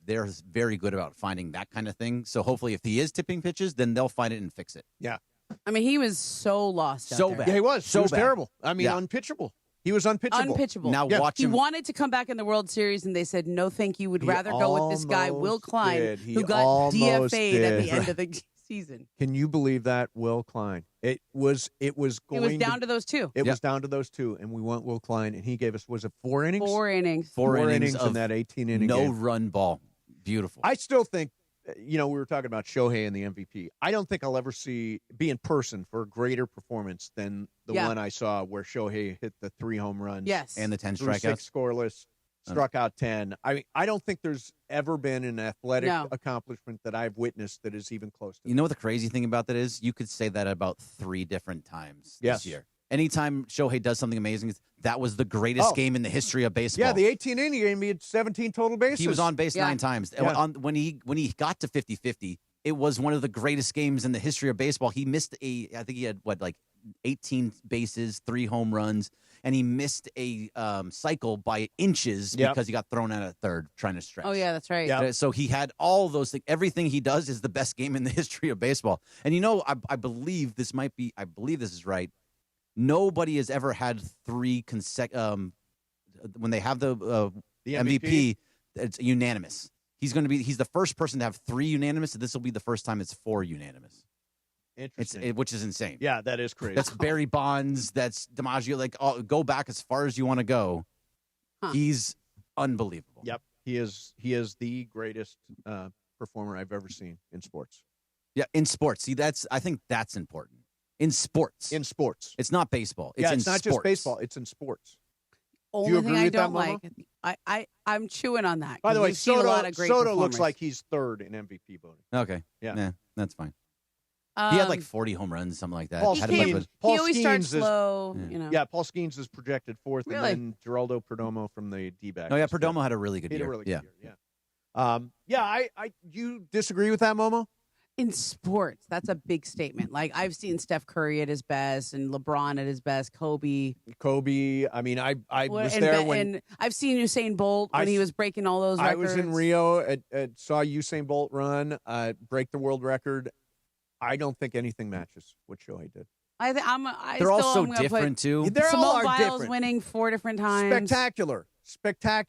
very good about finding that kind of thing. So hopefully, if he is tipping pitches, then they'll find it and fix it. Yeah. I mean, he was so lost out there. Yeah, he was. So he was bad. terrible. I mean, unpitchable. He was unpitchable. Unpitchable. Now watch He him. wanted to come back in the World Series, and they said, no, thank you. We'd rather go with this guy, Will Klein, who got DFA'd at the end of the season. Can you believe that, Will Klein? It was down to those two. It was down to those two, and we went Will Klein, and he gave us, was it 4 innings? 4 innings. Four innings in of that 18-inning no game. run ball. Beautiful. I still think, we were talking about Shohei and the MVP. I don't think I'll ever be in person for a greater performance than the one I saw where Shohei hit the 3 home runs. Yes. And the 10 threw strikeouts. 6 scoreless, struck out 10. I mean, I don't think there's ever been an athletic accomplishment that I've witnessed that is even close to You know what the crazy thing about that is? You could say that about 3 different times Yes. this year. Anytime Shohei does something amazing, that was the greatest game in the history of baseball. Yeah, the 18-inning game, he had 17 total bases. He was on base 9 times. Yeah. When he got to 50-50, it was one of the greatest games in the history of baseball. He missed I think he had 18 bases, 3 home runs, and he missed a cycle by inches because he got thrown out at third trying to stretch. Oh, yeah, that's right. Yep. So he had all those things. Everything he does is the best game in the history of baseball. And I believe this is right. Nobody has ever had 3 consecutive. When they have the MVP, it's unanimous. He's the first person to have 3 unanimous. And this will be the first time it's 4 unanimous. Interesting. Which is insane. Yeah, that is crazy. That's Barry Bonds. That's DiMaggio. Go back as far as you want to go. Huh. He's unbelievable. Yep, he is the greatest performer I've ever seen in sports. Yeah, in sports. See, I think that's important. In sports. It's not baseball. It's not just baseball. It's in sports. Only Do you thing agree I with that, don't Mama? like, I'm chewing on that. By the way, you've seen a lot of great Soto looks performers. like he's 3rd in MVP voting. Okay. Yeah. That's fine. He had 40 home runs, something like that. Paul he Paul always Skeens starts is, slow. Yeah, Paul Skeens is projected 4th, Really? and then Geraldo Perdomo from the D-backs. Oh, yeah, Perdomo had a really good year. He had a really good year, yeah. You disagree with that, Momo? In sports, that's a big statement. Like, I've seen Steph Curry at his best and LeBron at his best, Kobe. I mean, I was there when... And I've seen Usain Bolt when he was breaking all those records. I was in Rio, saw Usain Bolt run, break the world record. I don't think anything matches what Shohei did. They're all so different, too. They're Simone all Biles different. winning 4 different times. Spectacular.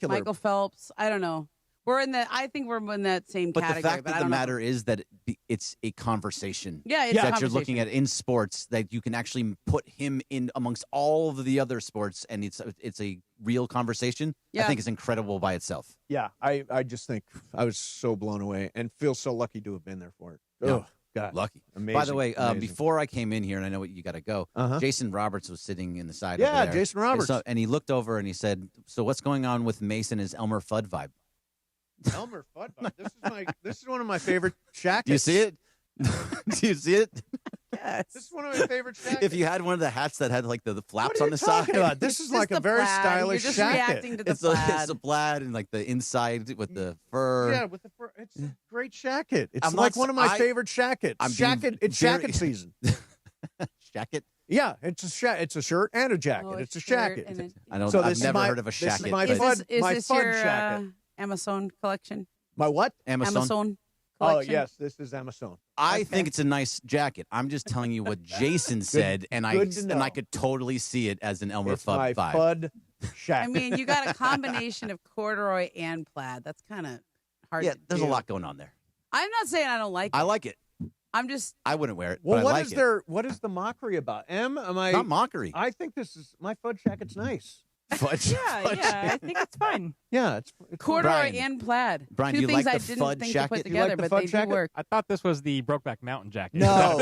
Michael Phelps. I don't know. I think we're in that same But category. the fact but of the matter is that it's a conversation. Yeah, it's a that conversation. you're looking at in sports that you can actually put him in amongst all of the other sports, and it's a real conversation. Yeah. I think it's incredible by itself. Yeah, I just think I was so blown away and feel so lucky to have been there for it. Yeah. Oh, God. Lucky. Amazing. By the way, Amazing. before I came in here, and I know you got to go, Jason Roberts was sitting in the side Yeah, over there. Jason Roberts. And he looked over and he said, "So what's going on with Mason? Is Elmer Fudd vibe?" Elmer Fudd. This is one of my favorite jackets. Do you see it? Do you see it? Yes. This is one of my favorite jackets. If you had one of the hats that had the flaps on the talking side. about? This is like a very stylish You're just jacket. reacting to the It's plaid. a plaid and like the inside with the fur. Yeah, with the fur. It's a great jacket. It's I'm like not- one of my I- favorite jackets. I'm being It's very- jacket season. Jacket? Yeah, it's a shirt and a jacket. Oh, it's a shirt jacket. and a- I don't. So I've this is never my- heard of a this is jacket. my but- Fudd- Is my this Fudd your jacket. Amazon collection? My what? Amazon. Oh collection? yes, this is Amazon. I think it's a nice jacket. I'm just telling you what Jason said, and good to know. I could totally see it as an Elmer It's Fudd my vibe. Fudd jacket. I mean, you got a combination of corduroy and plaid. That's kind of hard Yeah, to there's do. a lot going on there. I'm not saying I don't like it. I like it. I'm just. I wouldn't wear it, Well, but what I like is it. there? What is the mockery about? Am I Not mockery. I think this is my Fudd jacket's nice. Fudge. Yeah, I think it's fine. Yeah, it's Corduroy Brian. and plaid. Brian, Two you things like I the didn't Fudd think jacket? to put You together, like the but Fudd they jacket? do work. I thought this was the Brokeback Mountain jacket. No,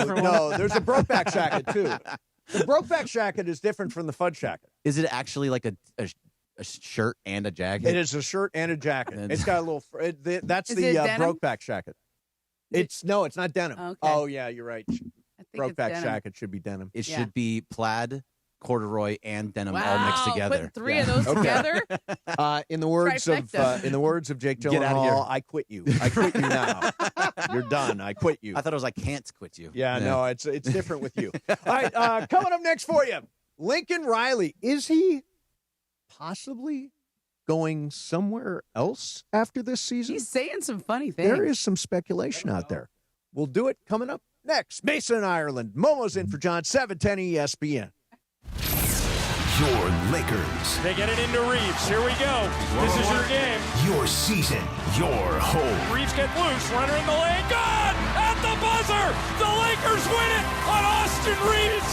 there's a Brokeback jacket too. The Brokeback jacket is different from the Fudd jacket. Is it actually like a a shirt and a jacket? It is a shirt and a jacket. It's got a little. That's Is the it denim? Brokeback jacket. It's not denim. Okay. Oh yeah, you're right. I think it's Brokeback denim. jacket should be denim. It should be plaid, corduroy, and denim all mixed Wow, together. put three of those together? In the words of Jake Get out of Gyllenhaal, here. I quit you. I quit you now. You're done. I quit you. I thought it was I can't quit you. Yeah, no, it's different with you. All right, coming up next for you, Lincoln Riley. Is he possibly going somewhere else after this season? He's saying some funny things. There is some speculation out there. We'll do it coming up next. Mason, Ireland. Momo's in for John, 710 ESPN. Your Lakers. They get it into Reeves. Here we go. This is your game. Your season. Your home. Reeves get loose. Runner in the lane. Good! At the buzzer! The Lakers win it on Austin Reeves.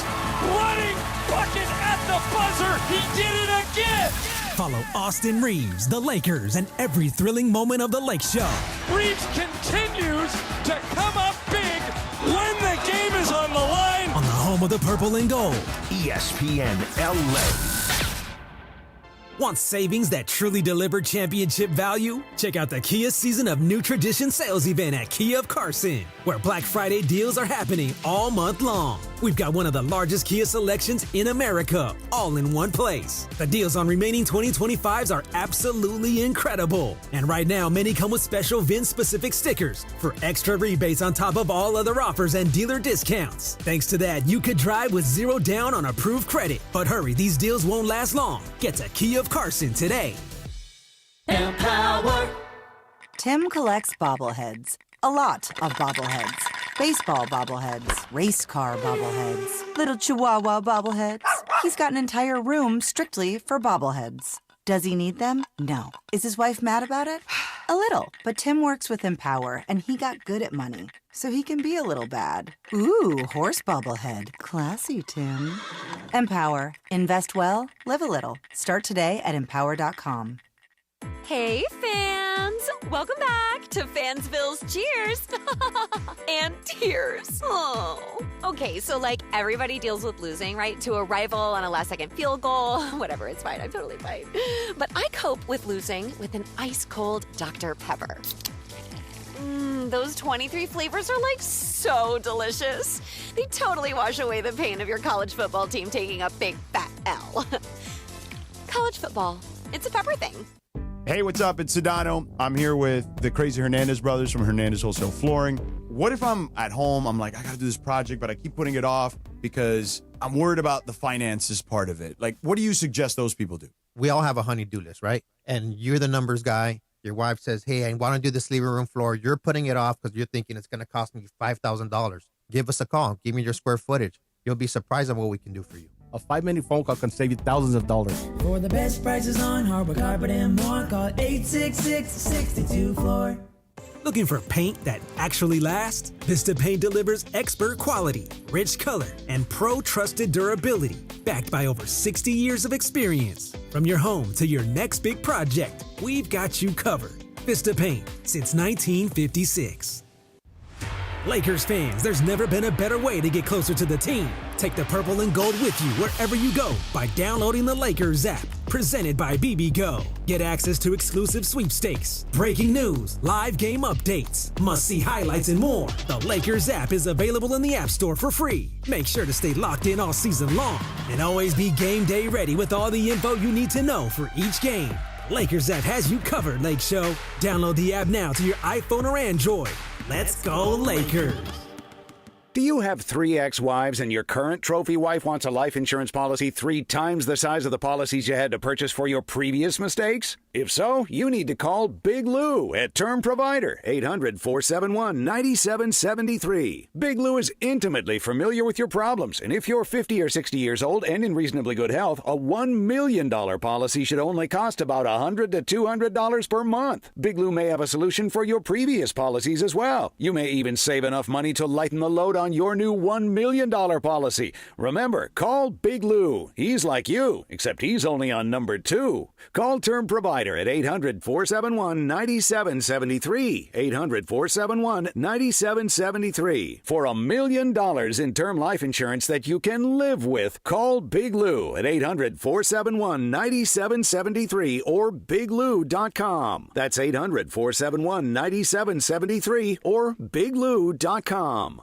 Running bucket at the buzzer. He did it again. Follow Austin Reeves, the Lakers, and every thrilling moment of the Lake Show. Reeves continues to come up big when the game is on the line. On the home of the purple and gold. ESPN LA. Want savings that truly deliver championship value? Check out the Kia Season of New Tradition sales event at Kia of Carson, where Black Friday deals are happening all month long. We've got one of the largest Kia selections in America, all in one place. The deals on remaining 2025s are absolutely incredible. And right now, many come with special VIN-specific stickers for extra rebates on top of all other offers and dealer discounts. Thanks to that, you could drive with zero down on approved credit. But hurry, these deals won't last long. Get to Kia of Carson today. Empower. Tim collects bobbleheads. A lot of bobbleheads. Baseball bobbleheads. Race car bobbleheads. Little chihuahua bobbleheads. He's got an entire room strictly for bobbleheads. Does he need them? No. Is his wife mad about it? A little. But Tim works with Empower, and he got good at money, so he can be a little bad. Ooh, horse bobblehead. Classy, Tim. Empower. Invest well, live a little. Start today at empower.com. Hey, fans! Welcome back to Fansville's Cheers and Tears. Oh. Okay, so like everybody deals with losing, right? To a rival on a last-second field goal. Whatever, it's fine. I'm totally fine. But I cope with losing with an ice-cold Dr. Pepper. Those 23 flavors are like so delicious. They totally wash away the pain of your college football team taking a big fat L. College football. It's a pepper thing. Hey, what's up? It's Sedano. I'm here with the crazy Hernandez brothers from Hernandez Wholesale Flooring. What if I'm at home, I'm like, I got to do this project, but I keep putting it off because I'm worried about the finances part of it. Like, what do you suggest those people do? We all have a honey-do list, right? And you're the numbers guy. Your wife says, hey, I want to do this living room floor. You're putting it off because you're thinking it's going to cost me $5,000. Give us a call. Give me your square footage. You'll be surprised at what we can do for you. A 5-minute phone call can save you thousands of dollars. For the best prices on hardwood, carpet, and more, call 866-62-FLOOR. Looking for paint that actually lasts? Vista Paint delivers expert quality, rich color, and pro-trusted durability, backed by over 60 years of experience. From your home to your next big project, we've got you covered. Vista Paint, since 1956. Lakers fans, there's never been a better way to get closer to the team. Take the purple and gold with you wherever you go by downloading the Lakers app. Presented by BBGO. Get access to exclusive sweepstakes, breaking news, live game updates, must-see highlights, and more. The Lakers app is available in the App Store for free. Make sure to stay locked in all season long and always be game day ready with all the info you need to know for each game. Lakers app has you covered, Lake Show. Download the app now to your iPhone or Android. Let's go Lakers. Do you have 3 ex-wives and your current trophy wife wants a life insurance policy 3 times the size of the policies you had to purchase for your previous mistakes? If so, you need to call Big Lou at Term Provider, 800-471-9773. Big Lou is intimately familiar with your problems, and if you're 50 or 60 years old and in reasonably good health, a $1 million policy should only cost about $100 to $200 per month. Big Lou may have a solution for your previous policies as well. You may even save enough money to lighten the load on your new $1 million policy. Remember, call Big Lou. He's like you, except he's only on number 2. Call Term Provider Fighter at 800-471-9773. 800-471-9773. For $1 million in term life insurance that you can live with, call Big Lou at 800-471-9773 or biglou.com. That's 800-471-9773 or biglou.com.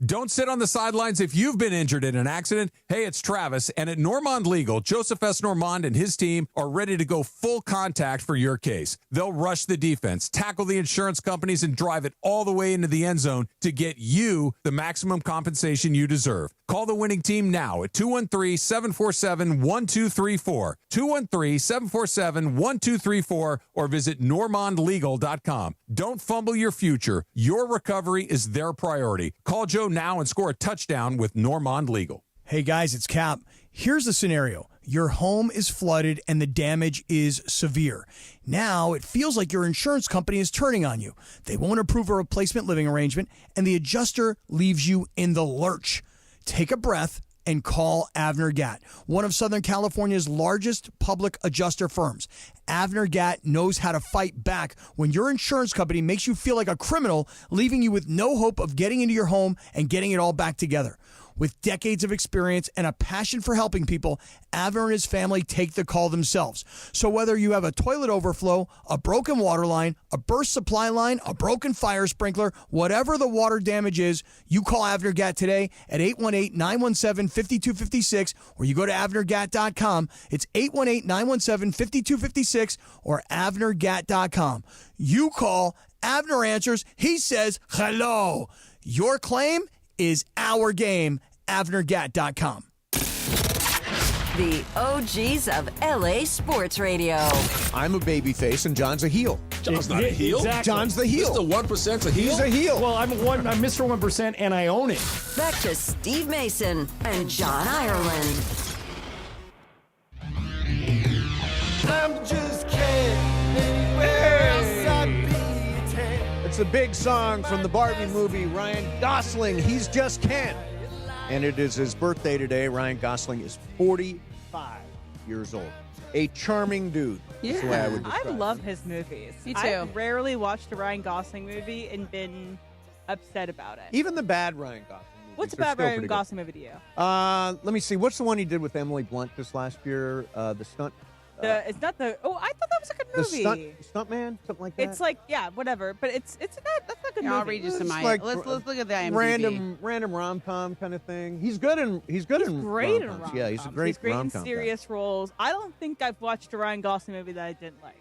Don't sit on the sidelines if you've been injured in an accident. Hey, it's Travis, and at Normand Legal, Joseph S. Normand and his team are ready to go full contact for your case. They'll rush the defense, tackle the insurance companies, and drive it all the way into the end zone to get you the maximum compensation you deserve. Call the winning team now at 213-747-1234, 213-747-1234, or visit normandlegal.com. Don't fumble your future. Your recovery is their priority. Call Joe now and score a touchdown with Normand Legal. Hey guys, it's Cap. Here's the scenario. Your home is flooded and the damage is severe. Now it feels like your insurance company is turning on you. They won't approve a replacement living arrangement and the adjuster leaves you in the lurch. Take a breath and call Avner Gatt, one of Southern California's largest public adjuster firms. Avner Gatt knows how to fight back when your insurance company makes you feel like a criminal, leaving you with no hope of getting into your home and getting it all back together. With decades of experience and a passion for helping people, Avner and his family take the call themselves. So whether you have a toilet overflow, a broken water line, a burst supply line, a broken fire sprinkler, whatever the water damage is, you call Avner Gatt today at 818-917-5256, or you go to avnergatt.com. It's 818-917-5256 or avnergatt.com. You call, Avner answers, he says hello. Your claim is our game. avnergatt.com. The OGs of LA Sports Radio. I'm a babyface and John's a heel. John's not a heel. Exactly. John's the heel. Mr. 1%'s a heel. He's a heel. Well, I'm Mr. 1% and I own it. Back to Steve Mason and John Ireland. I'm just kidding. Anywhere else I'd be. It's a big song from the Barbie movie. Ryan Gosling, he's just Ken. And it is his birthday today. Ryan Gosling is 45 years old. A charming dude. That's the way I would describe I love his movies. Me too. I've rarely watched a Ryan Gosling movie and been upset about it. Even the bad Ryan Gosling movies. What's a are bad still Ryan pretty Gosling movie to you? good. Let me see. What's the one he did with Emily Blunt this last year? The stunt. It's not the. Oh, I thought that was a good movie. The stunt man, something like that. It's like whatever, but that's not a good movie. I'll read you some. Like let's look at the IMDb. Random rom-com kind of thing. He's good in great rom-coms. in rom-coms. Yeah, he's a great in rom-com serious roles. I don't think I've watched a Ryan Gosling movie that I didn't like.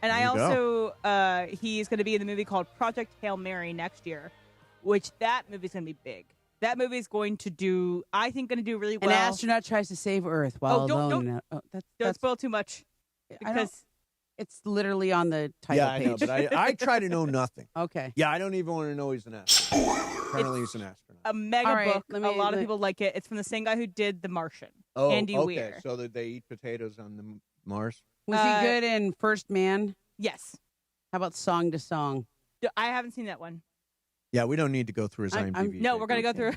And There I you also he's going to be in the movie called Project Hail Mary next year, which that movie's going to be big. That movie's going to do really well. An astronaut tries to save Earth while alone. Don't spoil too much. Because it's literally on the title I page. know, but I try to know nothing. Okay. Yeah, I don't even want to know he's an astronaut. Apparently he's an astronaut. A mega All right, book. let A me- lot of let- people like it. It's from the same guy who did The Martian, Oh, Andy okay. Weir. So that they eat potatoes on the Mars? Was he good in First Man? Yes. How about Song to Song? I haven't seen that one. Yeah, we don't need to go through his IMDb. No, we're going to go through.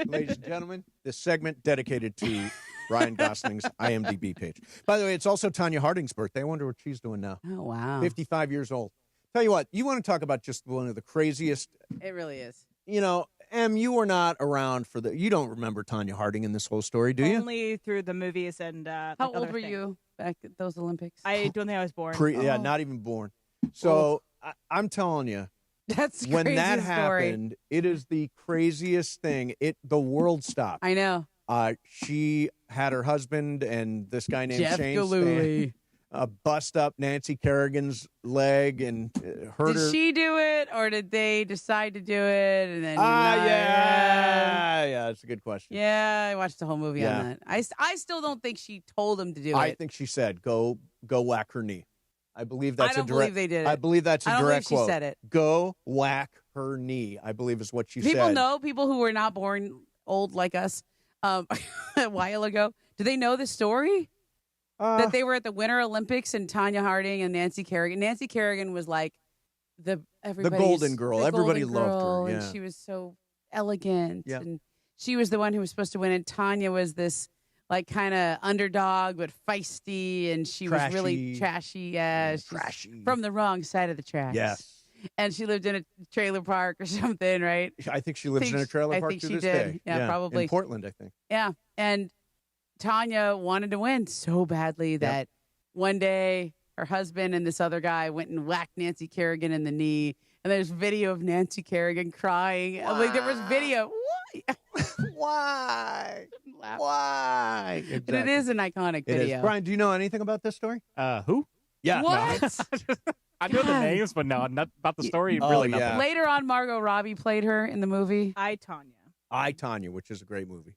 Ladies and gentlemen, this segment dedicated to Ryan Gosling's IMDb page. By the way, it's also Tonya Harding's birthday. I wonder what she's doing now. Oh, wow. 55 years old. Tell you what, you want to talk about just one of the craziest. It really is. You know, Em, you were not around for you don't remember Tonya Harding in this whole story, do you? Only through the movies and How other old were things. you back at those Olympics? I don't think I was born. Yeah, not even born. So I'm telling you, that's when that story. happened, it is the craziest thing. The world stopped. I know. She had her husband and this guy named Jeff Shane Gillooly. bust up Nancy Kerrigan's leg and hurt her. Did she do it, or did they decide to do it? And then yeah, that's a good question. Yeah, I watched the whole movie Yeah. on that. I still don't think she told him to do I it. think she said, "Go whack her knee." I believe that's I don't a direct. believe they did it. I believe that's a I don't direct believe she quote. said it. Go whack her knee. I believe is what she People said. know, people who were not born old like us a while ago. Do they know the story? That they were at the Winter Olympics and Tonya Harding and Nancy Kerrigan. Nancy Kerrigan was like the golden girl. Everybody loved her, and yeah. she was so elegant. Yeah. And she was the one who was supposed to win. And Tonya was this like kind of underdog but feisty, and she was really trashy. Yeah, she's trashy from the wrong side of the tracks. Yes. And she lived in a trailer park or something, right? I think she lives in a trailer park to this day. Yeah, probably. In Portland, I think. Yeah. And Tanya wanted to win so badly that one day her husband and this other guy went and whacked Nancy Kerrigan in the knee. And there's video of Nancy Kerrigan crying. Like, there was video. Why? Why? Exactly. But it is an iconic video. Brian, do you know anything about this story? Who? Yeah. What? I know the names, but no, not about the story. Really, nothing. Later on, Margot Robbie played her in the movie. I, Tonya, which is a great movie.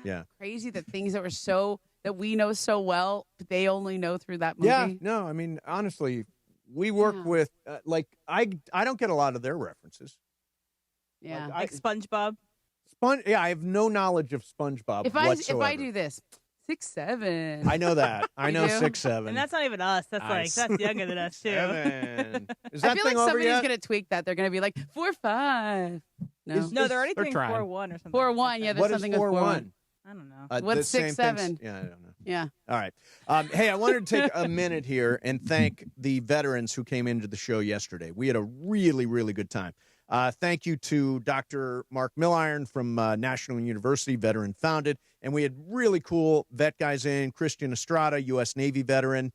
Yeah. Crazy that things that we know so well, but they only know through that movie. Yeah. No, I mean, honestly, we work with I don't get a lot of their references. Yeah. Like SpongeBob. Yeah, I have no knowledge of SpongeBob whatsoever. If I do this, 6'7". I know that. I know 6'7". And that's not even us. That's that's younger than us too. Is that I feel thing like over somebody's yet? going to tweak that. They're going to be like 4'5". No, they're already doing 4'1" or something. 4'1". Yeah, there's What is something with 4'1"? I don't know. What's the same 6'7"? things- Yeah, I don't know. Yeah. All right. Hey, I wanted to take a minute here and thank the veterans who came into the show yesterday. We had a really, really good time. Thank you to Dr. Mark Milliron from National University, veteran founded. And we had really cool vet guys in. Christian Estrada, U.S. Navy veteran.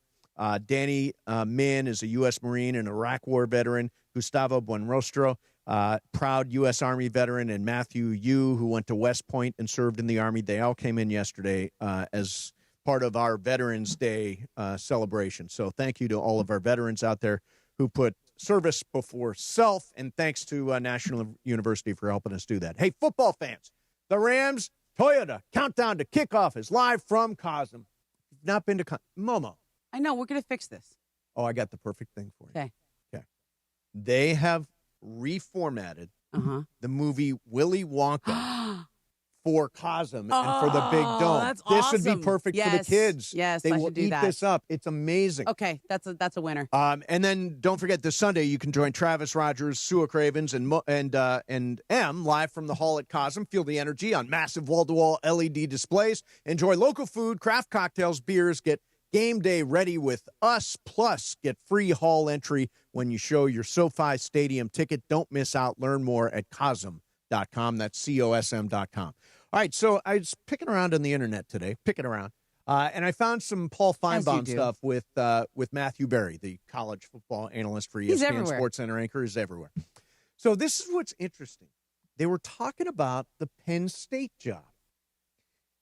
Danny Min is a U.S. Marine and Iraq War veteran. Gustavo Buenrostro, proud U.S. Army veteran. And Matthew Yu, who went to West Point and served in the Army. They all came in yesterday as part of our Veterans Day celebration. So thank you to all of our veterans out there who put service before self, and thanks to National University for helping us do that. Hey, football fans, the Rams Toyota countdown to kickoff is live from Cosm. If you've not been to Momo. I know. We're going to fix this. Oh, I got the perfect thing for you. Okay. They have reformatted the movie Willy Wonka for Cosm and for the Big Dome. That's this would awesome. be perfect for the kids. Yes, they I will should do eat that. this up. It's amazing. Okay, that's a winner. And then don't forget this Sunday you can join Travis Rogers, Sua Cravens, and M live from the hall at Cosm. Feel the energy on massive wall-to-wall LED displays. Enjoy local food, craft cocktails, beers. Get game day ready with us. Plus, get free hall entry when you show your SoFi Stadium ticket. Don't miss out. Learn more at Cosm.com. That's COSM.com. All right, so I was picking around on the internet today, and I found some Paul Feinbaum stuff with Matthew Berry, the college football analyst for ESPN SportsCenter anchor, is everywhere. So this is what's interesting. They were talking about the Penn State job.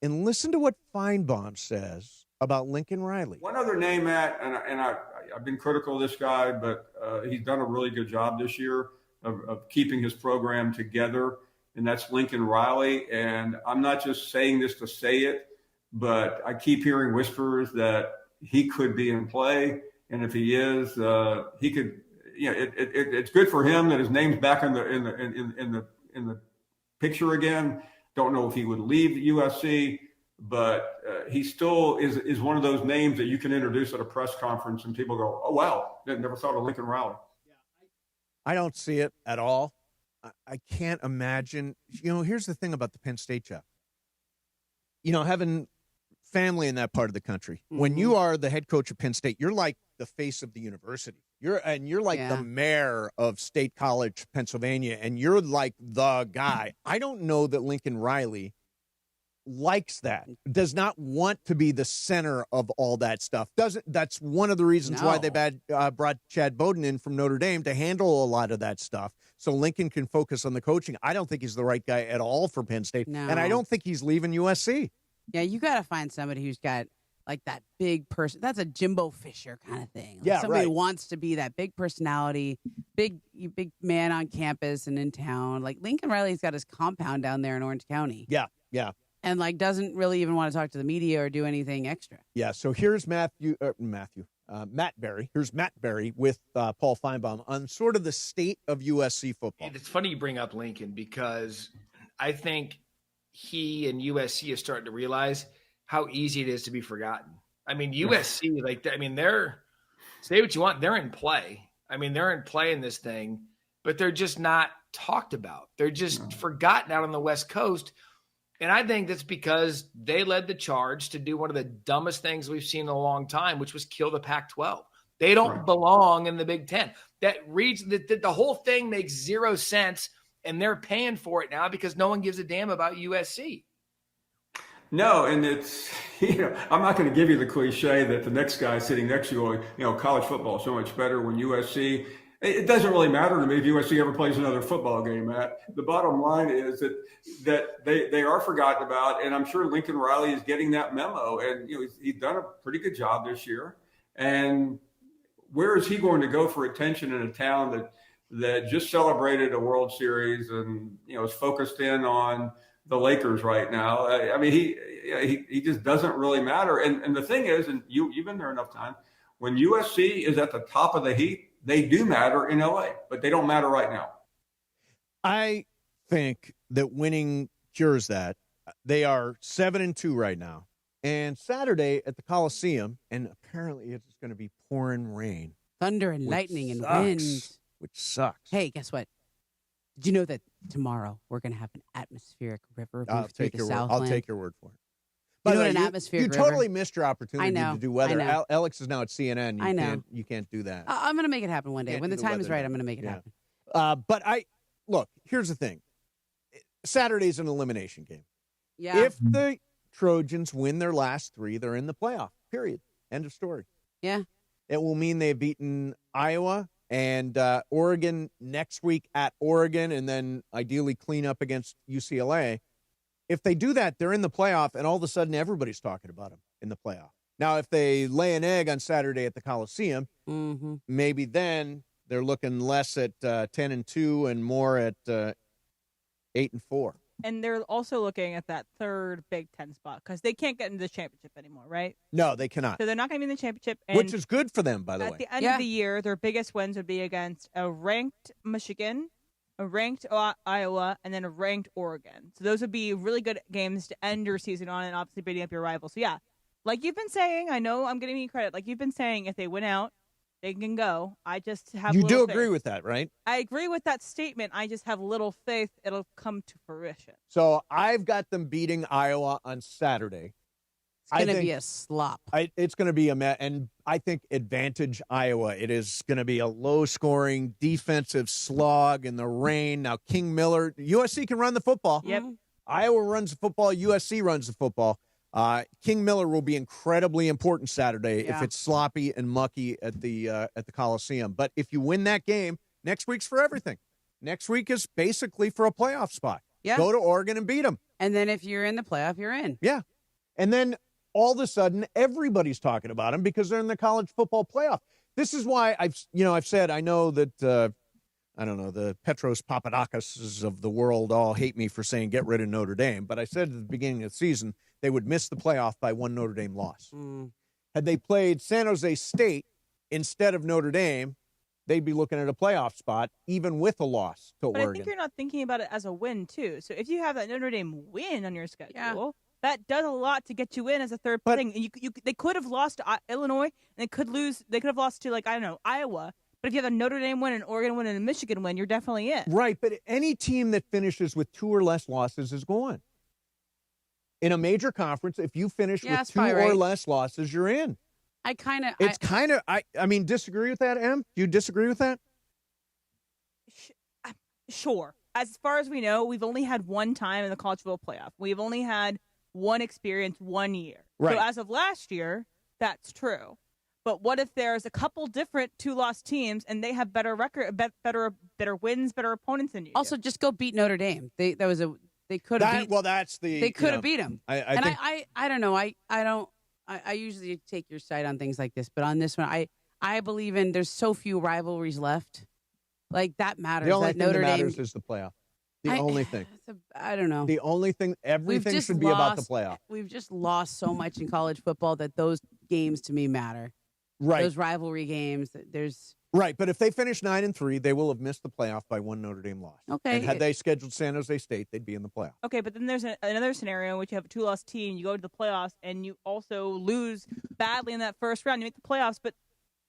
And listen to what Feinbaum says about Lincoln Riley. One other name, Matt, and I've been critical of this guy, but he's done a really good job this year of keeping his program together, and that's Lincoln Riley. And I'm not just saying this to say it, but I keep hearing whispers that he could be in play, and if he is, he could. It's good for him that his name's back in the picture again. Don't know if he would leave USC, but he still is one of those names that you can introduce at a press conference and people go, "Oh wow, never thought of Lincoln Riley." I don't see it at all. I can't imagine. Here's the thing about the Penn State job. Having family in that part of the country, when you are the head coach of Penn State, you're like the face of the university. You're like the mayor of State College, Pennsylvania, and you're like the guy. I don't know that Lincoln Riley likes that, does not want to be the center of all that stuff. That's one of the reasons why they brought Chad Bowden in from Notre Dame to handle a lot of that stuff, so Lincoln can focus on the coaching. I don't think he's the right guy at all for Penn State, and I don't think he's leaving USC. Yeah, you got to find somebody who's got like that big person. That's a Jimbo Fisher kind of thing. Somebody who wants to be that big personality, big man on campus and in town. Like Lincoln Riley's got his compound down there in Orange County. Yeah. And doesn't really even want to talk to the media or do anything extra. Yeah. So here's Matt Berry. Here's Matt Berry with Paul Feinbaum on sort of the state of USC football. And it's funny you bring up Lincoln because I think he and USC are starting to realize how easy it is to be forgotten. I mean, USC, they're, say what you want, they're in play. I mean, they're in play in this thing, but they're just not talked about. They're just forgotten out on the West Coast. And I think that's because they led the charge to do one of the dumbest things we've seen in a long time, which was kill the Pac-12. They don't belong in the Big Ten. That reads the whole thing makes zero sense, and they're paying for it now because no one gives a damn about USC. No, and it's, I'm not going to give you the cliche that the next guy sitting next to you, college football is so much better when USC. It doesn't really matter to me if USC ever plays another football game, Matt. The bottom line is that they are forgotten about, and I'm sure Lincoln Riley is getting that memo, and he's done a pretty good job this year. And where is he going to go for attention in a town that just celebrated a World Series and is focused in on the Lakers right now? I mean, he just doesn't really matter. And the thing is, and you've been there enough time, when USC is at the top of the heap, they do matter in LA, but they don't matter right now. I think that winning cures that. They are 7-2 right now. And Saturday at the Coliseum, and apparently it's going to be pouring rain. Thunder and lightning and wind. Which sucks. Hey, guess what? Did you know that tomorrow we're going to have an atmospheric river move through the Southland? I'll take your word for it. You know what an atmospheric river? You totally missed your opportunity to do weather. I know. Alex is now at CNN. You can't do that. I'm going to make it happen one day. When the time is right, I'm going to make it happen. But look, here's the thing. Saturday's an elimination game. Yeah. If the Trojans win their last 3, they're in the playoff, period. End of story. Yeah. It will mean they've beaten Iowa and Oregon next week at Oregon, and then ideally clean up against UCLA. If they do that, they're in the playoff, and all of a sudden everybody's talking about them in the playoff. Now, if they lay an egg on Saturday at the Coliseum, maybe then they're looking less at 10-2 and more at 8-4. And they're also looking at that third Big Ten spot because they can't get into the championship anymore, right? No, they cannot. So they're not going to be in the championship. And which is good for them, by the way. At the end of the year, their biggest wins would be against a ranked Michigan, a ranked Iowa, and then a ranked Oregon. So those would be really good games to end your season on and obviously beating up your rivals. So, yeah, like you've been saying, I know I'm giving you credit. Like you've been saying, if they win out, they can go. I just have You little do agree faith. with that, right? I agree with that statement. I just have little faith it'll come to fruition. So I've got them beating Iowa on Saturday. It's going to be a slop. It's going to be a mess, and I think advantage Iowa. It is going to be a low-scoring defensive slog in the rain. Now, King Miller, USC can run the football. Yep. Iowa runs the football. USC runs the football. King Miller will be incredibly important Saturday if it's sloppy and mucky at the Coliseum. But if you win that game, next week's for everything. Next week is basically for a playoff spot. Yeah. Go to Oregon and beat them. And then if you're in the playoff, you're in. Yeah. And then all of a sudden, everybody's talking about them because they're in the college football playoff. This is why I've said, I know that, I don't know, the Petros Papadakis of the world all hate me for saying get rid of Notre Dame. But I said at the beginning of the season, they would miss the playoff by one Notre Dame loss. Had they played San Jose State instead of Notre Dame, they'd be looking at a playoff spot, even with a loss to But Oregon. I think you're not thinking about it as a win, too. So if you have that Notre Dame win on your schedule, that does a lot to get you in as a third thing. And they could have lost to Illinois, and they could have lost to, Iowa. But if you have a Notre Dame win, an Oregon win, and a Michigan win, you're definitely in. Right, but any team that finishes with 2 or less losses is going. In a major conference, if you finish with 2 or less losses, you're in. I mean, disagree with that, Em? Do you disagree with that? Sure. As far as we know, we've only had one time in the college football playoff. We've only had one experience 1 year. Right. So as of last year, that's true. But what if there's a couple different 2-loss teams and they have better record, better wins, better opponents than you? Also, just go beat Notre Dame. They could have beat. Well, that's the. They could have beat them. I don't know. I usually take your side on things like this, but on this one, I believe in. There's so few rivalries left. Like that matters. The only that thing Notre that matters Dame is the playoff. The only thing. I don't know. The only thing. Everything should be about the playoff. We've just lost so much in college football that those games to me matter. Right. Those rivalry games. There's. Right, but if they finish 9-3, they will have missed the playoff by one Notre Dame loss. Okay. And had they scheduled San Jose State, they'd be in the playoff. Okay, but then there's another scenario in which you have a 2-loss team, you go to the playoffs, and you also lose badly in that first round. You make the playoffs, but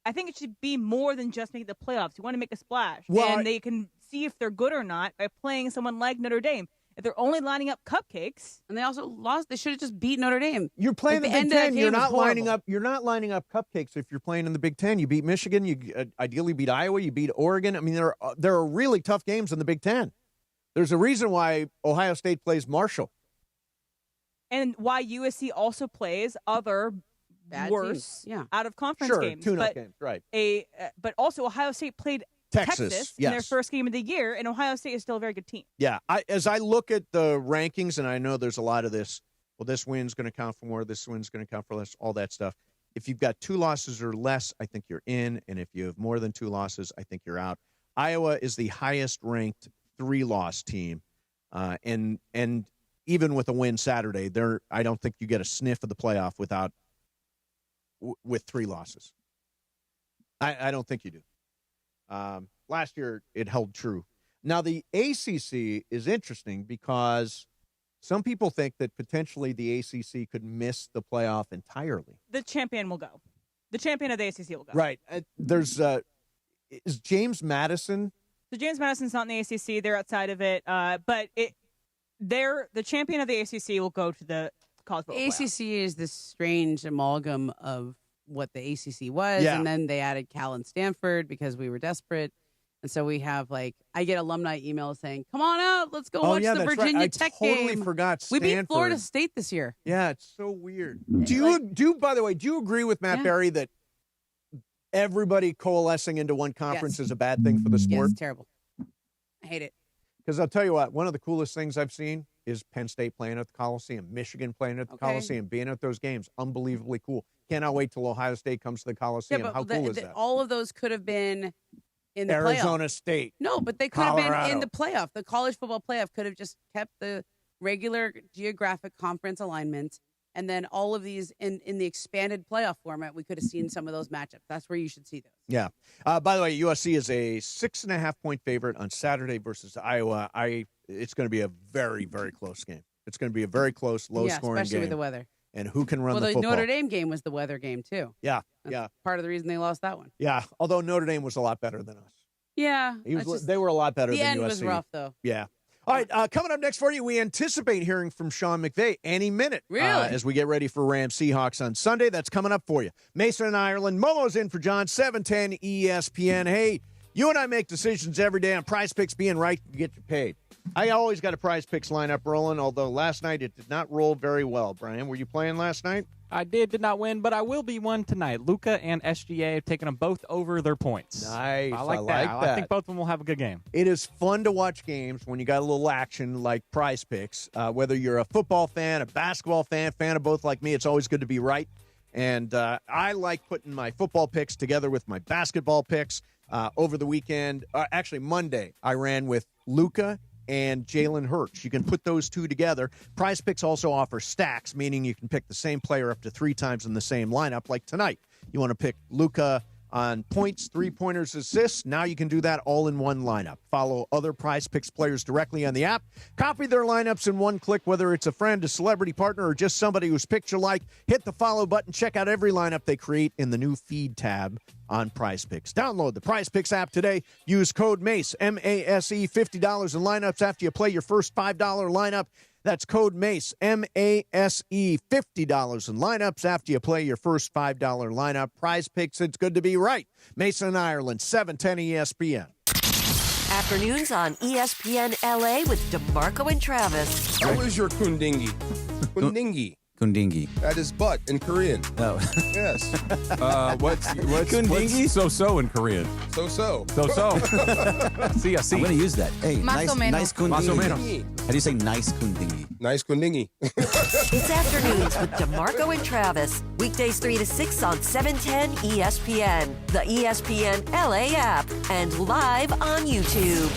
I think it should be more than just making the playoffs. You want to make a splash, and they can see if they're good or not by playing someone like Notre Dame. if they're only lining up cupcakes, and they also lost, they should have just beat Notre Dame. You're playing Like, the Big end of that Ten. You're game was not lining horrible. up. You're not lining up cupcakes if you're playing in the Big Ten. You beat Michigan. You ideally beat Iowa. You beat Oregon. I mean, there are really tough games in the Big Ten. There's a reason why Ohio State plays Marshall. and why USC also plays other Bad worse teams. Yeah. out of conference Sure, games. tune-up but games, right. But also Ohio State played Texas, in their yes. first game of the year, and Ohio State is still a very good team. Yeah, as I look at the rankings, and I know there's a lot of this, well, this win's going to count for more, this win's going to count for less, all that stuff. If you've got 2 losses or less, I think you're in, and if you have more than 2 losses, I think you're out. Iowa is the highest-ranked 3-loss team, and even with a win Saturday, I don't think you get a sniff of the playoff with 3 losses. I don't think you do. Last year, it held true. Now, the ACC is interesting because some people think that potentially the ACC could miss the playoff entirely. The champion will go. The champion of the ACC will go. Right. Is James Madison? So James Madison's not in the ACC. They're outside of it. But the champion of the ACC will go to the college football playoff. ACC is this strange amalgam of what the ACC was, Yeah. and then they added Cal and Stanford because we were desperate. And so we have, I get alumni emails saying, come on out, let's go watch the that's Virginia right. Tech I totally game. forgot We beat Stanford. Florida State this year. Yeah, it's so weird. By the way, do you agree with Matt Berry that everybody coalescing into one conference is a bad thing for the sport? Yes, it's terrible. I hate it. Because I'll tell you what, one of the coolest things I've seen is Penn State playing at the Coliseum, Michigan playing at the Coliseum, being at those games. Unbelievably cool. Cannot wait till Ohio State comes to the Coliseum. Yeah, but How cool is that? all of those could have been in the Arizona playoff. State. No, but they could have been in Colorado. the playoff. The college football playoff could have just kept the regular geographic conference alignment, and then all of these in the expanded playoff format, we could have seen some of those matchups. That's where you should see those. Yeah. By the way, USC is a 6.5-point favorite on Saturday versus Iowa. It's going to be a very, very close game. It's going to be a very close, low-scoring especially game. with the weather. And who can run Well, the the football? Notre Dame game was the weather game too. Yeah, That's part of the reason they lost that one. Yeah, although Notre Dame was a lot better than us. Yeah, They were a lot better the than end USC. was rough though. Yeah. All right, coming up next for you, we anticipate hearing from Sean McVay any minute. Really? As we get ready for Rams Seahawks on Sunday. That's coming up for you. Mason and Ireland. Momo's in for John, 710 ESPN. Hey, you and I make decisions every day on Prize Picks being right to get you paid. I always got a Prize Picks lineup rolling, although last night it did not roll very well. Brian, were you playing last night? I did not win, but I will be one tonight. Luka and SGA have taken them both over their points. Nice. I like that. I think both of them will have a good game. It is fun to watch games when you got a little action like Prize Picks. Whether you're a football fan, a basketball fan of both like me, it's always good to be right. And I like putting my football picks together with my basketball picks. Over the weekend, actually Monday, I ran with Luka and Jalen Hurts. You can put those two together. Prize Picks also offers stacks, meaning you can pick the same player up to 3 times in the same lineup. Like tonight, you want to pick Luka on points, 3-pointers, assists. Now you can do that all in one lineup. Follow other Prize Picks players directly on the app. Copy their lineups in one click, whether it's a friend, a celebrity partner, or just somebody whose picks you like. Hit the follow button. Check out every lineup they create in the new feed tab on Prize Picks. Download the Prize Picks app today. Use code MACE, M-A-S-E, $50 in lineups after you play your first $5 lineup. That's code MACE, M-A-S-E, $50 in lineups after you play your first $5 lineup. Prize Picks, it's good to be right. Mason and Ireland, 710 ESPN. Afternoons on ESPN LA with DeMarco and Travis. How is your kundingi? Kundingi. Kundingi. That is butt in Korean. Oh. Yes. What's so-so in Korean? So-so. So-so. See. I'm going to use that. Hey, nice kundingi. Mas o menos. How do you say nice kundingi? Nice kundingi. It's Afternoons with DeMarco and Travis. Weekdays 3 to 6 on 710 ESPN, the ESPN LA app, and live on YouTube.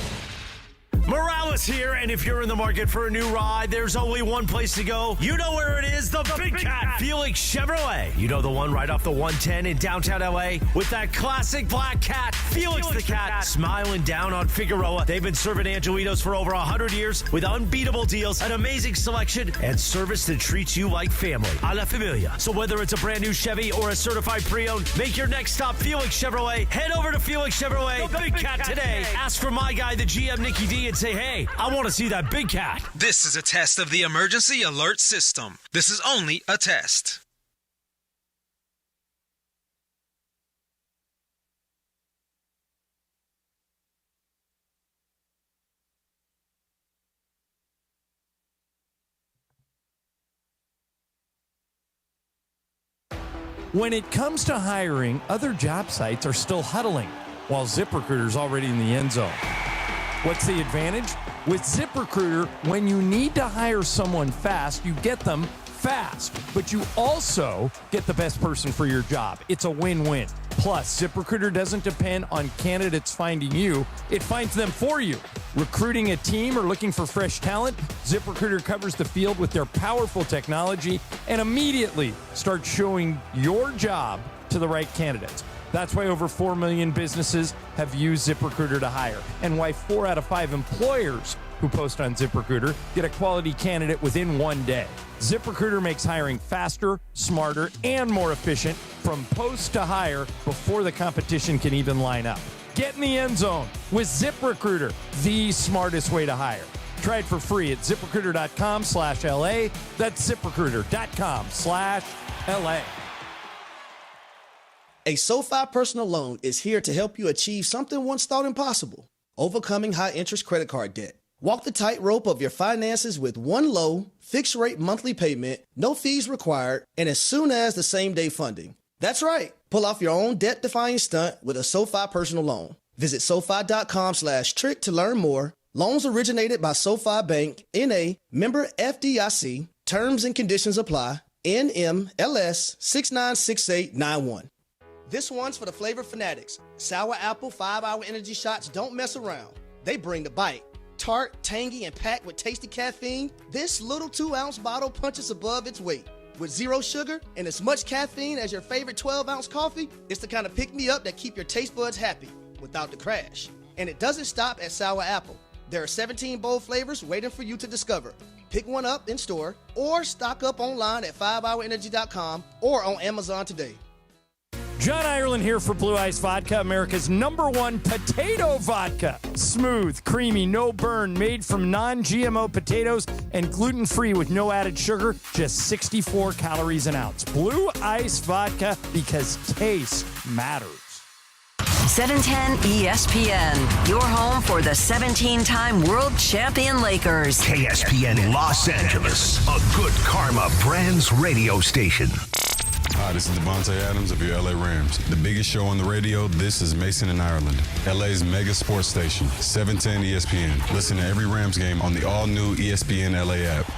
Morales here, and if you're in the market for a new ride, there's only one place to go. You know where it is, the Big Cat, Felix Chevrolet. You know the one right off the 110 in downtown LA with that classic black cat, Felix the Cat, smiling down on Figueroa. They've been serving Angelitos for over 100 years with unbeatable deals, an amazing selection, and service that treats you like family. A la familia. So whether it's a brand new Chevy or a certified pre-owned, make your next stop Felix Chevrolet. Head over to Felix Chevrolet, the Big Cat today. Ask for my guy, the GM Nicky D, and and say, hey, I want to see that big cat. This is a test of the emergency alert system. This is only a test. When it comes to hiring, other job sites are still huddling, while ZipRecruiter's already in the end zone. What's the advantage? With ZipRecruiter, when you need to hire someone fast, you get them fast, but you also get the best person for your job. It's a win-win. Plus, ZipRecruiter doesn't depend on candidates finding you. It finds them for you. Recruiting a team or looking for fresh talent, ZipRecruiter covers the field with their powerful technology and immediately starts showing your job to the right candidates. That's why over 4 million businesses have used ZipRecruiter to hire, and why 4 out of 5 employers who post on ZipRecruiter get a quality candidate within 1 day. ZipRecruiter makes hiring faster, smarter, and more efficient from post to hire before the competition can even line up. Get in the end zone with ZipRecruiter, the smartest way to hire. Try it for free at ZipRecruiter.com/LA. That's ZipRecruiter.com/LA. A SoFi personal loan is here to help you achieve something once thought impossible: overcoming high-interest credit card debt. Walk the tightrope of your finances with one low, fixed-rate monthly payment, no fees required, and as soon as the same-day funding. That's right. Pull off your own debt-defying stunt with a SoFi personal loan. Visit SoFi.com/trick to learn more. Loans originated by SoFi Bank, N.A., member FDIC. Terms and conditions apply. NMLS 696891. This one's for the flavor fanatics. Sour apple 5-hour energy shots don't mess around. They bring the bite. Tart, tangy, and packed with tasty caffeine, this little 2-ounce bottle punches above its weight. With 0 sugar and as much caffeine as your favorite 12-ounce coffee, it's the kind of pick-me-up that keep your taste buds happy without the crash. And it doesn't stop at sour apple. There are 17 bold flavors waiting for you to discover. Pick one up in store or stock up online at 5hourenergy.com or on Amazon today. John Ireland here for Blue Ice Vodka, America's #1 potato vodka. Smooth, creamy, no burn, made from non-GMO potatoes and gluten-free with no added sugar, just 64 calories an ounce. Blue Ice Vodka, because taste matters. 710 ESPN, your home for the 17-time world champion Lakers. KSPN Los Angeles, a good karma brands radio station. Hi, this is Devontae Adams of your LA Rams. The biggest show on the radio, this is Mason in Ireland. LA's mega sports station, 710 ESPN. Listen to every Rams game on the all-new ESPN LA app.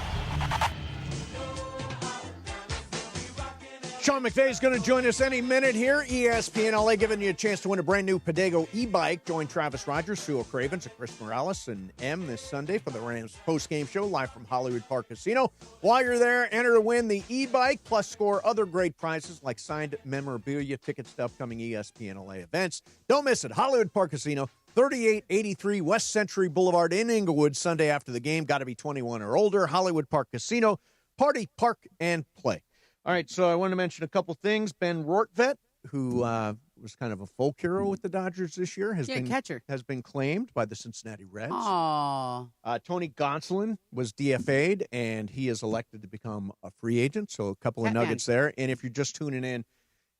Sean McVay is going to join us any minute here. ESPN LA giving you a chance to win a brand new Pedego e-bike. Join Travis Rogers, Sue Cravens, and Chris Morales and M this Sunday for the Rams post-game show live from Hollywood Park Casino. While you're there, enter to win the e-bike, plus score other great prizes like signed memorabilia, tickets to upcoming ESPN LA events. Don't miss it. Hollywood Park Casino, 3883 West Century Boulevard in Inglewood, Sunday after the game. Got to be 21 or older. Hollywood Park Casino. Party, park, and play. All right, so I want to mention a couple things. Ben Rortvedt, who was kind of a folk hero with the Dodgers this year, has been claimed by the Cincinnati Reds. Aww. Tony Gonsolin was DFA'd, and he is elected to become a free agent. So a couple of nuggets there. And if you're just tuning in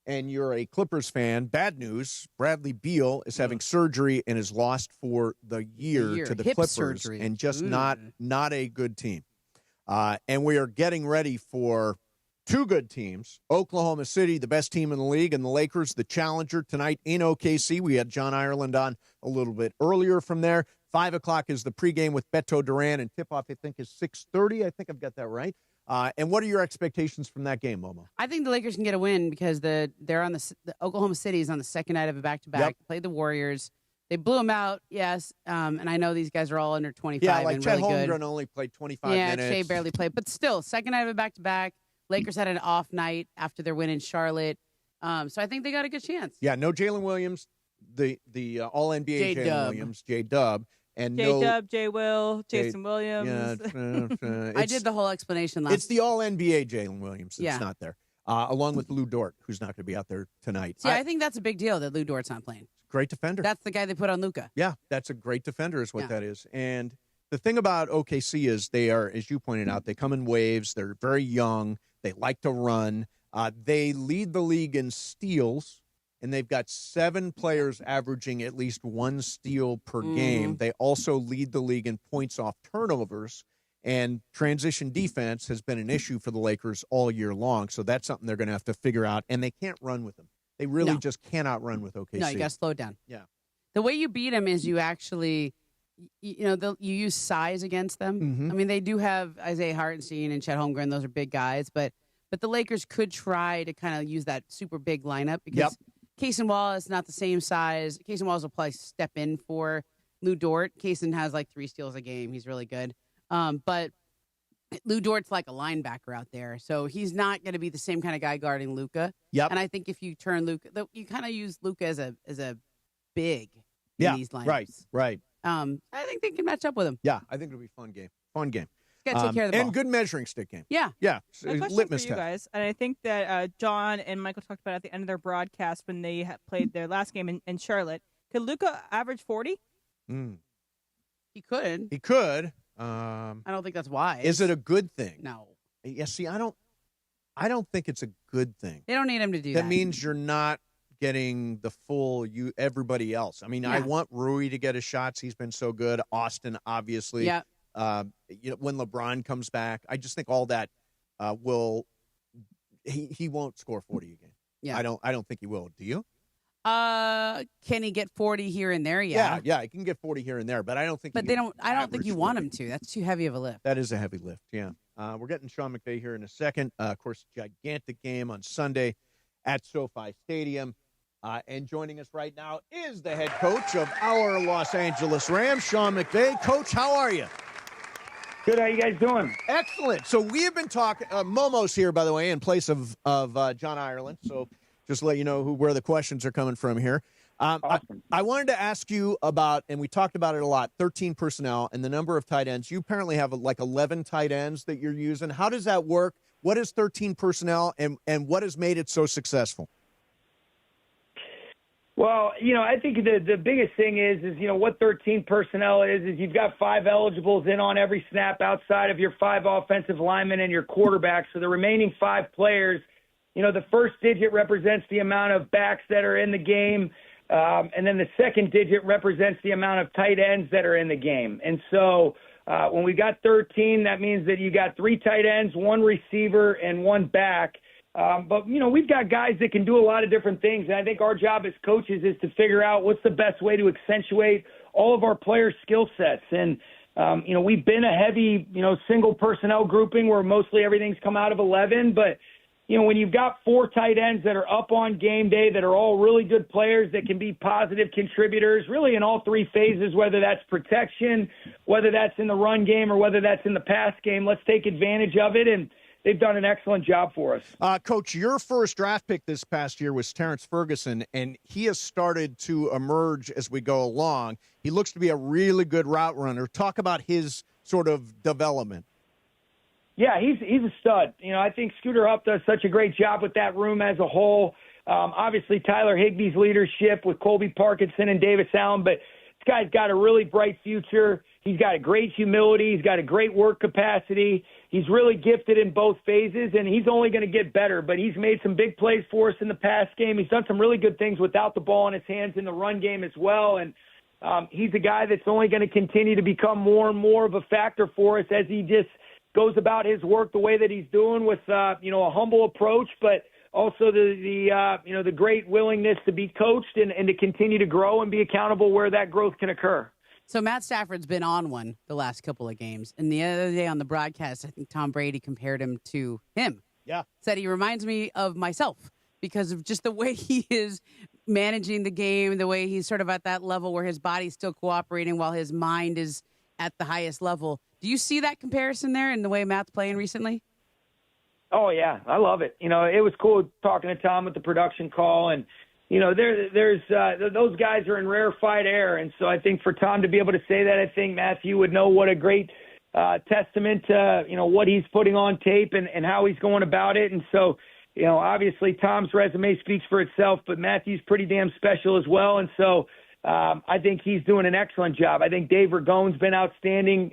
and you're a Clippers fan, bad news, Bradley Beal is having surgery and is lost for the year to the Hip Clippers. surgery. And just not a good team. And we are getting ready for two good teams, Oklahoma City, the best team in the league, and the Lakers, the challenger, tonight in OKC. We had John Ireland on a little bit earlier from there. 5 o'clock is the pregame with Beto Duran, and tip-off, I think, is 6:30. I think I've got that right. And what are your expectations from that game, Momo? I think the Lakers can get a win because they're on the Oklahoma City is on the second night of a back-to-back. Yep. Played the Warriors. They blew them out, yes. And I know these guys are all under 25 Yeah, like and Chet really good. Holmgren only played 25 yeah, minutes. Shea barely played. But still, second night of a back-to-back. Lakers had an off night after their win in Charlotte. So I think they got a good chance. Yeah, no Jalen Williams, the All-NBA Jalen Williams, J-Dub. And J-Dub, J-Will, Jason Williams. Yeah, I did the whole explanation last. It's the All-NBA Jalen Williams that's Yeah. not there, along with Lou Dort, who's not going to be out there tonight. See, I think that's a big deal that Lou Dort's not playing. Great defender. That's the guy they put on Luka. Yeah, that's a great defender is what that is. And the thing about OKC is they are, as you pointed out, they come in waves. They're very young. They like to run. They lead the league in steals, and they've got 7 players averaging at least 1 steal per game. They also lead the league in points off turnovers, and transition defense has been an issue for the Lakers all year long. So that's something they're going to have to figure out, and they can't run with them. They really just cannot run with OKC. No, you got to slow it down. Yeah. The way you beat them is you actually, you use size against them. Mm-hmm. I mean, they do have Isaiah Hartenstein and Chet Holmgren. Those are big guys, but the Lakers could try to kind of use that super big lineup because Kaysen Wall is not the same size. Kaysen Wallace will probably step in for Lou Dort. Kaysen has like 3 steals a game. He's really good. But Lou Dort's like a linebacker out there, so he's not going to be the same kind of guy guarding Luka. Yep. And I think if you turn Luka, you kind of use Luka as a big in these lineups. Right. I think they can match up with him. Yeah, I think it'll be a fun game. Got to take care of the ball. And good measuring stick game. Yeah. Yeah. My question Litmus for you test. guys, and I think that John and Michael talked about at the end of their broadcast when they played their last game in Charlotte. Could Luka average 40? He could. He could. I don't think that's wise. Is it a good thing? No. Yeah, see, I don't think it's a good thing. They don't need him to do that. That means you're not getting the full everybody else. I mean, I want Rui to get his shots. He's been so good. Austin, obviously. Yeah. When LeBron comes back, I just think all that he won't score 40 a game. Yeah. I don't think he will. Do you? Can he get 40 here and there? Yeah. Yeah, he can get 40 here and there, but I don't think. But I don't think you want him to. That's too heavy of a lift. That is a heavy lift. Yeah. We're getting Sean McVay here in a second. Of course, gigantic game on Sunday at SoFi Stadium. And joining us right now is the head coach of our Los Angeles Rams, Sean McVay. Coach, how are you? Good. How you guys doing? Excellent. So we have been talking. Momo's here, by the way, in place of John Ireland. So just to let you know where the questions are coming from here. Awesome. I wanted to ask you about, and we talked about it a lot, 13 personnel and the number of tight ends. You apparently have like 11 tight ends that you're using. How does that work? What is 13 personnel, and what has made it so successful? Well, I think the biggest thing is what 13 personnel is you've got 5 eligibles in on every snap outside of your 5 offensive linemen and your quarterback. So the remaining 5 players, the first digit represents the amount of backs that are in the game. And then the second digit represents the amount of tight ends that are in the game. And so when we got 13, that means that you got 3 tight ends, 1 receiver, and 1 back. But we've got guys that can do a lot of different things. And I think our job as coaches is to figure out what's the best way to accentuate all of our players' skill sets. And, we've been a heavy, single personnel grouping where mostly everything's come out of 11. But, when you've got 4 tight ends that are up on game day that are all really good players that can be positive contributors really in all 3 phases, whether that's protection, whether that's in the run game, or whether that's in the pass game, let's take advantage of it. And they've done an excellent job for us. Coach, your first draft pick this past year was Terrence Ferguson, and he has started to emerge as we go along. He looks to be a really good route runner. Talk about his sort of development. Yeah, he's a stud. I think Scooter Huff does such a great job with that room as a whole. Obviously, Tyler Higbee's leadership with Colby Parkinson and Davis Allen, but this guy's got a really bright future. He's got a great humility. He's got a great work capacity. He's really gifted in both phases, and he's only going to get better. But he's made some big plays for us in the pass game. He's done some really good things without the ball in his hands in the run game as well. And he's a guy that's only going to continue to become more and more of a factor for us as he just goes about his work the way that he's doing with, a humble approach, but also the great willingness to be coached and to continue to grow and be accountable where that growth can occur. So Matt Stafford's been on one the last couple of games. And the other day on the broadcast, I think Tom Brady compared him to him. Yeah. Said he reminds me of myself because of just the way he is managing the game, the way he's sort of at that level where his body's still cooperating while his mind is at the highest level. Do you see that comparison there in the way Matt's playing recently? Oh, yeah. I love it. It was cool talking to Tom with the production call. And, there's those guys are in rarefied air. And so I think for Tom to be able to say that, I think Matthew would know what a great testament to, what he's putting on tape and how he's going about it. And so, obviously Tom's resume speaks for itself, but Matthew's pretty damn special as well. And so I think he's doing an excellent job. I think Dave Ragone's been outstanding.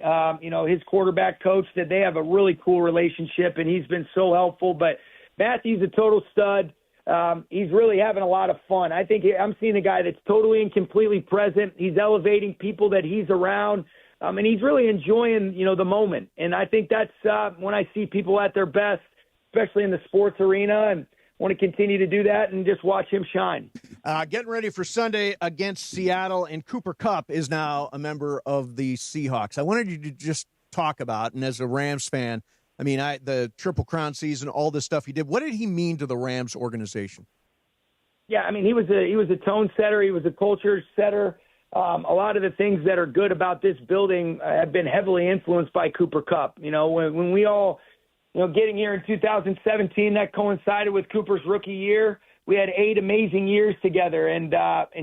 His quarterback coach, that they have a really cool relationship, and he's been so helpful. But Matthew's a total stud. He's really having a lot of fun. I think I'm seeing a guy that's totally and completely present. He's elevating people that he's around, and he's really enjoying, the moment. And I think that's when I see people at their best, especially in the sports arena, and want to continue to do that and just watch him shine. Getting ready for Sunday against Seattle, and Cooper Kupp is now a member of the Seahawks. I wanted you to just talk about, and as a Rams fan, the Triple Crown season, all this stuff he did. What did he mean to the Rams organization? Yeah, he was a tone setter. He was a culture setter. A lot of the things that are good about this building have been heavily influenced by Cooper Kupp. When we all, getting here in 2017, that coincided with Cooper's rookie year. We had 8 amazing years together, and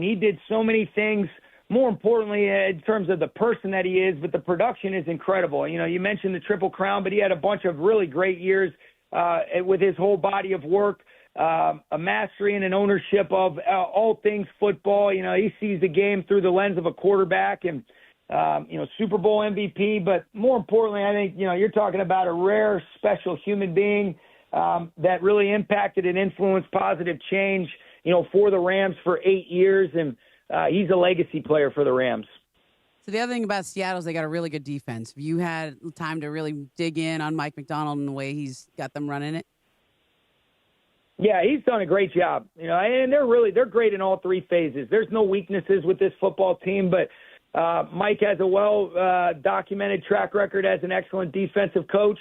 he did so many things. More importantly, in terms of the person that he is, but the production is incredible. You mentioned the Triple Crown, but he had a bunch of really great years with his whole body of work, a mastery and an ownership of all things football. He sees the game through the lens of a quarterback and, Super Bowl MVP. But more importantly, I think, you're talking about a rare, special human being that really impacted and influenced positive change, for the Rams for 8 years. And he's a legacy player for the Rams. So the other thing about Seattle is they got a really good defense. Have you had time to really dig in on Mike McDonald and the way he's got them running it? Yeah, he's done a great job. And they're great in all 3 phases. There's no weaknesses with this football team, but Mike has a well-documented track record as an excellent defensive coach.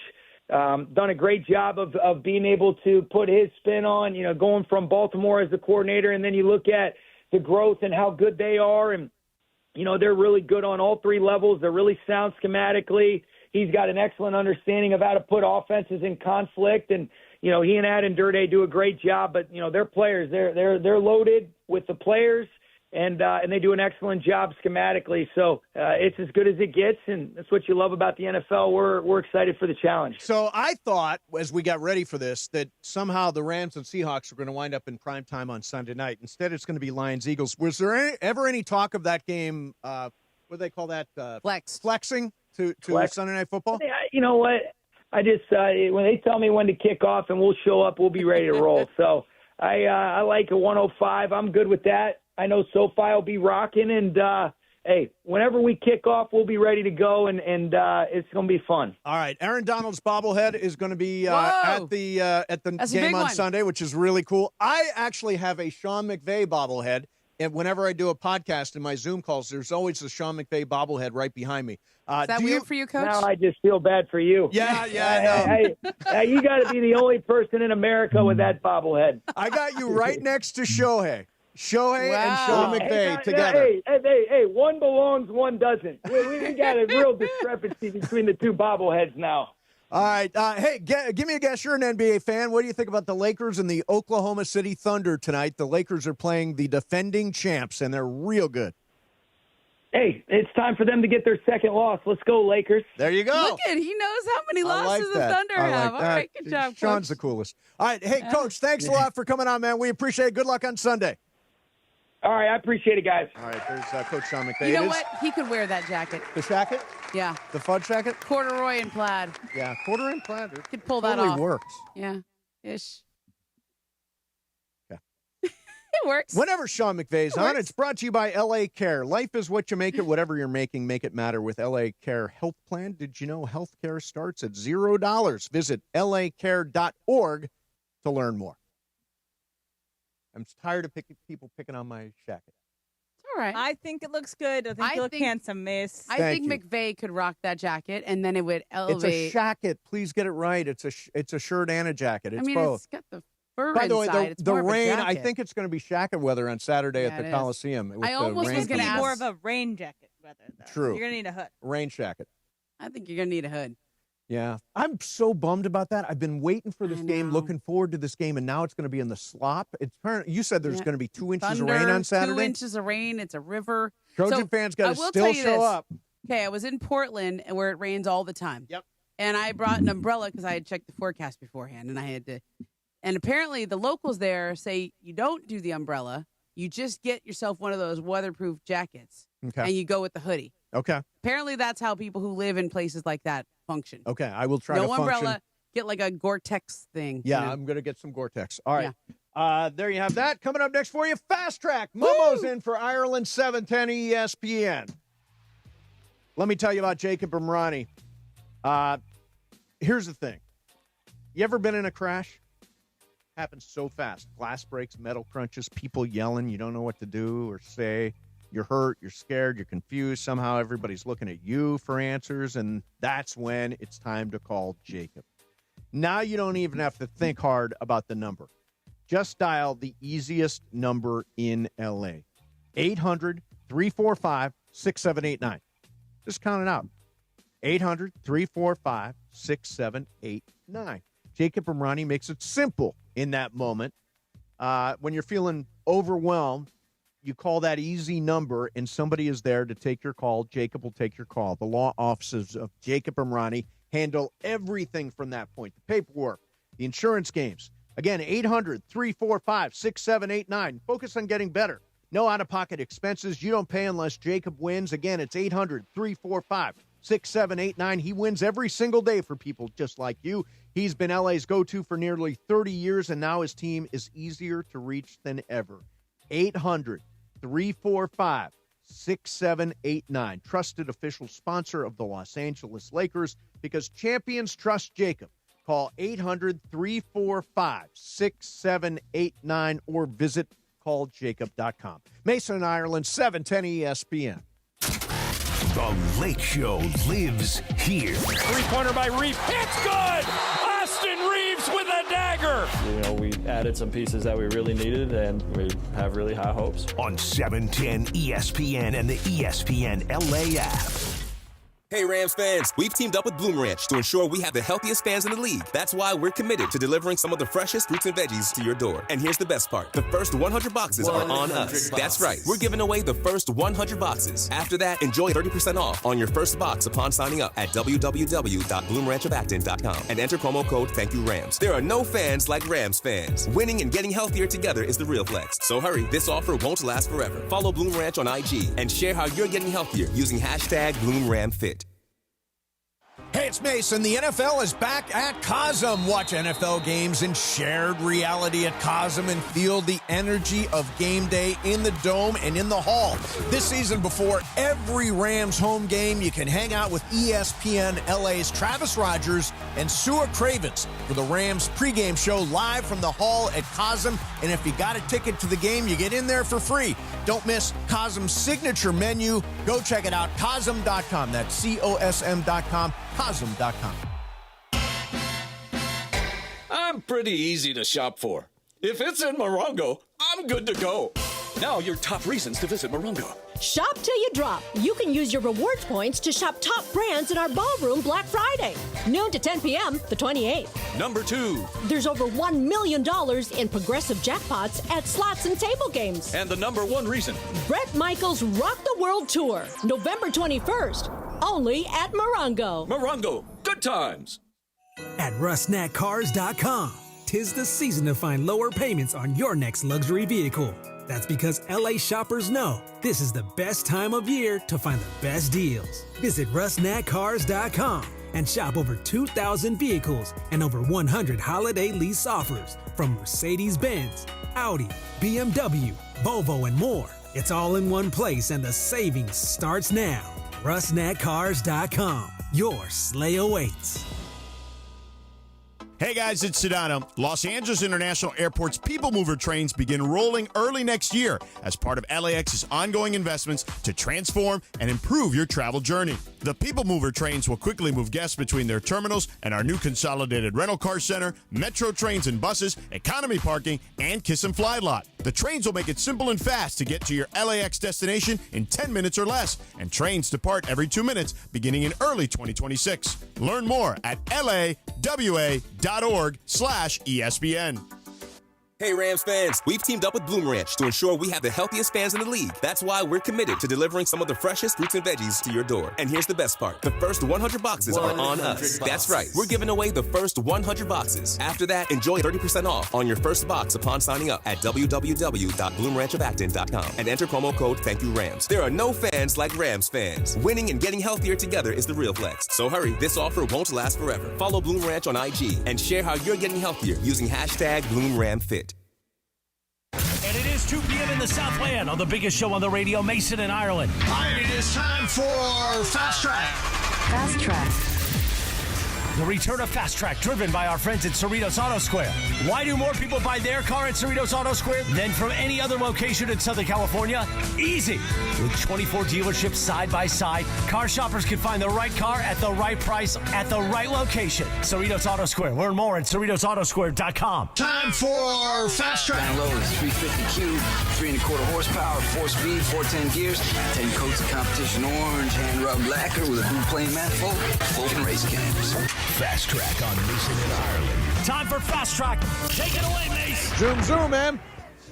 Done a great job of being able to put his spin on, going from Baltimore as the coordinator, and then you look at the growth and how good they are. And, they're really good on all 3 levels. They're really sound schematically. He's got an excellent understanding of how to put offenses in conflict. And, he and Adam Durde do a great job. But, their players, they're loaded with the players, and they do an excellent job schematically. So it's as good as it gets, and that's what you love about the NFL. We're excited for the challenge. So I thought, as we got ready for this, that somehow the Rams and Seahawks were going to wind up in prime time on Sunday night. Instead, it's going to be Lions-Eagles. Was there ever any talk of that game, what do they call that? Flexing to Sunday Night Football? You know what? I just when they tell me when to kick off and we'll show up, we'll be ready to roll. So I like a 105. I'm good with that. I know SoFi will be rocking, and hey, whenever we kick off, we'll be ready to go, and it's going to be fun. All right, Aaron Donald's bobblehead is going to be at the game on Sunday, which is really cool. I actually have a Sean McVay bobblehead, and whenever I do a podcast in my Zoom calls, there's always a Sean McVay bobblehead right behind me. Is that weird for you, Coach? Now I just feel bad for you. Yeah. You got to be the only person in America with that bobblehead. I got you right next to Shohei. And Sean McVay together. Hey, one belongs, one doesn't. We got a real discrepancy between the 2 bobbleheads now. All right. Hey, give me a guess. You're an NBA fan. What do you think about the Lakers and the Oklahoma City Thunder tonight? The Lakers are playing the defending champs, and they're real good. Hey, it's time for them to get their second loss. Let's go, Lakers. There you go. Look at, he knows how many losses the Thunder have. All right, good job, Coach. Sean's the coolest. All right. Hey, Coach, thanks a lot for coming on, man. We appreciate it. Good luck on Sunday. All right, I appreciate it, guys. All right, there's Coach Sean McVay. You know what? He could wear that jacket. The jacket? Yeah. The fudge jacket? Corduroy and plaid. Yeah, corduroy and plaid. It could pull that totally off. Works. Yeah, ish. Okay. It works. Whenever Sean McVay's on, it's brought to you by LA Care. Life is what you make it. Whatever you're making, make it matter with LA Care Health Plan. Did you know health care starts at $0? Visit lacare.org to learn more. I'm tired of people picking on my jacket. All right. I think it looks good. I think you look handsome, miss. I think McVay could rock that jacket, and then it would elevate. It's a jacket. Please get it right. It's a shirt and a jacket. It's both. It's got the fur By the way, inside. the rain, I think it's going to be jacket weather on Saturday at the it is. Coliseum. I almost was going to ask. More of a rain jacket weather, though. True. You're going to need a hood. Rain jacket. I think you're going to need a hood. Yeah. I'm so bummed about that. I've been waiting for this game, looking forward to this game, and now it's going to be in the slop. You said there's going to be 2 inches of rain on Saturday? 2 inches of rain. It's a river. Trojan fans got to still show up. Okay, I was in Portland, where it rains all the time. Yep. And I brought an umbrella because I had checked the forecast beforehand, and I had to And apparently the locals there say you don't do the umbrella. You just get yourself one of those weatherproof jackets. Okay. And you go with the hoodie. Okay. Apparently that's how people who live in places like that function. Okay, I will try to No umbrella. function. Get like a Gore-Tex thing. Yeah, I'm going to get some Gore-Tex. All right. There you have that. Coming up next for you, Fast Track. Momo's in for Ireland, 710 ESPN. Let me tell you about Jacob Imrani. Here's the thing. You ever been in a crash? Happens so fast. Glass breaks, metal crunches, people yelling. You don't know what to do or say. You're hurt, you're scared, you're confused. Somehow everybody's looking at you for answers, and that's when it's time to call Jacob. Now you don't even have to think hard about the number. Just dial the easiest number in L.A. 800-345-6789. Just count it out. 800-345-6789. Jacob Imrani makes it simple in that moment. When you're feeling overwhelmed, you call that easy number, and somebody is there to take your call. Jacob will take your call. The law offices of Jacob Imrani handle everything from that point. The paperwork, the insurance games. Again, 800-345-6789. Focus on getting better. No out-of-pocket expenses. You don't pay unless Jacob wins. Again, it's 800-345-6789. He wins every single day for people just like you. He's been LA's go-to for nearly 30 years, and now his team is easier to reach than ever. 800-345-6789. Trusted official sponsor of the Los Angeles Lakers, because champions trust Jacob. Call 800-345-6789 or visit calljacob.com. Mason and Ireland, 710 ESPN. The Lake Show lives here. Three-pointer by Reeves. It's good! Austin Reeves with a dagger! We added some pieces that we really needed, and we have really high hopes. On 710 ESPN and the ESPN LA app. Hey, Rams fans, we've teamed up with Bloom Ranch to ensure we have the healthiest fans in the league. That's why we're committed to delivering some of the freshest fruits and veggies to your door. And here's the best part. The first 100 boxes are on us. That's right. We're giving away the first 100 boxes. After that, enjoy 30% off on your first box upon signing up at www.bloomranchofacton.com and enter promo code ThankYouRams. There are no fans like Rams fans. Winning and getting healthier together is the real flex. So hurry, this offer won't last forever. Follow Bloom Ranch on IG and share how you're getting healthier using hashtag BloomRamFit. Hey, it's Mason. The NFL is back at Cosm. Watch NFL games in shared reality at Cosm and feel the energy of game day in the Dome and in the Hall. This season, before every Rams home game, you can hang out with ESPN LA's Travis Rogers and Sua Cravens for the Rams pregame show live from the Hall at Cosm. And if you got a ticket to the game, you get in there for free. Don't miss Cosm's signature menu. Go check it out, Cosm.com. That's COSM.com. Cosm.com. I'm pretty easy to shop for. If it's in Morongo, I'm good to go. Now your top reasons to visit Morongo. Shop till you drop. You can use your rewards points to shop top brands in our ballroom Black Friday. Noon to 10 p.m. the 28th. Number 2. There's over $1 million in progressive jackpots at slots and table games. And the number 1 reason. Bret Michaels Rock the World Tour. November 21st. Only at Morongo. Morongo. Good times. At rusnakcars.com. 'Tis the season to find lower payments on your next luxury vehicle. That's because LA shoppers know this is the best time of year to find the best deals. Visit rusnakcars.com and shop over 2,000 vehicles and over 100 holiday lease offers from Mercedes-Benz, Audi, BMW, Volvo, and more. It's all in one place, and the savings starts now. rusnakcars.com. Your sleigh awaits. Hey guys, it's Sedano. Los Angeles International Airport's People Mover trains begin rolling early next year as part of LAX's ongoing investments to transform and improve your travel journey. The People Mover trains will quickly move guests between their terminals and our new consolidated rental car center, metro trains and buses, economy parking, and Kiss and Fly lot. The trains will make it simple and fast to get to your LAX destination in 10 minutes or less, and trains depart every 2 minutes beginning in early 2026. Learn more at lawa.org/ESPN. Hey, Rams fans, we've teamed up with Bloom Ranch to ensure we have the healthiest fans in the league. That's why we're committed to delivering some of the freshest fruits and veggies to your door. And here's the best part. The first 100 boxes are on us. That's right. We're giving away the first 100 boxes. After that, enjoy 30% off on your first box upon signing up at www.bloomranchofacton.com and enter promo code ThankYouRams. There are no fans like Rams fans. Winning and getting healthier together is the real flex. So hurry, this offer won't last forever. Follow Bloom Ranch on IG and share how you're getting healthier using hashtag BloomRamFit. And it is 2 p.m. in the Southland on the biggest show on the radio, Mason in Ireland. And it is time for Fast Track. Fast Track. The return of Fast Track, driven by our friends at Cerritos Auto Square. Why do more people buy their car at Cerritos Auto Square than from any other location in Southern California? Easy. With 24 dealerships side by side, car shoppers can find the right car at the right price at the right location. Cerritos Auto Square. Learn more at CerritosAutoSquare.com. Time for Fast Track. Down low is 350 cube, 3 1/4 horsepower, 4-speed, 410 gears, 10 coats of competition orange, hand rubbed lacquer with a blue plain manifold, open race cams. Fast Track on Mason in Ireland. Time for Fast Track. Take it away, Mace. Zoom, zoom, man.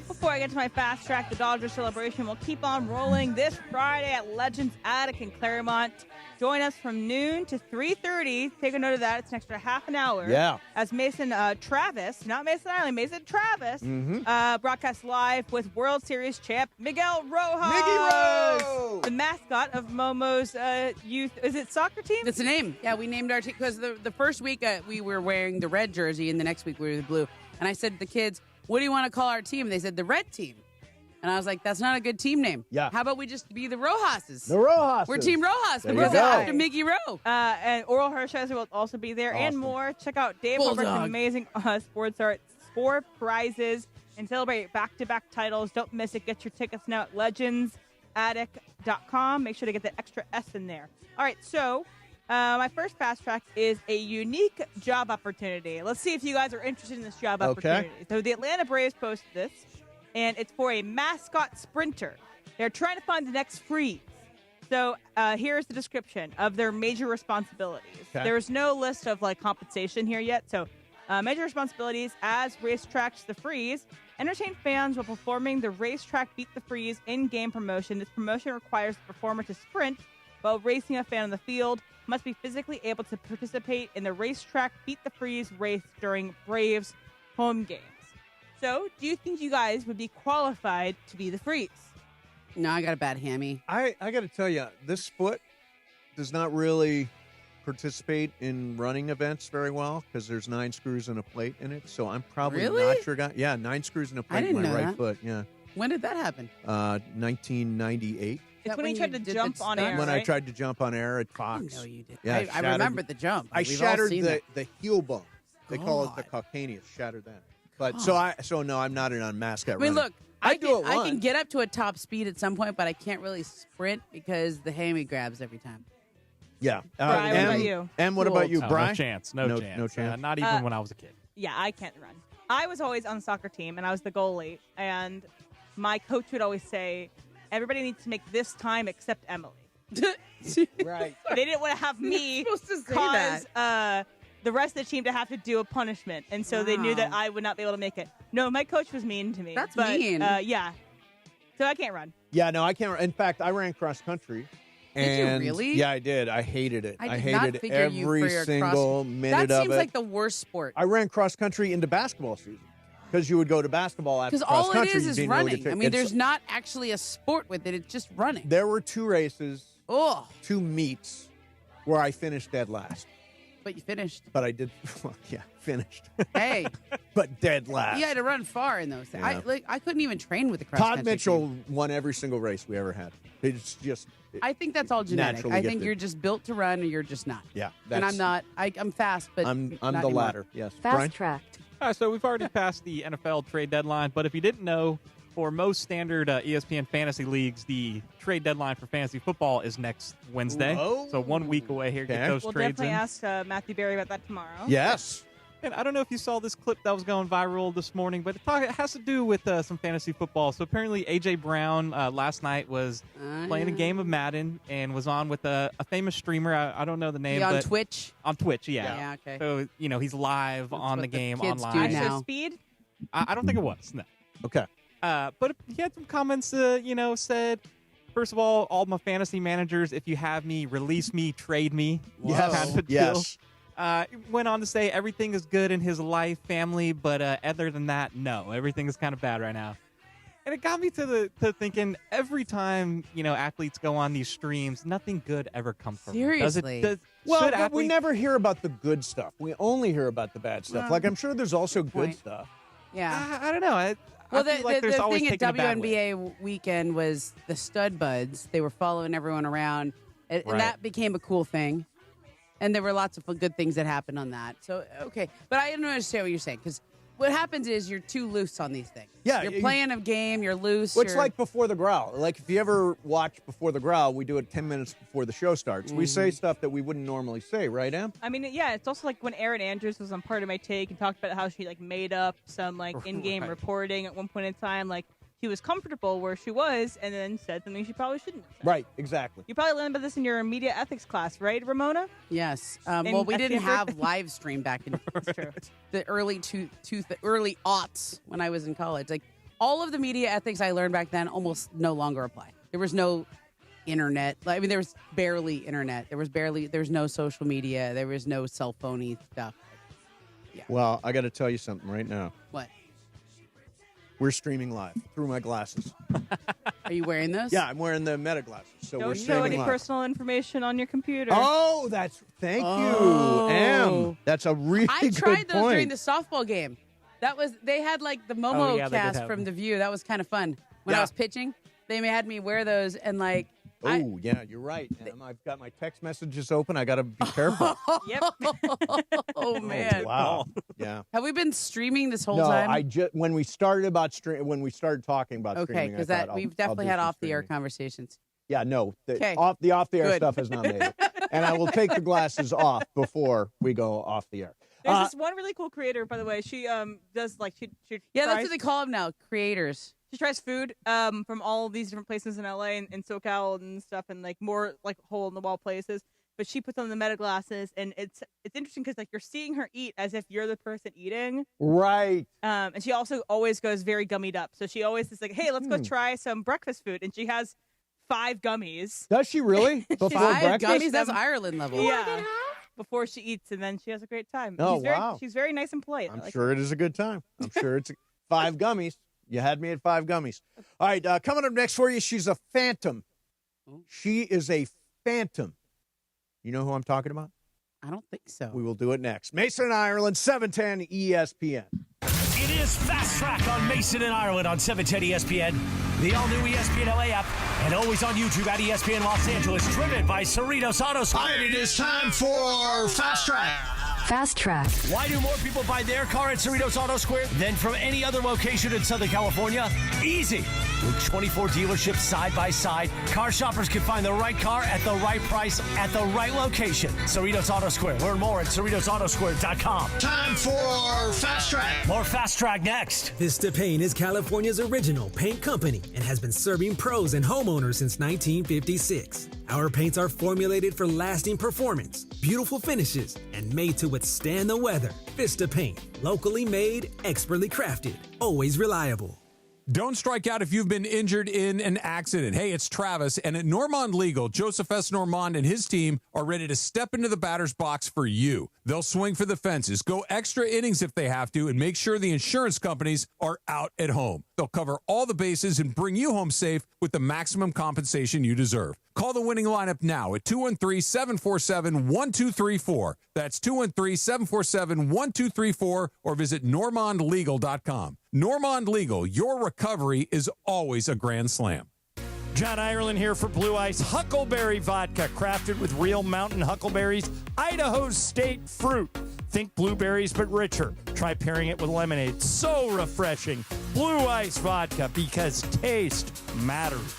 Before I get to my Fast Track, the Dodgers celebration will keep on rolling this Friday at Legends Attic in Claremont. Join us from noon to 3:30. Take a note of that. It's an extra half an hour. Yeah. As Mason Travis, not Mason Island, Mason Travis, broadcasts live with World Series champ Miguel Rojas. Miggy Rose! The mascot of Momo's youth. Is it soccer team? That's the name. Yeah, we named our team because the first week we were wearing the red jersey and the next week we were the blue. And I said to the kids, what do you want to call our team? And they said the red team. And I was like, that's not a good team name. Yeah. How about we just be the Rojases? The Rojases. We're Team Rojas. There We're you go. after Mickey Rowe. And Oral Hershiser will also be there and more. Check out Dave Hubbard's amazing sports art, score prizes, and celebrate back-to-back titles. Don't miss it. Get your tickets now at legendsattic.com. Make sure to get the extra S in there. All right, so my first Fast Track is a unique job opportunity. Let's see if you guys are interested in this job opportunity. So the Atlanta Braves posted this, and it's for a mascot sprinter. They're trying to find the next freeze. So here's the description of their major responsibilities. Okay. There's no list of compensation here yet. So major responsibilities as Racetracks The Freeze. Entertain fans while performing the Racetrack Beat the Freeze in-game promotion. This promotion requires the performer to sprint while racing a fan on the field. Must be physically able to participate in the Racetrack Beat the Freeze race during Braves home games. So, do you think you guys would be qualified to be the Freeze? No, I got a bad hammy. I got to tell you, this foot does not really participate in running events very well because there's 9 screws and a plate in it. So I'm probably not your guy. Yeah, 9 screws and a plate in my right foot. Yeah. When did that happen? 1998. It's when you tried to jump on air. When I tried to jump on air at Fox. No, you did. Yeah, I remember the jump. I We've shattered all seen the heel bone. They call it the calcaneus. Shattered that. But so no, I'm not an mascot. I mean, runner. look, I can get up to a top speed at some point, but I can't really sprint because the hammy grabs every time. Yeah. Brian, what about you? And what about you, Brian? No chance. No chance. No chance. Not even when I was a kid. Yeah, I can't run. I was always on the soccer team, and I was the goalie. And my coach would always say, everybody needs to make this time except Emily. Right. They didn't want to have me cause the rest of the team to have to do a punishment. And so they knew that I would not be able to make it. No, my coach was mean to me. That's but, mean. Yeah. So I can't run. Yeah, no, I can't. In fact, I ran cross country. Did you and really? Yeah, I did. I hated it. I did hated not figure you every for your single minute of it. That seems like the worst sport. I ran cross country into basketball season because you would go to basketball after Because cross all country. it is running. I mean, there's not actually a sport with it. It's just running. There were 2 races, Oh, 2 meets where I finished dead last. but you finished. But I did, finished. Hey. But dead last. You had to run far in those. Yeah. I couldn't even train with the cross Todd country Mitchell team. won every single race we ever had. It's just. I think that's all genetic. naturally I think gifted. you're just built to run, or you're just not. Yeah, And I'm not. I'm fast, but I'm not the anymore. latter. Yes. Fast Brian? tracked. So we've already passed the NFL trade deadline, but if you didn't know, for most standard ESPN fantasy leagues, the trade deadline for fantasy football is next Wednesday. Whoa. So 1 week away here. Get those We'll trades definitely in. ask Matthew Berry about that tomorrow. Yes. And I don't know if you saw this clip that was going viral this morning, but it has to do with some fantasy football. So apparently A.J. Brown last night was playing a game of Madden and was on with a famous streamer. I don't know the name. on but Twitch? On Twitch, yeah. Yeah, okay. So, he's live on the game kids online. do now. Speed? I don't think it was. No. Okay. But he had some comments, said, first of all my fantasy managers, if you have me, release me, trade me. Yes. Kind of a deal. Went on to say everything is good in his life, family, but other than that, no. Everything is kind of bad right now. And it got me to thinking, every time, athletes go on these streams, nothing good ever comes from Seriously. it. But we never hear about the good stuff. We only hear about the bad stuff. Like, I'm sure there's also good stuff. Yeah. I don't know. I Well, feel like there's the always thing at taking a bad way. WNBA weekend was the stud buds. They were following everyone around, and Right. that became a cool thing. And there were lots of good things that happened on that. So, okay. But I don't understand what you're saying, because what happens is you're too loose on these things. Yeah, You're playing a game, you're loose. Well, it's like Before the Growl. Like, if you ever watch Before the Growl, we do it 10 minutes before the show starts. We say stuff that we wouldn't normally say, right, Em? I mean, yeah, it's also like when Erin Andrews was on Part of My Take and talked about how she made up some in-game reporting at one point in time. Like, she was comfortable where she was and then said something she probably shouldn't have said. Right, exactly. You probably learned about this in your media ethics class, right, Ramona? Yes. Well, we didn't have live stream back in the early early aughts when I was in college. Like, all of the media ethics I learned back then almost no longer apply. There was no internet. I mean, there was barely internet. There was no social media. There was no cell phone-y stuff. Yeah. Well, I got to tell you something right now. What? We're streaming live through my glasses. Are you wearing those? Yeah, I'm wearing the Meta glasses. So we're Don't show streaming any live. personal information on your computer. Oh, thank you, Em. That's a really I good tried those point. during the softball game. They had like the Momo yeah, they did cast have from them. The View. That was kind of fun. When I was pitching, they had me wear those and like. Oh, yeah, you're right, Em. I've got my text messages open. I got to be careful. Yep. Oh man! Wow. Yeah. Have we been streaming this whole No, time? when we started talking about Okay, streaming, because I thought, we've I'll definitely do had some off-the-air streaming. conversations. Yeah, no, Okay. off the air Good. stuff has not made it, and I will take the glasses off before we go off the air. There's this one really cool creator, by the way. She does she Yeah, that's tries- what they call them now, creators. She tries food from all these different places in LA and SoCal and stuff, and more hole in the wall places. But she puts on the Meta glasses, and it's interesting because you're seeing her eat as if you're the person eating. Right. And she also always goes very gummied up. So she always is like, "Hey, let's go try some breakfast food," and she has 5 gummies. Does she really? Before 5 breakfast? gummies? That's Ireland level. Yeah. Before she eats, and then she has a great time. Oh, wow. She's very nice and polite. I'm sure it is a good time. I'm sure it's 5 gummies. You had me at 5 gummies. All right, coming up next for you, she's a phantom. She is a phantom. You know who I'm talking about? I don't think so. We will do it next. Mason in Ireland, 710 ESPN. It is Fast Track on Mason and Ireland on 710 ESPN, the all-new ESPN LA app, and always on YouTube at ESPN Los Angeles, driven by Cerritos Auto Square. And it is time for Fast Track. Fast Track. Why do more people buy their car at Cerritos Auto Square than from any other location in Southern California? Easy. With 24 dealerships side by side, car shoppers can find the right car at the right price at the right location. Cerritos Auto Square. Learn more at CerritosAutoSquare.com. Time for Fast Track. More Fast Track next. Vista Paint is California's original paint company and has been serving pros and homeowners since 1956. Our paints are formulated for lasting performance, beautiful finishes, and made to withstand the weather. Vista Paint, locally made, expertly crafted, always reliable. Don't strike out if you've been injured in an accident. Hey, it's Travis, and at Normand Legal, Joseph S. Normand and his team are ready to step into the batter's box for you. They'll swing for the fences, go extra innings if they have to, and make sure the insurance companies are out at home. They'll cover all the bases and bring you home safe with the maximum compensation you deserve. Call the winning lineup now at 213-747-1234. That's 213-747-1234, or visit normandlegal.com. Normand Legal, your recovery is always a grand slam. John Ireland here for Blue Ice Huckleberry Vodka, crafted with real mountain huckleberries, Idaho State fruit. Think blueberries, but richer. Try pairing it with lemonade. So refreshing. Blue Ice Vodka, because taste matters.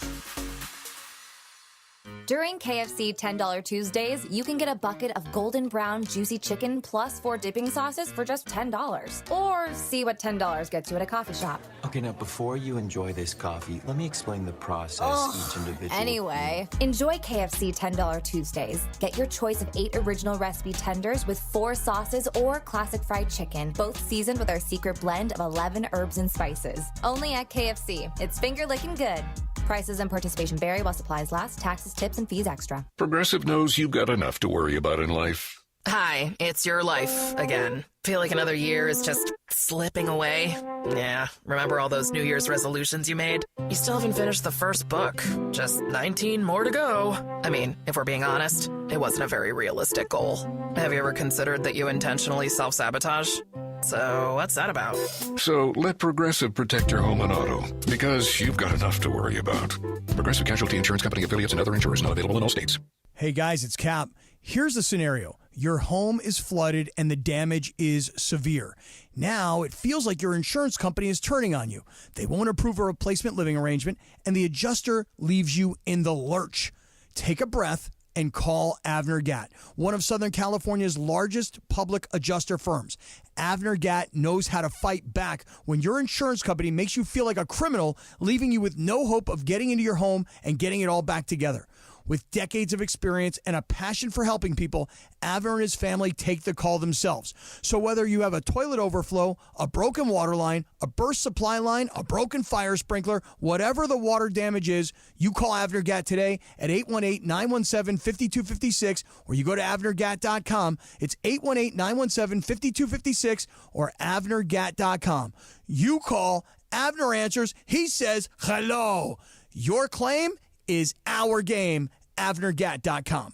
During KFC $10 Tuesdays, you can get a bucket of golden brown juicy chicken plus 4 dipping sauces for just $10. Or see what $10 gets you at a coffee shop. Okay, now before you enjoy this coffee, let me explain the process each individual. Anyway, enjoy KFC $10 Tuesdays. Get your choice of 8 original recipe tenders with 4 sauces or classic fried chicken, both seasoned with our secret blend of 11 herbs and spices. Only at KFC. It's finger licking good. Prices and participation vary while supplies last. Taxes, tips, and fees extra. Progressive knows you've got enough to worry about in life. Hi, it's your life again. Feel like another year is just slipping away? Yeah, remember all those New Year's resolutions you made? You still haven't finished the first book. Just 19 more to go. I mean, if we're being honest, it wasn't a very realistic goal. Have you ever considered that you intentionally self-sabotage? So what's that about? So let Progressive protect your home and auto, because you've got enough to worry about. Progressive Casualty Insurance Company affiliates and other insurers not available in all states. Hey guys, it's Cap. Here's the scenario. Your home is flooded and the damage is severe. Now it feels like your insurance company is turning on you. They won't approve a replacement living arrangement and the adjuster leaves you in the lurch. Take a breath and call Avner Gatt, one of Southern California's largest public adjuster firms. Avner Gatt knows how to fight back when your insurance company makes you feel like a criminal, leaving you with no hope of getting into your home and getting it all back together. With decades of experience and a passion for helping people, Avner and his family take the call themselves. So whether you have a toilet overflow, a broken water line, a burst supply line, a broken fire sprinkler, whatever the water damage is, you call Avner Gatt today at 818-917-5256, or you go to avnergatt.com. It's 818-917-5256 or avnergatt.com. You call, Avner answers, he says hello. Your claim is our game. avnergatt.com.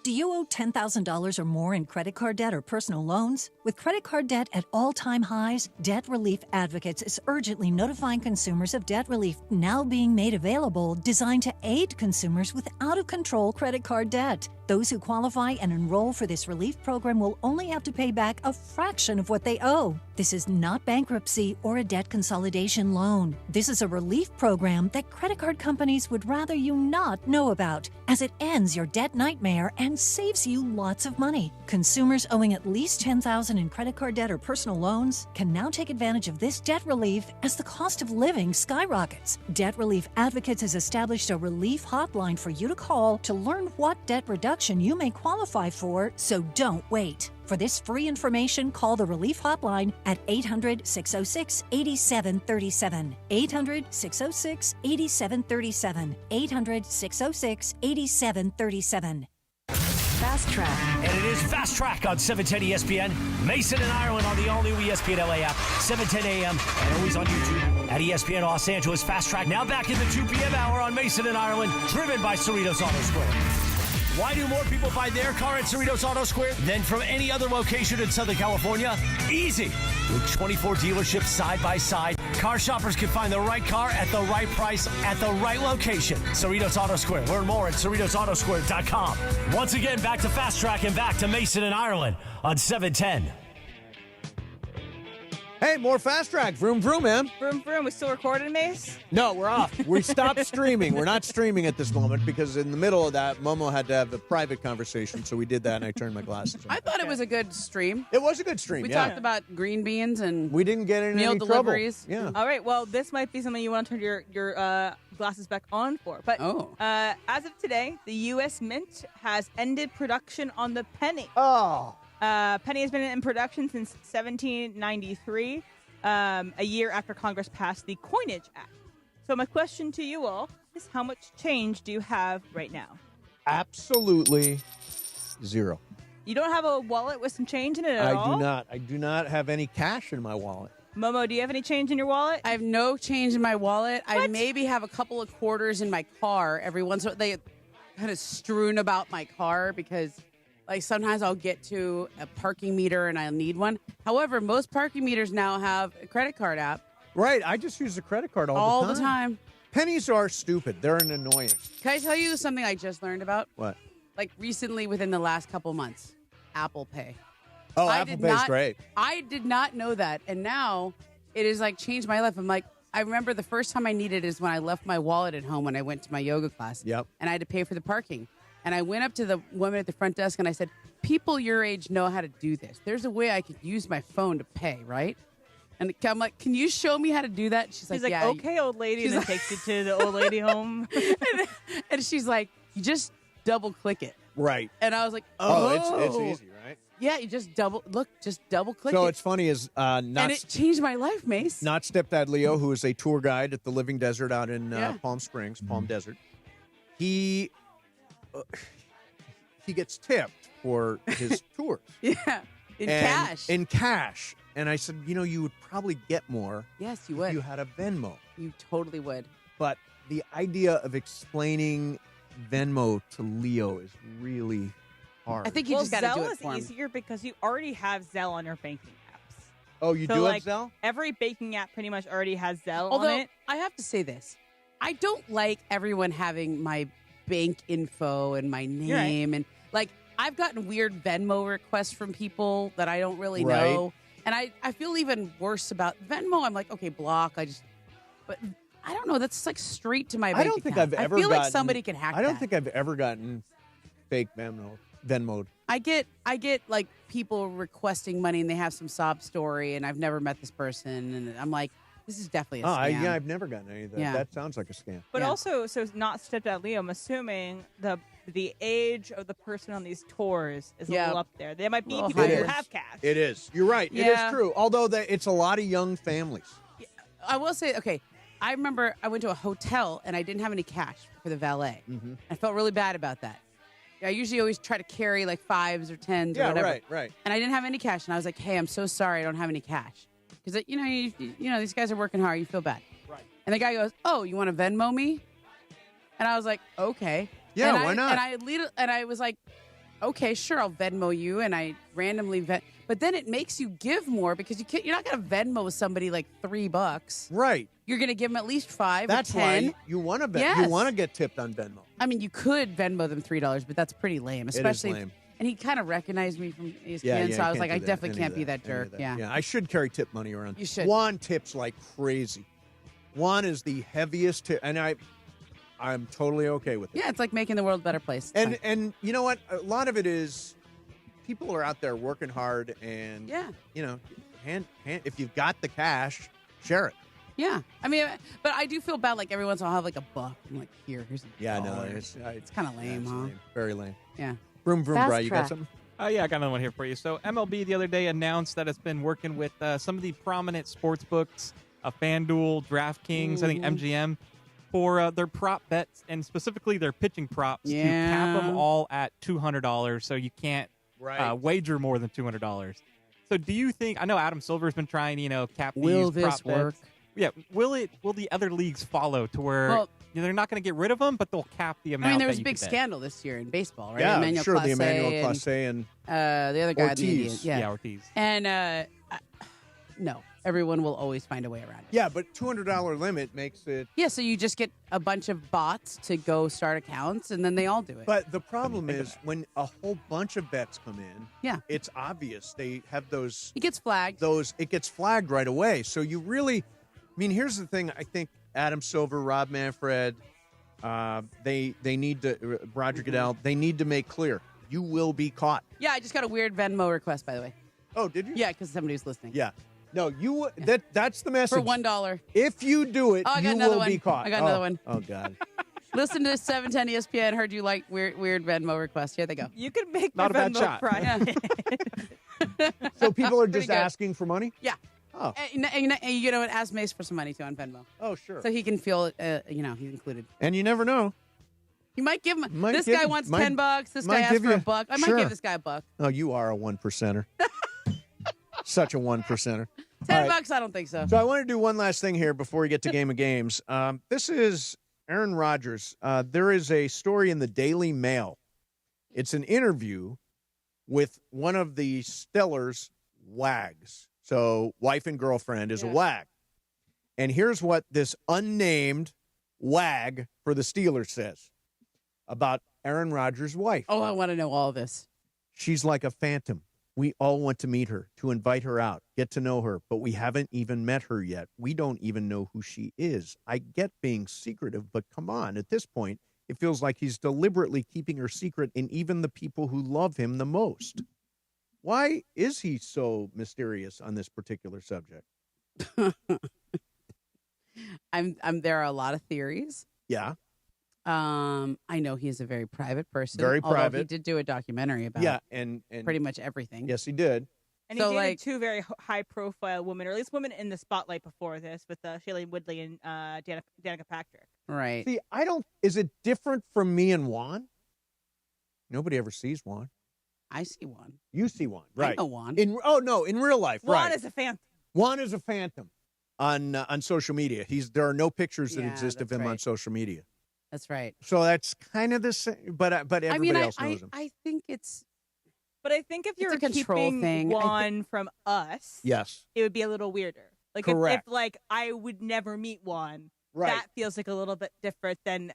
Do you owe $10,000 or more in credit card debt or personal loans? With credit card debt at all-time highs, Debt Relief Advocates is urgently notifying consumers of debt relief now being made available, designed to aid consumers with out-of-control credit card debt. Those who qualify and enroll for this relief program will only have to pay back a fraction of what they owe. This is not bankruptcy or a debt consolidation loan. This is a relief program that credit card companies would rather you not know about, as it ends your debt nightmare and saves you lots of money. Consumers owing at least $10,000 in credit card debt or personal loans can now take advantage of this debt relief as the cost of living skyrockets. Debt Relief Advocates has established a relief hotline for you to call to learn what debt reduction you may qualify for, so don't wait. For this free information, call the Relief Hotline at 800-606-8737. 800-606-8737. 800-606-8737. Fast Track. And it is Fast Track on 710 ESPN. Mason and Ireland on the all-new ESPN LA app, 7:10 a.m. and always on YouTube at ESPN Los Angeles. Fast Track now back in the 2 p.m. hour on Mason and Ireland, driven by Cerritos Auto Square. Why do more people buy their car at Cerritos Auto Square than from any other location in Southern California? Easy. With 24 dealerships side by side, car shoppers can find the right car at the right price at the right location. Cerritos Auto Square. Learn more at CerritosAutoSquare.com. Once again, back to Fast Track and back to Mason and Ireland on 710. Hey, more Fast Track. Vroom, vroom, man. Vroom, vroom. We still recording, Mace? No, we're off. We stopped streaming. We're not streaming at this moment because in the middle of that, Momo had to have a private conversation, so we did that, and I turned my glasses on. I thought it was a good stream. It was a good stream, We yeah. talked about green beans and we didn't get in meal any deliveries. trouble. Yeah. All right. Well, this might be something you want to turn your glasses back on for. But as of today, the U.S. Mint has ended production on the penny. Oh. Penny has been in production since 1793. A year after Congress passed the Coinage Act. So my question to you all is, how much change do you have right now? Absolutely zero. You don't have a wallet with some change in it at all? I do not. I do not have any cash in my wallet. Momo, do you have any change in your wallet? I have no change in my wallet. What? I maybe have a couple of quarters in my car every once in a while. They kind of strewn about my car because like sometimes I'll get to a parking meter and I'll need one. However, most parking meters now have a credit card app. Right. I just use the credit card all the time. Pennies are stupid. They're an annoyance. Can I tell you something I just learned about? What? Like recently within the last couple months. Apple Pay. Oh, Apple Pay's great. I did not know that. And now it has like changed my life. I'm like, I remember the first time I needed it is when I left my wallet at home when I went to my yoga class. Yep. And I had to pay for the parking. And I went up to the woman at the front desk and I said, people your age know how to do this. There's a way I could use my phone to pay, right? And I'm like, can you show me how to do that? She's like, yeah. Okay, old lady. And then takes you to the old lady home. And she's like, you just double click it. Right. And I was like, it's easy, right? Yeah, you just double click it. So it's funny is and it changed my life, Mace. Not stepdad Leo, who is a tour guide at the Living Desert out in Palm Springs, Palm Desert. He gets tipped for his tours. Yeah, in cash. And I said, you would probably get more. Yes, you would. If you had a Venmo. You totally would. But the idea of explaining Venmo to Leo is really hard. I think you just got to do it Zelle for him. is easier because you already have Zelle on your banking apps. Oh, you do have Zelle? Every banking app pretty much already has Zelle Although, on it. I have to say this. I don't like everyone having my bank info and my name. And like, I've gotten weird Venmo requests from people that I don't really know. And I feel even worse about Venmo. I'm like, okay, block. But I don't know. That's like straight to my bank I don't think I've ever I feel gotten, like somebody can hack I don't that. think I've ever gotten fake Venmo'd. I get like people requesting money and they have some sob story and I've never met this person and I'm like, this is definitely a scam. I've never gotten any of that. Yeah. That sounds like a scam. But also, so not stepdad Leo, I'm assuming the age of the person on these tours is a little up there. There might be people who have cash. It is. You're right. It is true. Although it's a lot of young families. I will say, okay, I remember I went to a hotel and I didn't have any cash for the valet. Mm-hmm. I felt really bad about that. I usually always try to carry like 5s or 10s or whatever. Right. And I didn't have any cash. And I was like, hey, I'm so sorry I don't have any cash. Because, you know, these guys are working hard. You feel bad. Right. And the guy goes, oh, you want to Venmo me? And I was like, okay. Yeah, and why not? And I was like, okay, sure, I'll Venmo you. And I randomly but then it makes you give more because you're not going to Venmo somebody like $3. Right. You're going to give them at least 5 That's or 10. why you want to Yes. You want to get tipped on Venmo. I mean, you could Venmo them $3, but that's pretty lame. Especially, it is lame. And he kind of recognized me from ESPN, Yeah, so I was you like, I can't do that. definitely Any can't of be that Any of jerk. Yeah. I should carry tip money around. You should. Juan tips like crazy. Juan is the heaviest tip, and I'm totally okay with it. Yeah, it's like making the world a better place. And you know what? A lot of it is people are out there working hard, and if you've got the cash, share it. Yeah, I mean, but I do feel bad. Like every once in a while, I'll have like $1. I'm like, here's a Yeah, $1. no, it's kind of lame, huh? lame. Very lame. Yeah. Vroom, vroom, Fast Bri, you got track. something? Yeah, I got another one here for you. So MLB the other day announced that it's been working with some of the prominent sports books, FanDuel, DraftKings, I think MGM, for their prop bets and specifically their pitching props to cap them all at $200. So you can't wager more than $200. So do you think? I know Adam Silver's been trying, cap Will these prop this work? bets. Yeah, will the other leagues follow to where they're not going to get rid of them, but they'll cap the amount? I mean, there was that a you big can bet? scandal this year in baseball, right? Yeah, Emmanuel sure. Clase The Emmanuel Clase and the other guy, Ortiz. Yeah, Ortiz. And no, everyone will always find a way around it. Yeah, but $200 limit makes it. Yeah, so you just get a bunch of bots to go start accounts, and then they all do it. But the problem is when a whole bunch of bets come in, it's obvious they have those. It gets flagged. It gets flagged right away. So you really, here's the thing. I think Adam Silver, Rob Manfred, they need to Roger Goodell. They need to make clear you will be caught. Yeah, I just got a weird Venmo request, by the way. Oh, did you? Yeah, because somebody was listening. Yeah. No, that's the message. For $1. If you do it, Oh, I got you another will one. be caught. I got another one. Oh, God. Listen to 710 ESPN. Heard you like weird Venmo requests. Here they go. You can make Not your a bad Venmo shot. Yeah. So people are just Pretty good. asking for money? Yeah. Oh. And you know what? Ask Mace for some money, too, on Venmo. Oh, sure. So he can feel, he's included. And you never know. You might give him. Might This give guy him- wants might- $10. This might guy asked give for you- $1. I might sure. give this guy $1. Oh, you are a 1%er. Such a 1%er. $10? I don't think so. So I want to do one last thing here before we get to Game of Games. This is Aaron Rodgers. There is a story in the Daily Mail. It's an interview with one of the Stellars' wags. So wife and girlfriend is a wag. And here's what this unnamed wag for the Steelers says about Aaron Rodgers' wife. Oh, I want to know all this. She's like a phantom. We all want to meet her, to invite her out, get to know her, but we haven't even met her yet. We don't even know who she is. I get being secretive, but come on. At this point, It feels like he's deliberately keeping her secret in even the people who love him the most. Why is he so mysterious on this particular subject? There are a lot of theories. Yeah. I know he's a very private person. Very although private. He did do a documentary about and pretty much everything. Yes, he did. And he dated two very high-profile women, or at least women in the spotlight before this, with Shailene Woodley and Danica Patrick. Right. See, is it different from me and Juan? Nobody ever sees Juan. I see Juan. You see Juan, right? I know Juan. In real life, Juan right? is a phantom. Juan is a phantom on social media. There are no pictures that exist of him on social media. That's right. So that's kind of the same, but everybody else knows him. I think it's. But I think if you're a control keeping thing. Juan from us, yes, it would be a little weirder. Like correct. If like I would never meet Juan, right. That feels like a little bit different than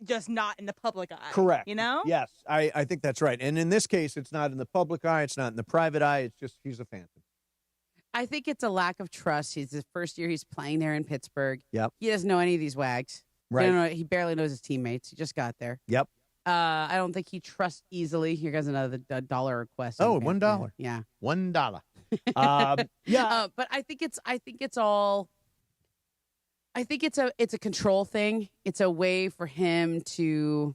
just not in the public eye. Correct. You know? Yes, I think that's right. And in this case, it's not in the public eye. It's not in the private eye. It's just he's a phantom. I think it's a lack of trust. He's the first year he's playing there in Pittsburgh. Yep. He doesn't know any of these wags. Right. He barely knows his teammates. He just got there. Yep. I don't think he trusts easily. Here goes another $1 request. Oh, $1. Yeah. $1. Yeah. But I think it's a control thing. It's a way for him to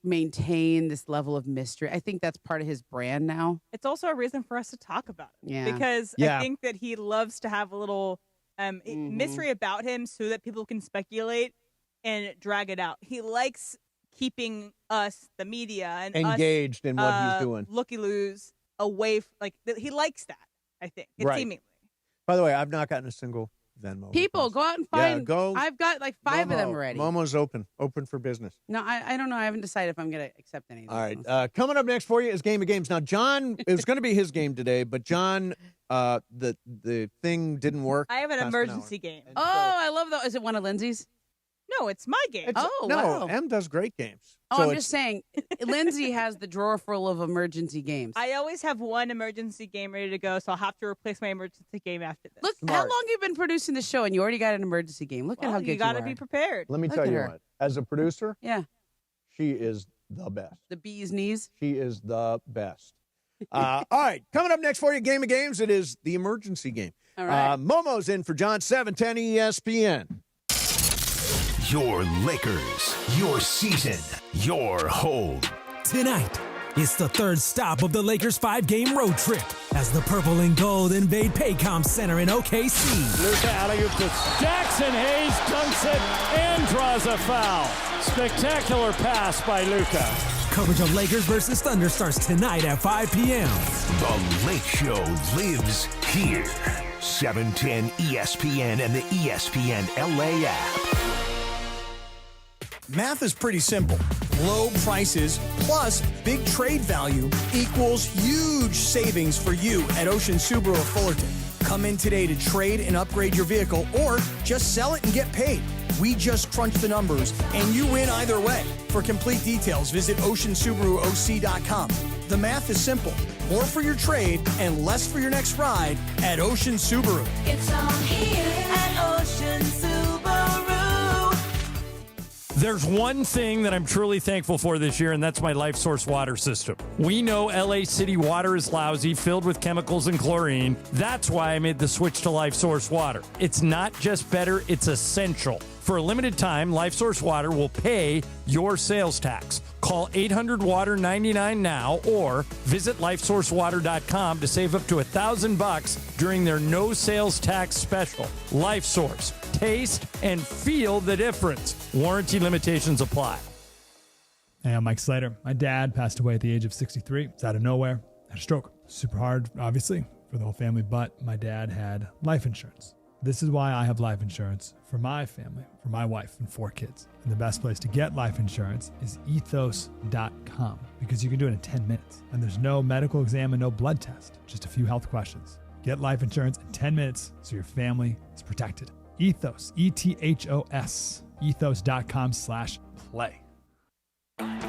maintain this level of mystery. I think that's part of his brand now. It's also a reason for us to talk about it. Yeah. Because I think that he loves to have a little mystery about him so that people can speculate and drag it out. He likes keeping us, the media, and engaged us, in what he's doing. Looky-loos away. He likes that, I think. Right. Seemingly. By the way, I've not gotten a single Venmo. People, request. go out and find. Go. I've got like 5 of them already. Momo's open for business. No, I don't know. I haven't decided if I'm going to accept any of these. All right. Coming up next for you is Game of Games. Now, John, it was going to be his game today, but John, the thing didn't work. I have an emergency game. Oh, I love that. Is it one of Lindsay's? No, it's my game. Wow. M does great games. Oh, So I'm it's- just saying, Lindsay has the drawer full of emergency games. I always have one emergency game ready to go, so I'll have to replace my emergency game after this. Look, how long have you been producing the show, and you already got an emergency game? Look at how good you got to are. be prepared. Let me Look tell at you her. what. As a producer, Yeah, she is the best. the bee's knees. She is the best. All right. Coming up next for you, Game of Games, it is the emergency game. All right. Momo's in for John, 710 ESPN. Your Lakers, your season, your home. Tonight, it's the third stop of the Lakers' 5-game road trip as the purple and gold invade Paycom Center in OKC. Luka alley-oop to Jackson. Hayes dunks it and draws a foul. Spectacular pass by Luka. Coverage of Lakers versus Thunder starts tonight at 5 p.m. The Lake Show lives here. 710 ESPN and the ESPN LA app. Math is pretty simple. Low prices plus big trade value equals huge savings for you at Ocean Subaru of Fullerton. Come in today to trade and upgrade your vehicle or just sell it and get paid. We just crunch the numbers and you win either way. For complete details, visit oceansubarooc.com. The math is simple. More for your trade and less for your next ride at Ocean Subaru. It's all here at Ocean Subaru. There's one thing that I'm truly thankful for this year, and that's my Life Source water system. We know LA City water is lousy, filled with chemicals and chlorine. That's why I made the switch to Life Source water. It's not just better, it's essential. For a limited time, Life Source water will pay your sales tax. Call 800-WATER-99 now or visit lifesourcewater.com to save up to $1,000 during their no sales tax special. Life Source. Taste and feel the difference. Warranty limitations apply. Hey, I'm Mike Slater. My dad passed away at the age of 63. It's out of nowhere. Had a stroke. Super hard, obviously, for the whole family, but my dad had life insurance. This is why I have life insurance for my family, for my wife and 4 kids. And the best place to get life insurance is ethos.com because you can do it in 10 minutes. And there's no medical exam and no blood test, just a few health questions. Get life insurance in 10 minutes so your family is protected. Ethos, ETHOS, ethos.com/play.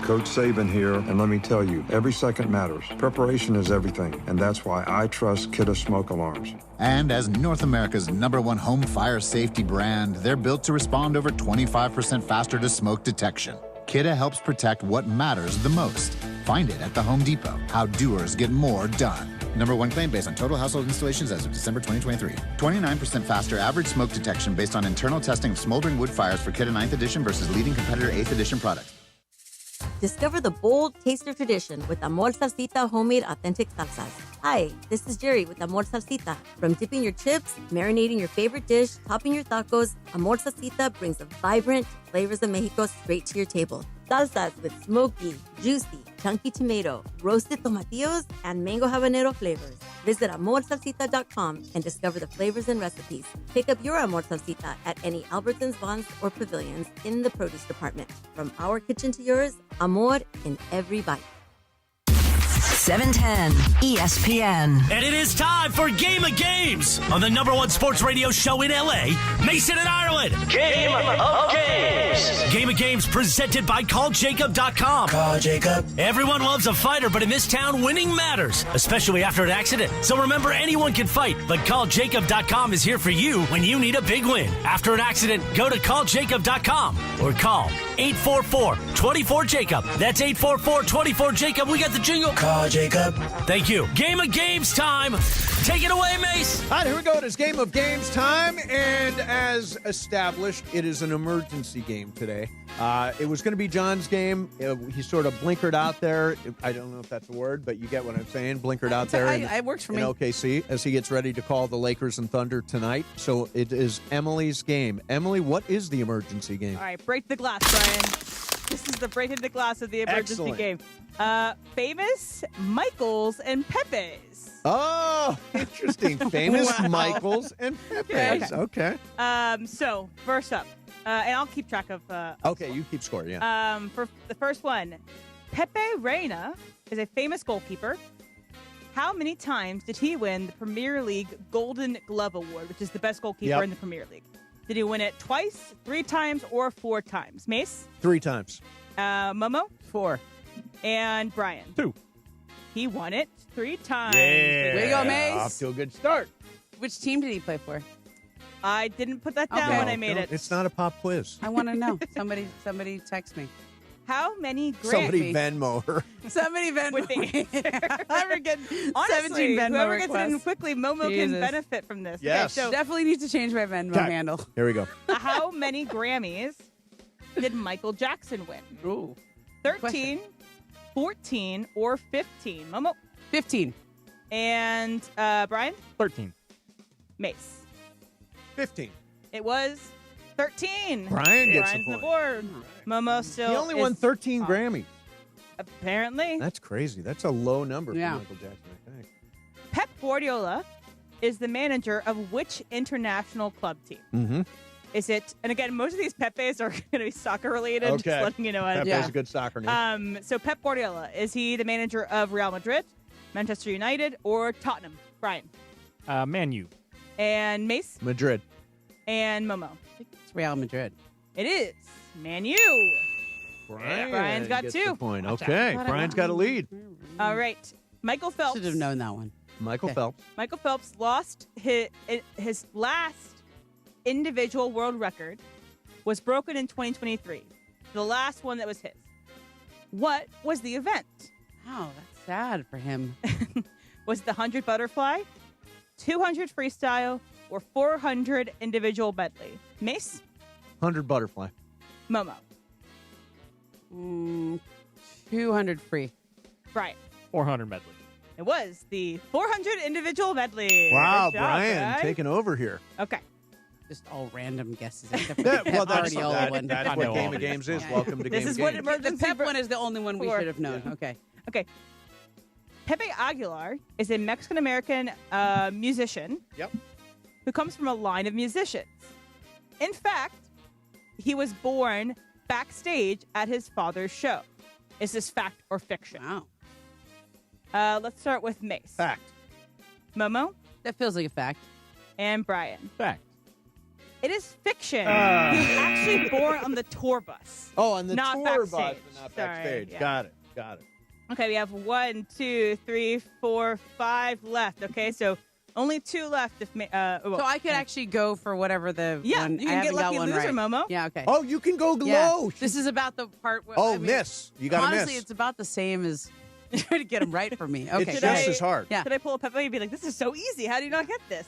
Coach Saban here, and let me tell you, every second matters. Preparation is everything, and that's why I trust Kidde Smoke Alarms. And as North America's #1 home fire safety brand, they're built to respond over 25% faster to smoke detection. Kidde helps protect what matters the most. Find it at the Home Depot. How doers get more done. #1 claim based on total household installations as of December 2023. 29% faster average smoke detection based on internal testing of smoldering wood fires for Kidde 9th edition versus leading competitor 8th edition products. Discover the bold taste of tradition with Amor Salsita homemade authentic salsas. Hi, this is Jerry with Amor Salsita. From dipping your chips, marinating your favorite dish, topping your tacos, Amor Salsita brings the vibrant flavors of Mexico straight to your table. Salsas with smoky, juicy, chunky tomato, roasted tomatillos, and mango habanero flavors. Visit amorsalsita.com and discover the flavors and recipes. Pick up your Amor Salsita at any Albertsons, Vons, or Pavilions in the produce department. From our kitchen to yours, Amor in every bite. 710 ESPN. And it is time for Game of Games on the #1 sports radio show in LA, Mason and Ireland. Game of Games. Game of Games presented by CallJacob.com. Call Jacob. Everyone loves a fighter, but in this town, winning matters, especially after an accident. So remember, anyone can fight, but CallJacob.com is here for you when you need a big win. After an accident, go to CallJacob.com or call 844-24-JACOB. That's 844-24-JACOB. We got the jingle. Call Jacob. Thank you. Game of Games time. Take it away, Mace. All right, here we go. It is Game of Games time. And as established, it is an emergency game today. It was going to be John's game. He sort of blinkered out there. I don't know if that's a word, but you get what I'm saying. Blinkered out there. It works for me. In OKC as he gets ready to call the Lakers and Thunder tonight. So it is Emily's game. Emily, what is the emergency game? All right, break the glass, Brian. This is the breaking the glass of the emergency game. Famous Michaels and Pepe's. Oh, interesting. Famous Michaels and Pepe's. Okay. So first up, and I'll keep track of. Okay, you keep score. Yeah. For the first one, Pepe Reina is a famous goalkeeper. How many times did he win the Premier League Golden Glove Award, which is the best goalkeeper in the Premier League? Did he win it twice, 3 times, or 4 times? Mace? 3 times. Momo? 4. And Brian? 2. He won it 3 times. Yeah. Way to go, Mace. Off to a good start. Which team did he play for? I didn't put that down when I made it. It's not a pop quiz. I want to know. Somebody text me. How many Grammys? Somebody Venmo her. Somebody Venmo with the answer. I'm getting Honestly, 17 Venmo whoever requests. gets it in quickly, Momo Jesus. can benefit from this. Yes. Okay, so Definitely need to change my Venmo handle. Here we go. how many Grammys did Michael Jackson win? Ooh. 13, 14, or 15? Momo? 15. And Brian? 13. Mace? 15. It was 13. Brian gets Brian's the on point. the board. Momo still He only won is 13 on. Grammys. Apparently. That's crazy. That's a low number Yeah. for Michael Jackson, I think. Pep Guardiola is the manager of which international club team? Mm-hmm. Is it, and again, most of these Pepes are going to be soccer related. Okay. Just letting you know. Pepe's a good soccer name. So Pep Guardiola, is he the manager of Real Madrid, Manchester United, or Tottenham? Brian. Man U. And Mace. Madrid. And Momo. It's Real Madrid. It is Man U. Brian's got gets 2. the point. Okay. Brian's got a lead. All right. Michael Phelps. Should have known that one. Michael Phelps. Michael Phelps lost his last individual world record was broken in 2023. The last one that was his. What was the event? Oh, that's sad for him. Was it the 100 butterfly, 200 freestyle, or 400 individual medley? Mace? 100 butterfly. Momo? 200 free. Brian? 400 medley. It was the 400 individual medley. Wow, Good job, Brian taking over here. Okay. Just all random guesses. That's Guardiola what one. Game of Games is. Welcome to This Game is of what Games. The Pep one is the only one we should have known. Okay. Okay. Pepe Aguilar is a Mexican-American musician who comes from a line of musicians. In fact, he was born backstage at his father's show. Is this fact or fiction? Wow. Let's start with Mace. Fact. Momo? That feels like a fact. And Brian. Fact. It is fiction. He was actually born on the tour bus. Oh, on the not tour backstage. bus, but not backstage. Sorry, yeah. Got it. Okay, we have 1, 2, 3, 4, 5 left. Okay, so only 2 left. So I could actually go for whatever the one. you I can haven't get got lucky one loser, right. Momo. Yeah, okay. Oh, you can go Yeah. low. This is about the part where miss. You got to honestly, miss. it's about the same as trying to get them right for me. Okay, It's go just ahead. as hard. Yeah. Could I pull a Pepe and be like, this is so easy. How do you not get this?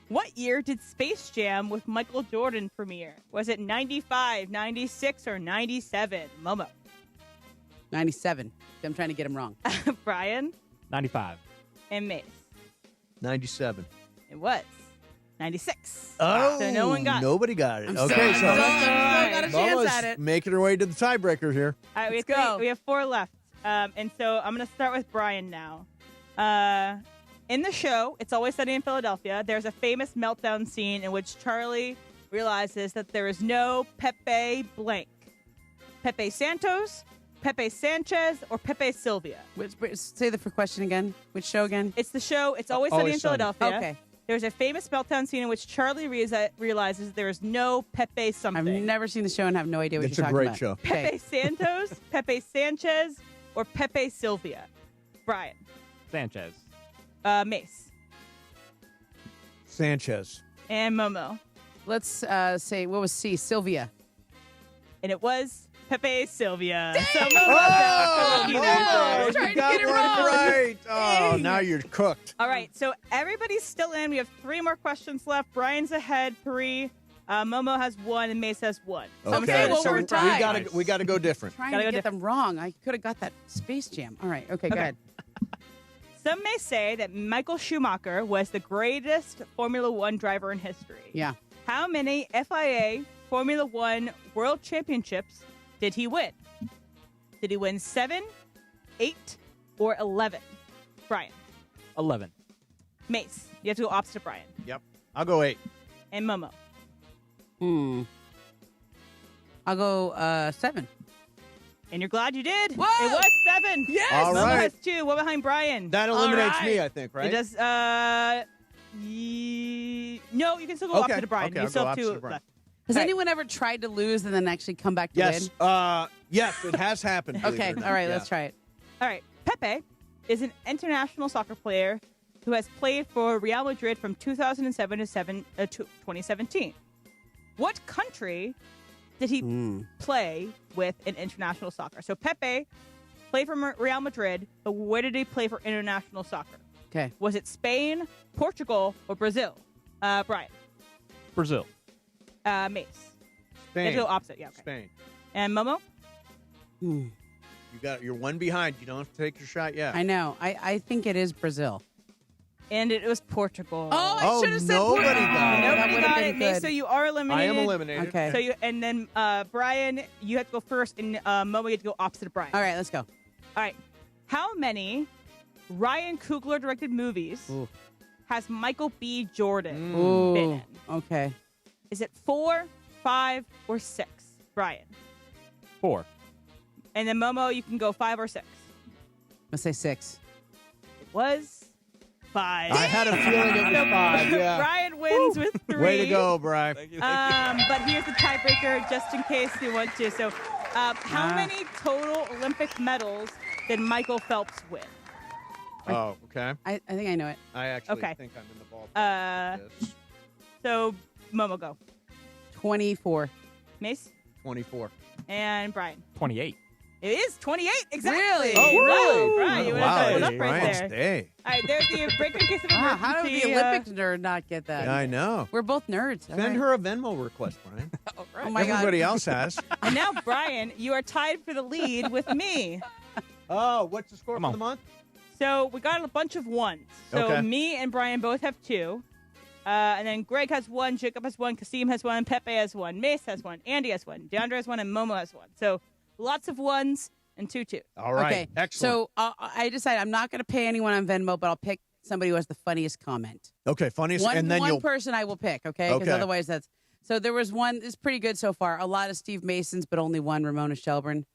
What year did Space Jam with Michael Jordan premiere? Was it 95, 96, or 97? Momo. 97. I'm trying to get them wrong. Brian 95. and Mace. 97. It was 96. Oh, so no one got it. nobody got it. I'm Okay, still so got a chance Mama's at it. making her way to the tiebreaker here. All right, Let's go. We have 4 left. And so I'm going to start with Brian now. In the show, It's Always Sunny in Philadelphia, there's a famous meltdown scene in which Charlie realizes that there is no Pepe blank. Pepe Santos, Pepe Sanchez, or Pepe Sylvia. Say the question again. Which show again? It's the show It's Always Sunny Always in Sunny. Philadelphia. Okay. There's a famous meltdown scene in which Charlie realizes there is no Pepe something. I've never seen the show and have no idea what It's you're a talking great about. show. Okay. Pepe Santos, Pepe Sanchez, or Pepe Sylvia. Brian. Sanchez. Mace. Sanchez. And Momo. Let's say, what was C? Sylvia. And it was Pepe Sylvia. So Oh, Momo no, trying to you got get it one wrong. right. Oh, Dang. now you're cooked. All right, so everybody's still in. We have 3 more questions left. Brian's ahead, 3. Momo has 1, and Mace has 1. Okay, well, so we're tied. we gotta go different. Trying Gotta to go get them wrong. I could have got that Space Jam. All right. Okay, go ahead. Some may say that Michael Schumacher was the greatest Formula One driver in history. Yeah. How many FIA Formula One World Championships did he win? Did he win 7, 8, or 11? Brian. 11. Mace. You have to go opposite of Brian. Yep. I'll go 8. And Momo. I'll go 7. And you're glad you did. Whoa! It was 7. Yes! All Momo right. has 2. What behind Brian? That eliminates right. me, I think, right? It does. No, you can still go Okay. opposite of Brian. Okay, you I'll still go have 2 opposite of Brian. left. Has All right. anyone ever tried to lose and then actually come back to Yes. win? Yes, it has happened. believe Okay. it or not. All right. Yeah. Let's try it. All right. Pepe is an international soccer player who has played for Real Madrid from 2007 to 2017. What country did he play with in international soccer? So Pepe played for Real Madrid, but where did he play for international soccer? Okay. Was it Spain, Portugal, or Brazil? Brian. Brazil. Mace. Spain. Let's go opposite. Yeah. Okay. Spain. And Momo. You're 1 behind. You don't have to take your shot yet. I know. I think it is Brazil. And it was Portugal. Oh, I should have said nobody Portugal. got it. That Nobody would've got been it. Mace, good. so you are I eliminated. am eliminated. Okay. So and then Brian, you have to go first, and Momo, you have to go opposite of Brian. All right. Let's go. All right. How many Ryan Coogler directed movies has Michael B. Jordan been Ooh. in? Okay. Is it 4, 5, or 6? Brian. 4. And then Momo, you can go 5 or 6. Let's say 6. It was 5. I had a feeling it was 5. Yeah. Brian wins with 3. Way to go, Brian. But here's the tiebreaker, just in case you want to. So, how many total Olympic medals did Michael Phelps win? Oh, okay. I think I know it. I actually Okay. think I'm in the ballpark. with this. So, Momo, go. 24. Mace 24. and Brian. 28. It is 28, exactly. Really? Oh, really? Wow, Brian, you would have doubled up right Brian's there. day. All right, there's the break in case of Wow, how did emergency. the Olympic nerd not get that? Yeah, I know. We're both nerds. All Send right. her a Venmo request, Brian. Oh my Everybody God. else has. And now, Brian, you are tied for the lead with me. Oh, what's the score Come for on. the month? So we got a bunch of 1s. So Okay. me and Brian both have 2. And then Greg has 1, Jacob has 1, Kasim has 1, Pepe has 1, Mace has 1, Andy has 1, DeAndre has 1, and Momo has 1. So lots of 1s and 2. All right. Okay. Excellent. So I decided I'm not going to pay anyone on Venmo, but I'll pick somebody who has the funniest comment. Okay, funniest, and then one you'll. person I will pick, okay? Because Okay. otherwise that's... So there was one, it's pretty good so far. A lot of Steve Masons, but only one, Ramona Shelburne.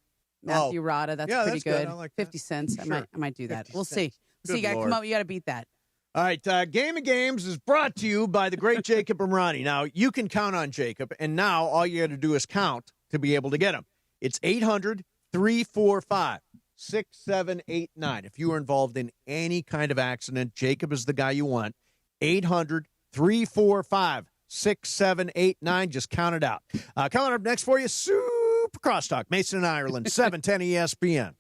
Matthew Rada, that's Yeah, pretty that's good. good. I like that. 50 cents. Sure. I might do that. 50 We'll see. cents. We'll see. You Good got to Lord. come up. You got to beat that. All right, Game of Games is brought to you by the great Jacob Imrani. Now, you can count on Jacob, and now all you got to do is count to be able to get him. It's 800-345-6789. If you are involved in any kind of accident, Jacob is the guy you want. 800-345-6789. Just count it out. Coming up next for you, Super Crosstalk, Mason and Ireland, 710 ESPN.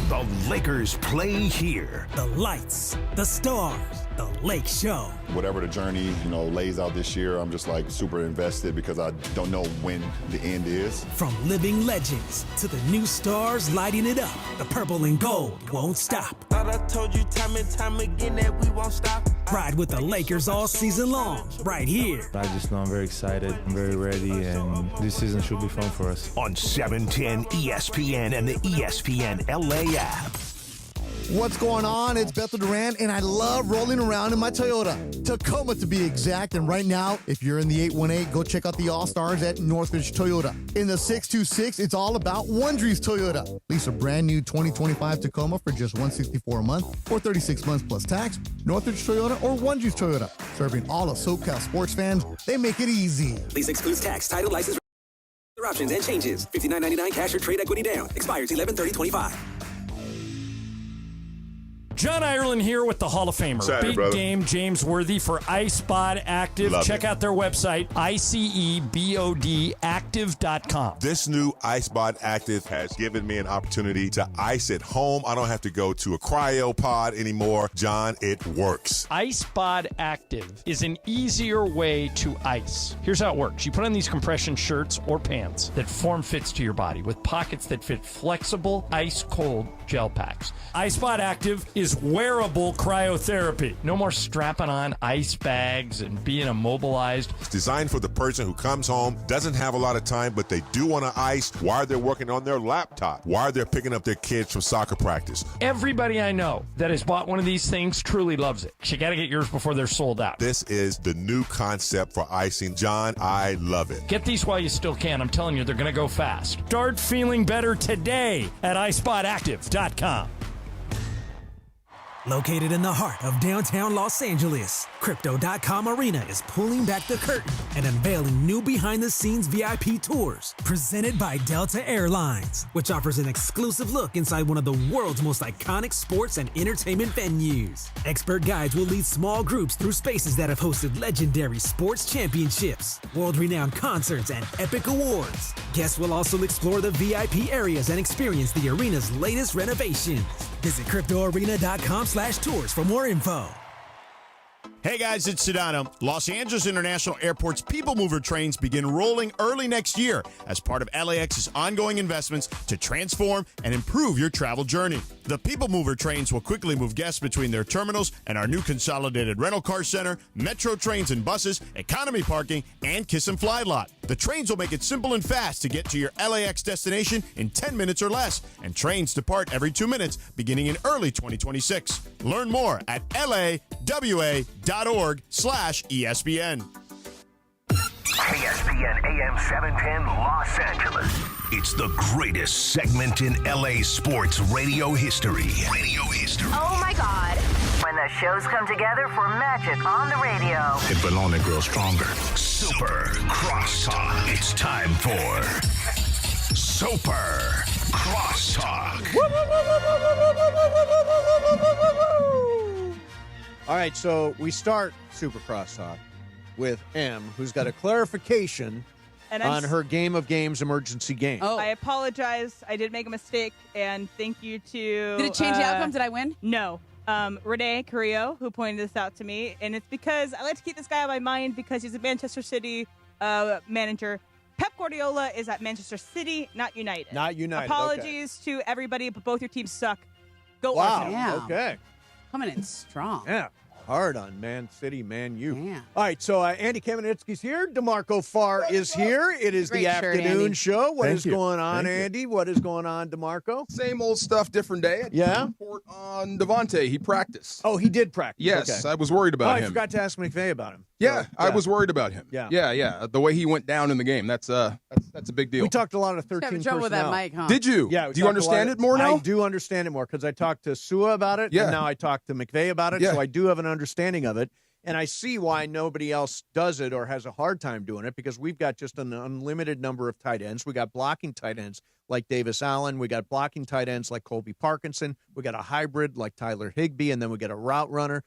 The Lakers play here. The lights, the stars, the Lake Show. Whatever the journey, lays out this year, I'm just super invested because I don't know when the end is. From living legends to the new stars lighting it up, the purple and gold won't stop. Thought I told you time and time again that we won't stop. Ride with the Lakers all season long, right here. I just know I'm very excited, I'm very ready, and this season should be fun for us. On 710 ESPN and the ESPN LA app. What's going on? It's Bethel Duran, and I love rolling around in my Toyota. Tacoma, to be exact. And right now, if you're in the 818, go check out the All-Stars at Northridge Toyota. In the 626, it's all about Wondries Toyota. Lease a brand new 2025 Tacoma for just $164 a month or 36 months plus tax. Northridge Toyota or Wondries Toyota. Serving all of SoCal sports fans, they make it easy. Lease excludes tax, title, license, options, and changes. $59.99 cash or trade equity down. Expires 11/30/25. John Ireland here with the Hall of Famer. Saturday, Big brother. Game James Worthy for iSpot Active. Love Check it. out their website, ICEBODactive.com. This new iSpot Active has given me an opportunity to ice at home. I don't have to go to a cryo pod anymore. John, it works. iSpot Active is an easier way to ice. Here's how it works. You put on these compression shirts or pants that form fits to your body with pockets that fit flexible, ice-cold gel packs. iSpot Active is wearable cryotherapy. No more strapping on ice bags and being immobilized. It's designed for the person who comes home, doesn't have a lot of time, but they do want to ice while they're working on their laptop, while they're picking up their kids from soccer practice. Everybody I know that has bought one of these things truly loves it. You got to get yours before they're sold out. This is the new concept for icing. John, I love it. Get these while you still can. I'm telling you, they're going to go fast. Start feeling better today at iSpotActive.com. Located in the heart of downtown Los Angeles, Crypto.com Arena is pulling back the curtain and unveiling new behind-the-scenes VIP tours presented by Delta Airlines, which offers an exclusive look inside one of the world's most iconic sports and entertainment venues. Expert guides will lead small groups through spaces that have hosted legendary sports championships, world-renowned concerts, and epic awards. Guests will also explore the VIP areas and experience the arena's latest renovations. Visit CryptoArena.com/tours for more info. Hey guys, it's Sedano. Los Angeles International Airport's People Mover trains begin rolling early next year as part of LAX's ongoing investments to transform and improve your travel journey. The People Mover trains will quickly move guests between their terminals and our new consolidated rental car center, metro trains and buses, economy parking, and Kiss and Fly lot. The trains will make it simple and fast to get to your LAX destination in 10 minutes or less, and trains depart every 2 minutes beginning in early 2026. Learn more at lawa.org/ESPN. ESPN AM 710 Los Angeles. It's the greatest segment in LA sports radio history. Oh my God. When the shows come together for magic on the radio. It will only grow stronger. Super Crosstalk. It's time for Super Crosstalk. All right, so we start Super Crosstalk with M, who's got a clarification on her Game of Games emergency game. Oh. I apologize. I did make a mistake, and thank you to... Did it change the outcome? Did I win? No. Renee Carrillo, who pointed this out to me, and it's because I like to keep this guy on my mind because he's a Manchester City manager. Pep Guardiola is at Manchester City, not United. Not United. Apologies to everybody, but both your teams suck. Go Wow. Arsenal. Okay. Coming in strong. Yeah. Hard on Man City, Man U. Yeah. All right, so Andy Kamenetsky's here. DeMarco Farr is here. It is the afternoon show. What is going on, Andy? What is going on, DeMarco? Same old stuff, different day. Yeah? Report on Devontae. He practiced. Oh, he did practice. Yes, Okay. I was worried about I him. forgot to ask McVay about him. Yeah, I was worried about him. Yeah. Yeah. The way he went down in the game, that's a big deal. We talked a lot of 13 having trouble with that mic, huh? Did you? Yeah. Do you understand it more now? I do understand it more because I talked to Sua about it, and now I talked to McVay about it, so I do have an understanding of it. And I see why nobody else does it or has a hard time doing it, because we've got just an unlimited number of tight ends. We got blocking tight ends like Davis Allen. We got blocking tight ends like Colby Parkinson. We got a hybrid like Tyler Higbee, and then we got a route runner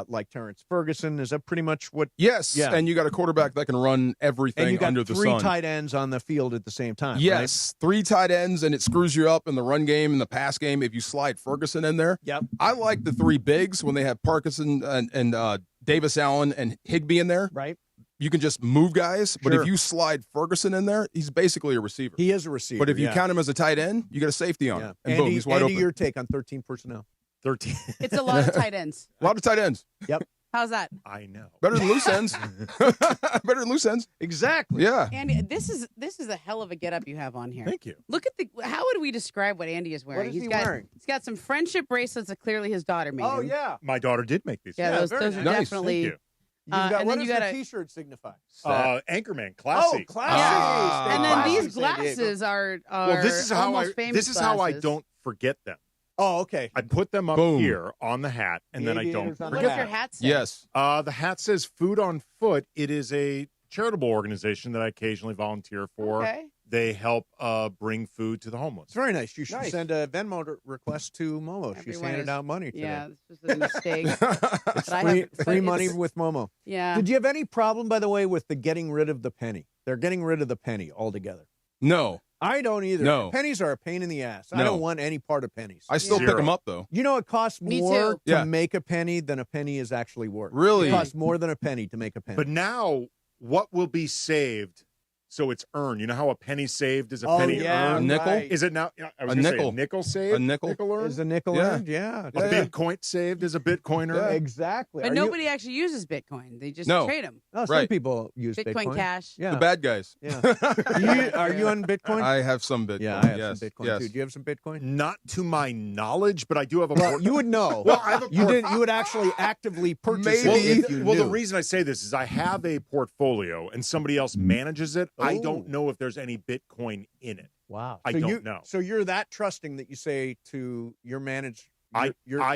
like Terrence Ferguson. Is that pretty much what? Yes. Yeah. And you got a quarterback that can run everything under the sun. And you got 3 tight ends on the field at the same time. Yes, right? 3 tight ends, and it screws you up in the run game and the pass game if you slide Ferguson in there. Yep. I like the 3 bigs when they have Parkinson and Davis Allen and Higbee in there. Right. You can just move guys, but if you slide Ferguson in there, he's basically a receiver. He is a receiver. But if you count him as a tight end, you got a safety on him. And Andy, boom, he's wide open. your take on 13 personnel? 13. It's a lot of tight ends. A lot of tight ends. Yep. How's that? I know. Better than loose ends. Better than loose ends. Exactly. Yeah. Andy, this is a hell of a getup you have on here. Thank you. Look at how would we describe what Andy is wearing? What is he got, wearing? He's got some friendship bracelets that clearly his daughter made. Oh, him. yeah. My daughter did make these. Yeah, those are nice. definitely. Thank you. And What then does you got the a T-shirt signify? Anchorman, classy. Oh, classy. and then Classy these San Diego. glasses are Well, this is how almost famous This is how I glasses. don't forget them. Oh, okay. I put them up Boom. here on the hat, and The then I don't aviators on the What forget does your them. hat say? Yes. The hat says Food on Foot. It is a charitable organization that I occasionally volunteer for. Okay. They help bring food to the homeless. It's very nice. You should send a Venmo request to Momo. She's Everyone handed is- out money today. Yeah, this was a mistake. It's But I free, have- but free it's- money with Momo. Yeah. Did you have any problem, by the way, with the getting rid of the penny? They're getting rid of the penny altogether. No. I don't either. No. Pennies are a pain in the ass. I No. don't want any part of pennies. I still pick them up, though. You know, it costs Me more too. to Yeah. make a penny than a penny is actually worth. Really? It costs more than a penny to make a penny. But now, what will be saved so it's earned? You know how a penny saved is a penny yeah, earned? A nickel? right. Is it now? I was A gonna say nickel. a nickel saved? A nickel? earned? Is a nickel Yeah. earned? Yeah. A Yeah. Bitcoin saved is a Bitcoiner? Exactly. But Are you- nobody actually uses Bitcoin. They just No. trade them. No, some Right. people use Bitcoin Cash. Yeah. The bad guys. Yeah. Are you on Bitcoin? I have some Bitcoin. Yeah, I have yes. some Bitcoin yes. too. Do you have some Bitcoin? Not to my knowledge, but I do have a Well, you would know. Well, I have a you did. You would actually actively purchase Well, it if you well, knew. the reason I say this is I have a portfolio and somebody else manages it. I Oh. don't know if there's any Bitcoin in it. Wow. I So don't you- know. So you're that trusting that you say to your manager, I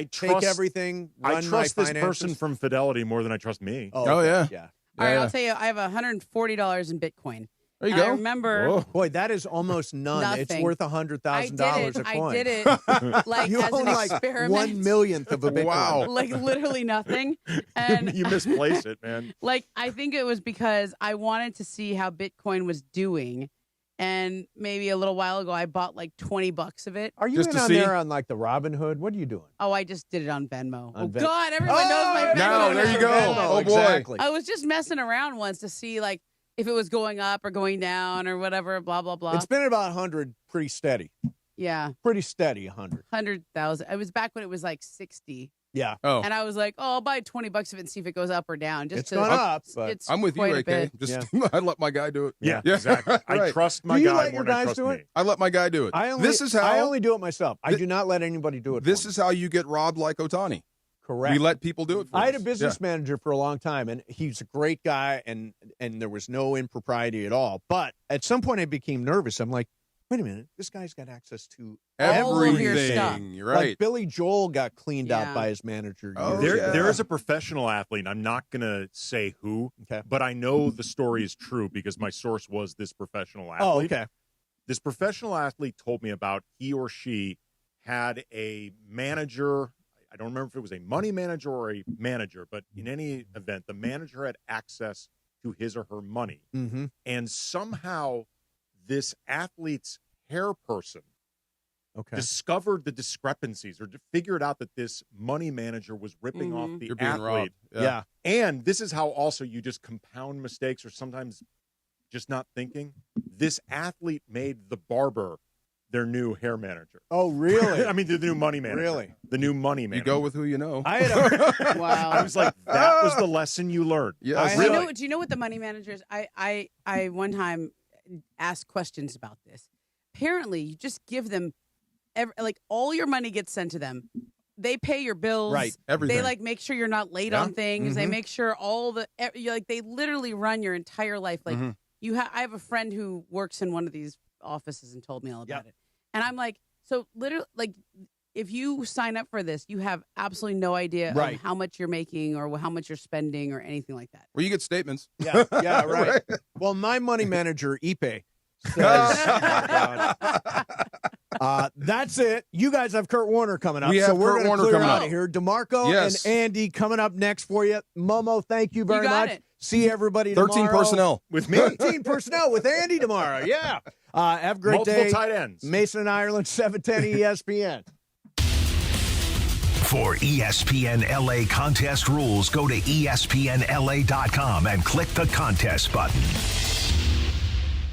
take trust everything. Run I trust my this person finances? from Fidelity more than I trust me. Oh, Oh, okay. yeah. Yeah. All right, Yeah. I'll tell you, I have $140 in Bitcoin. There you And go. I remember Whoa. Boy, that is almost none. It's Nothing. worth I $100,000 did a coin. it. I did it like You as own an like experiment. 1/1,000,000th of a Bitcoin. Wow. Like literally nothing. And You misplace it, man. like I think it was because I wanted to see how Bitcoin was doing. And maybe a little while ago, I bought like $20 of it. Are you Just in to on see? there on like the Robin Hood? What are you doing? Oh, I just did it on Venmo. On Oh, Ven- God, everyone knows my Venmo. Now, there you go. Venmo, Oh, boy. Exactly. I was just messing around once to see like if it was going up or going down or whatever, blah, blah, blah. It's been about 100 pretty steady. Yeah, Pretty steady, 100. 100,000. It was back when it was like 60. Yeah. Oh, And I was like, oh, I'll buy $20 of it and see if it goes up or down. Just It's to, gone up, but It's I'm with you, quite a AK. bit. Just I let my guy do it. Yeah, exactly. I Right. trust my Do you guy let more your than I guys trust do me. it? I let my guy do it. I only do it myself. I do not let anybody do it. This for me. is how you get robbed like Otani. correct. We let people do it for I had us. a business manager for a long time, and he's a great guy, and there was no impropriety at all. But at some point, I became nervous. I'm like, wait a minute, this guy's got access to All of your Everything. stuff. You're right. Like Billy Joel got cleaned Yeah. out by his manager. Oh, years There, ago. there is a professional athlete. I'm not going to say who, Okay. but I know the story is true because my source was this professional athlete. Oh, okay. This professional athlete told me about he or she had a manager. I don't remember if it was a money manager or a manager, but in any event, the manager had access to his or her money. Mm-hmm. And somehow this athlete's hair person Okay. discovered the discrepancies or figured out that this money manager was ripping off the You're being athlete. robbed. Yeah. And this is how also you just compound mistakes or sometimes just not thinking. This athlete made the barber their new hair manager. Oh, really? I mean, the new money manager. Really? The new money manager. You go with who you know. I had Wow. I was like, that was the lesson you learned. Yes. Do you know what the money managers? I one time asked questions about this. Apparently, you just give them like all your money gets sent to them. they pay your bills. Right. Everything. They make sure you're not late on things. They make sure they literally run your entire life. Like I have a friend who works in one of these offices and told me all about it. And I'm like, so literally, if you sign up for this, you have absolutely no idea of how much you're making or how much you're spending or anything like that. Well, you get statements. Yeah, right. Well, my money manager, Ipe, says, that's it. You guys have Kurt Warner coming up. We have so we're Kurt going to Warner clear coming out up. of here. DeMarco and Andy coming up next for you. Momo, thank you very much. See everybody 13 tomorrow. personnel. With me. 13 personnel with Andy tomorrow. Yeah. Have a great day. Multiple tight ends. Mason and Ireland, 710 ESPN. For ESPN LA contest rules, go to ESPNLA.com and click the contest button.